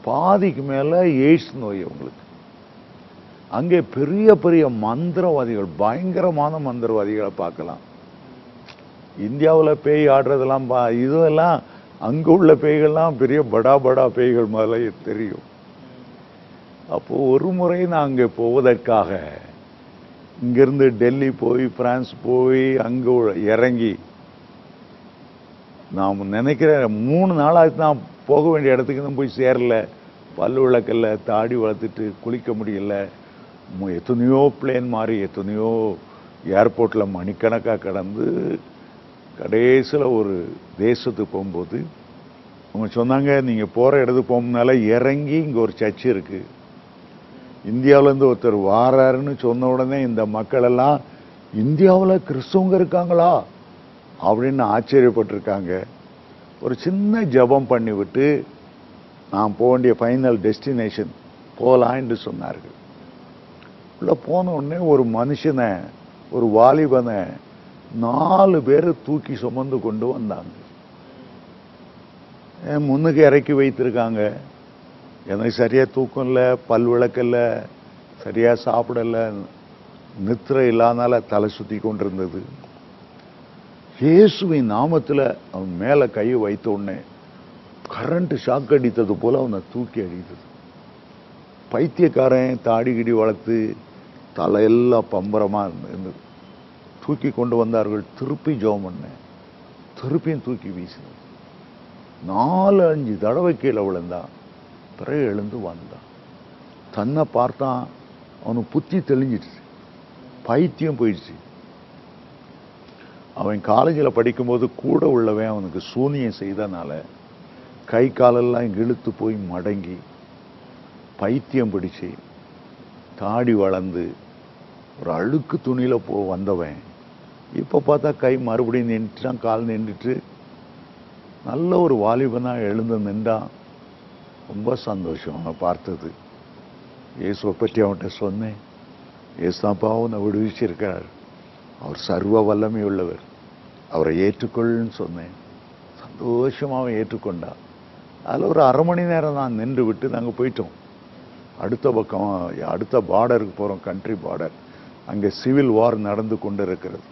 பாதிக்கு மேலே எய்ட்ஸ் நோய் அவங்களுக்கு. அங்கே பெரிய பெரிய மந்திரவாதிகள், பயங்கரமான மந்திரவாதிகளை பார்க்கலாம். இந்தியாவில் பேய் ஆடுறதெல்லாம் இதெல்லாம் அங்கே உள்ள பேய்கள்லாம் பெரிய படா படா பேய்கள் முதல்ல தெரியும். அப்போது ஒரு முறை நான் அங்கே போவதற்காக இங்கிருந்து டெல்லி போய் பிரான்ஸ் போய் அங்கே இறங்கி நான் நினைக்கிறேன் 3 நாளாக நான் போக வேண்டிய இடத்துக்கு தான் போய் சேரல. பல்லு விளக்கல்ல, தாடி வளர்த்துட்டு குளிக்க முடியல. எத்தனையோ பிளேன் மாறி எத்தனையோ ஏர்போர்ட்டில் மணிக்கணக்காக கடந்து கடைசியில் ஒரு தேசத்துக்கு போகும்போது அவங்க சொன்னாங்க, நீங்கள் போகிற இடத்துக்கு போகும்னால இறங்கி இங்கே ஒரு சர்ச்சு இருக்குது, இந்தியாவிலேருந்து ஒருத்தர் வாராருன்னு சொன்ன உடனே இந்த மக்கள் எல்லாம் இந்தியாவில் கிறிஸ்தவங்க இருக்காங்களா அப்படின்னு ஆச்சரியப்பட்டிருக்காங்க. ஒரு சின்ன ஜபம் பண்ணிவிட்டு நான் போக வேண்டிய ஃபைனல் டெஸ்டினேஷன் போகலாம் என்று சொன்னார்கள். உள்ள போன உடனே ஒரு மனுஷனை, ஒரு வாலிபனை 4 பேர் தூக்கி சுமந்து கொண்டு வந்தாங்க. முன்னுக்கு இறக்கி வைத்திருக்காங்க. எனக்கு சரியா தூக்கம் இல்லை, பல் விளக்கல்ல, சரியா சாப்பிடல, நித்திரை இல்லாதனால தலை சுத்தி கொண்டிருந்தது. இயேசுவின் நாமத்தில் அவன் மேல கையை வைத்த உடனே கரண்ட் ஷாக் அடித்தது போல அவனை தூக்கி அடித்தது. பைத்தியக்காரன் தாடிகிடி வளர்த்து தலையெல்லாம் பம்பரமா இருந்தது. தூக்கி கொண்டு வந்தார்கள். திருப்பி ஜெபம் பண்ணேன். திருப்பியும் தூக்கி வீசினது. 4-5 தடவை கீழே விழுந்தான். பிறகு எழுந்து வந்தான். தன்னை பார்த்தான். அவனுக்கு புத்தி தெளிஞ்சிடுச்சு, பைத்தியம் போயிடுச்சு. அவன் காலேஜில் படிக்கும்போது கூட உள்ளவன் அவனுக்கு சூனியம் செய்தனால கை காலெல்லாம் இழுத்து போய் மடங்கி பைத்தியம் பிடிச்சு தாடி வளர்ந்து ஒரு அழுக்கு துணியில வந்தவன் இப்போ பார்த்தா கை மறுபடியும் நின்றுட்டான், கால் நின்றுட்டு நல்ல ஒரு வாலிபனா எழுந்து நின்றான். ரொம்ப சந்தோஷம் அவனை பார்த்தது. இயேசுவை பற்றி அவன்கிட்ட சொன்னேன். இயேசுதாப்பா அவனை விடுவிச்சிருக்கிறார், அவர் சர்வ வல்லமை உள்ளவர், அவரை ஏற்றுக்கொள்ளுன்னு சொன்னேன். சந்தோஷமாக அவன் ஏற்றுக்கொண்டான். அதில் ஒரு 1/2 மணி நேரம் நான் நின்று விட்டு நாங்கள் போயிட்டோம். அடுத்த பக்கம் அடுத்த பார்டருக்கு போகிறோம், கண்ட்ரி பார்டர். அங்கே சிவில் வார் நடந்து கொண்டு இருக்கிறது.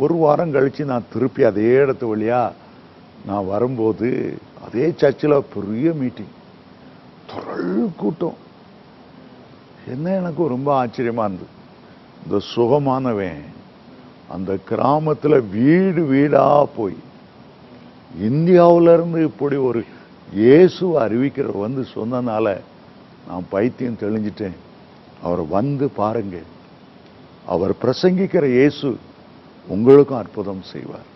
1 வாரம் கழித்து நான் திருப்பி அதே இடத்து வழியா நான் வரும்போது அதே சர்ச்சில் பெரிய மீட்டிங், தொரள் கூட்டம். என்ன எனக்கு ரொம்ப ஆச்சரியமா இருந்தது. இந்த சுகமானவன் அந்த கிராமத்தில் வீடு வீடா போய் இந்தியாவிலிருந்து இப்படி ஒரு இயேசு அறிவிக்கிற வந்து சொன்னனால நான் பைத்தியம் தெளிஞ்சிட்டேன். அவர் வந்து பாருங்க, அவர் பிரசங்கிக்கிற இயேசு உங்களுக்கும் அற்புதம் செய்வார்.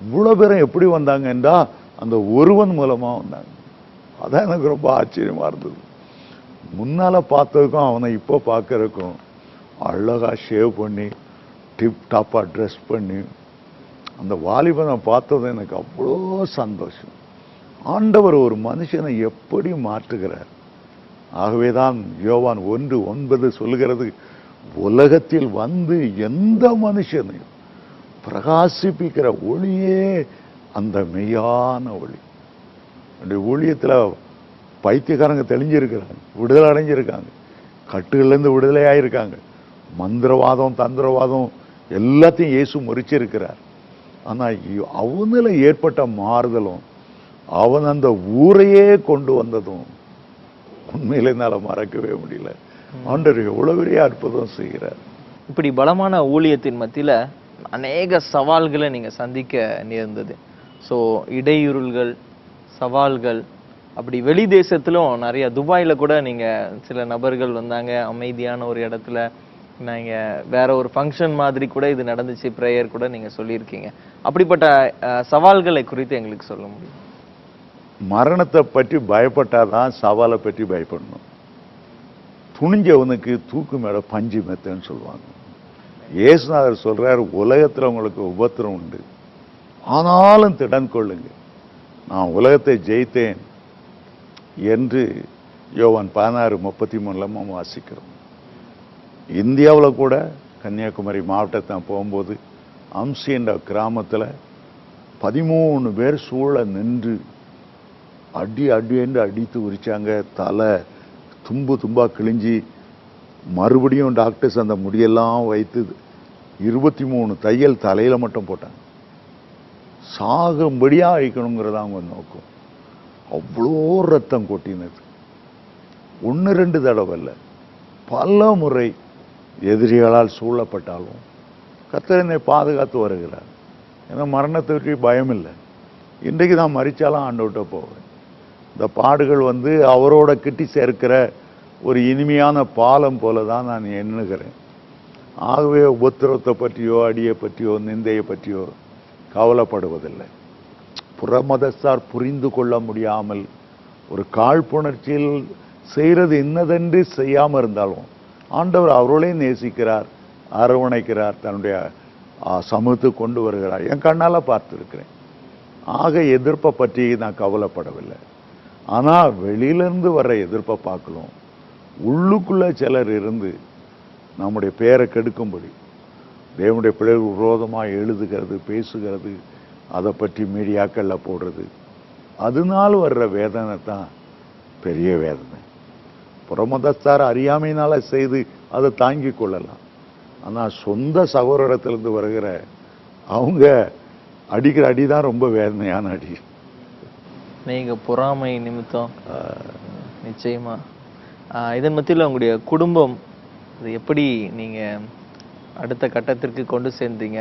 இவ்வளவு பேரும் எப்படி வந்தாங்கன்றா அந்த ஒருவன் மூலமா வந்தாங்க. அதான் எனக்கு ரொம்ப ஆச்சரியமா இருந்தது. முன்னால பார்த்ததுக்கும் அவனை இப்போ பார்க்கறதுக்கும் அழகா ஷேவ் பண்ணி டிப் டாப்பா ட்ரெஸ் பண்ணி அந்த வாலிபனை பார்த்தது எனக்கு அவ்வளோ சந்தோஷம். ஆண்டவர் ஒரு மனுஷனை எப்படி மாற்றுகிறார். ஆகவேதான் யோவான் 1:9 சொல்லுகிறது, உலகத்தில் வந்து எந்த மனுஷனையும் பிரகாசிப்பிக்கிற ஒளியே அந்த மெய்யான ஒளி. ஊழியத்தில் பைத்தியக்காரங்க தெளிஞ்சிருக்கிறாங்க, விடுதலை அடைஞ்சிருக்காங்க, கட்டுகள்லேருந்து விடுதலை ஆயிருக்காங்க. மந்திரவாதம் தந்திரவாதம் எல்லாத்தையும் இயேசு முறிச்சிருக்கிறார். ஆனால் அவனில் ஏற்பட்ட மாறுதலும் அவன் அந்த ஊரையே கொண்டு வந்ததும் உண்மையில என்னால மறக்கவே முடியல. ஆண்டவர் எவ்வளவு பெரிய அற்புதம் செய்கிறார். இப்படி பலமான ஊழியத்தின் மத்தியில அநேக சவால்களை நீங்க சந்திக்க நேர்ந்தது. ஸோ இடையூறுகள், சவால்கள், அப்படி வெளி தேசத்திலும் நிறைய, துபாயில கூட நீங்க சில நபர்கள் வந்தாங்க, அமைதியான ஒரு இடத்துல நீங்க வேற ஒரு ஃபங்க்ஷன் மாதிரி கூட இது நடந்துச்சு, ப்ரேயர் கூட நீங்க சொல்லியிருக்கீங்க. அப்படிப்பட்ட சவால்களை குறித்து எங்களுக்கு சொல்ல முடியும்? மரணத்தை பற்றி பயப்பட்டாதான் சவாலை பற்றி பயப்படணும். துணிஞ்சவனுக்கு தூக்கு மேல பஞ்சு மெத்தன்னு சொல்லுவாங்க. இயேசுநாதர் சொல்றார், உலகத்துல உங்களுக்கு உபத்திரம் உண்டு, ஆனாலும் திடன் கொள்ளுங்க, நான் உலகத்தை ஜெயித்தேன் என்று யோவான் 16:33 வாசிக்கிறோம். இந்தியாவில் கூட கன்னியாகுமரி மாவட்டத்தை போகும்போது அம்சி என்ற கிராமத்தில் 13 பேர் சூழ நின்று அடி அடி என்று அடித்து உரிச்சாங்க. தலை தும்பா கிழிஞ்சி மறுபடியும் டாக்டர்ஸ் அந்த முடியெல்லாம் வைத்து 23 தையல் தலையில மட்டும் போட்டாங்க. சாகும்படியா அழிக்கணுங்கிறத அவங்க நோக்கம். அவ்வளோ ரத்தம் கொட்டினது. 1-2 தடவை இல்லை, பல முறை எதிரிகளால் சூழப்பட்டாலும் கர்த்தர் என்னை பாதுகாத்து வருகிறார். ஏன்னா மரணத்தை பற்றி பயம் இல்லை. இன்றைக்கு நான் மரிச்சாலும் ஆண்டவர்கிட்ட போவேன். இந்த பாடுகள் அவரோட கிட்டி சேர்க்கிற ஒரு இனிமையான பாலம் போல தான் நான் எண்ணுகிறேன். ஆகவே உபத்திரவத்தை பற்றியோ அடியை பற்றியோ நிந்தையை பற்றியோ கவலைப்படுவதில்லை. புறமதஸ்தார் புரிந்து கொள்ள முடியாமல் ஒரு காழ்ப்புணர்ச்சியில் செய்கிறது இன்னதென்று செய்யாமல் இருந்தாலும் ஆண்டவர் அவர்களையும் நேசிக்கிறார், அரவணைக்கிறார், தன்னுடைய சமூகத்துக்கு கொண்டு வருகிறார். என் கண்ணால் பார்த்துருக்கிறேன். ஆக எதிர்ப்பை பற்றி நான் கவலைப்படவில்லை. ஆனால் வெளியிலேருந்து வர்ற எதிர்ப்பை பார்க்கலாம். உள்ளுக்குள்ளே சிலர் இருந்து நம்முடைய பேரை கெடுக்கும்படி தேவனுடைய பிள்ளைகள் விரோதமாக எழுதுகிறது, பேசுகிறது, அதை பற்றி மீடியாக்களில் போடுறது, அதனால வர்ற வேதனை தான் பெரிய வேதனை. புறமதஸ்தார் அறியாமையினால செய்து அதை தாங்கி கொள்ளலாம். ஆனால் சொந்த சகோதரத்திலிருந்து வருகிற அவங்க அடிக்கிற அடி தான் ரொம்ப வேதனையான அடி. நீங்க பொறாமை நிமித்தம் நிச்சயமா இதன் மத்தியில் உங்களுடைய குடும்பம் அது எப்படி நீங்க அடுத்த கட்டத்திற்கு கொண்டு சேர்ந்தீங்க?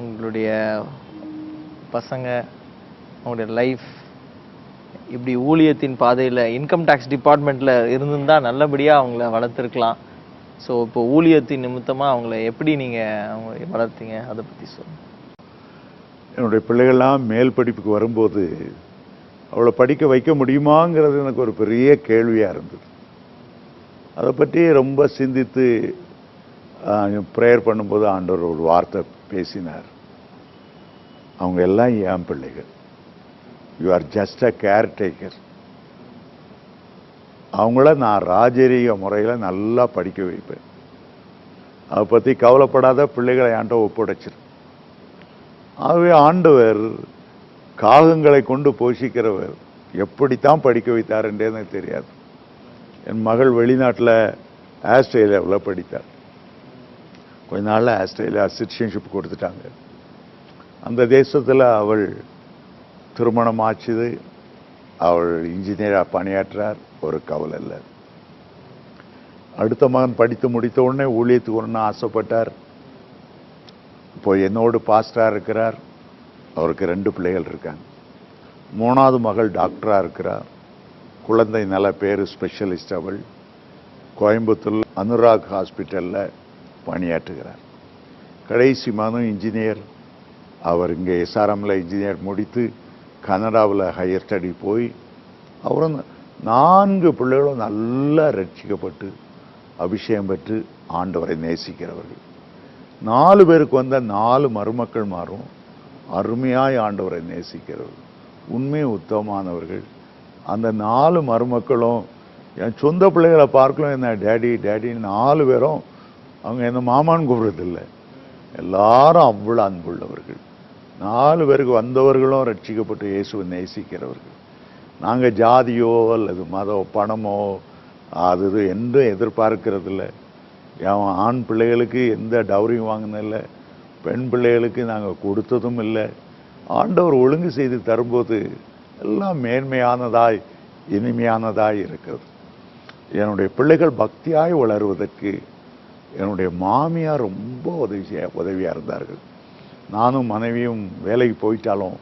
உங்களுடைய பசங்க, உங்களுடைய லைஃப் இப்படி ஊழியத்தின் பாதையில் இன்கம் டேக்ஸ் டிபார்ட்மெண்ட்டில் இருந்திருந்தா நல்லபடியாக அவங்கள வளர்த்துருக்கலாம். ஸோ இப்போ ஊழியத்தின் நிமித்தமாக அவங்கள எப்படி அவங்க வளர்த்தீங்க, அதை பற்றி சொல்லுங்கள். என்னுடைய பிள்ளைகள்லாம் மேல் படிப்புக்கு வரும்போது அவளை படிக்க வைக்க முடியுமாங்கிறது எனக்கு ஒரு பெரிய கேள்வியாக இருந்தது. அதை பற்றி ரொம்ப சிந்தித்து ப்ரேயர் பண்ணும்போது ஆண்டவர் ஒரு வார்த்தை பேசினார். அவங்க எல்லாம் என் பிள்ளைகள். You are just a caretaker. அவங்கள நான் ராஜரீக முறையில் நல்லா படிக்க வைப்பேன். அதை பற்றி கவலைப்படாத பிள்ளைகளை ஆண்ட ஒப்படைச்சிரு. ஆகவே ஆண்டவர் காகங்களை கொண்டு போஷிக்கிறவர். எப்படித்தான் படிக்க வைத்தாருன்றே எனக்கு தெரியாது. என் மகள் வெளிநாட்டில் ஆஸ்திரேலியாவில் படித்தார். கொஞ்ச நாளில் ஆஸ்திரேலியா சிட்டிசன்ஷிப் கொடுத்துட்டாங்க. அந்த தேசத்தில் அவள் திருமணம் ஆச்சுது. அவள் இன்ஜினியராக பணியாற்றார். ஒரு கவலை இல்லை. அடுத்த மகன் படித்து முடித்த உடனே ஊழியத்துக்கு ஒன்று ஆசைப்பட்டார். இப்போ என்னோடு பாஸ்டராக இருக்கிறார். அவருக்கு 2 பிள்ளைகள் இருக்காங்க. 3வது மகள் டாக்டராக இருக்கிறார். குழந்தை நல பேர் ஸ்பெஷலிஸ்ட். அவள் கோயம்புத்தூர் அனுராக் ஹாஸ்பிட்டலில் பணியாற்றுகிறார். கடைசி மகனும் இன்ஜினியர். அவர் இங்கே எஸ்ஆர்எம்மில் இன்ஜினியர் முடித்து கனடாவில் ஹையர் ஸ்டடி போய் அவரும் 4 பிள்ளைகளும் நல்லா ரட்சிக்கப்பட்டு அபிஷேகம் பெற்று ஆண்டவரை நேசிக்கிறவர்கள். 4 பேருக்கு வந்த 4 மருமக்கள் மாறும் அருமையாய் ஆண்டவரை நேசிக்கிறவர்கள், உண்மை உத்தமமானவர்கள். அந்த 4 மருமக்களும் என் சொந்த பிள்ளைகளை பார்க்கலாம் என்ன டேடி டேடின்னு 4 பேரும் அவங்க என்ன மாமான்னு கூப்பிடுறதில்லை. எல்லாரும் அவ்வளோ அன்புள்ளவர்கள். 4 பேருக்கு வந்தவர்களும் ரட்சிக்கப்பட்டு இயேசுவை நேசிக்கிறவர்கள். நாங்கள் ஜாதியோ அல்லது மதோ பணமோ அது என்றும் எதிர்பார்க்கறதில்லை. ஆண் பிள்ளைகளுக்கு எந்த டவுரியும் வாங்கினதில்லை, பெண் பிள்ளைகளுக்கு நாங்கள் கொடுத்ததும் இல்லை. ஆண்டவர் ஒழுங்கு செய்து தரும்போது எல்லாம் மேன்மையானதாய் இனிமையானதாய் இருக்கிறது. என்னுடைய பிள்ளைகள் பக்தியாய் வளருவதற்கு என்னுடைய மாமியார் ரொம்ப உதவியாக இருந்தார்கள். நானும் மனைவியும் வேலைக்கு போயிட்டாலும்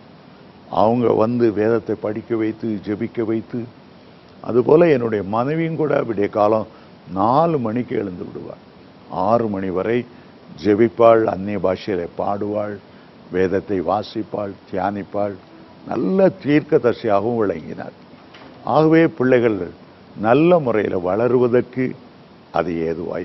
அவங்க வேதத்தை படிக்க வைத்து ஜெபிக்க வைத்து, அதுபோல் என்னுடைய மனைவியும் கூட விடிய காலம் 4 மணிக்கு எழுந்து விடுவாள். 6 மணி வரை ஜெபிப்பாள், அந்நிய பாஷையில பாடுவாள், வேதத்தை வாசிப்பாள், தியானிப்பாள். நல்ல தீர்க்கதரிசியாகவும் விளங்கினார். ஆகவே பிள்ளைகள் நல்ல முறையில் வளருவதற்கு அது ஏதுவாய்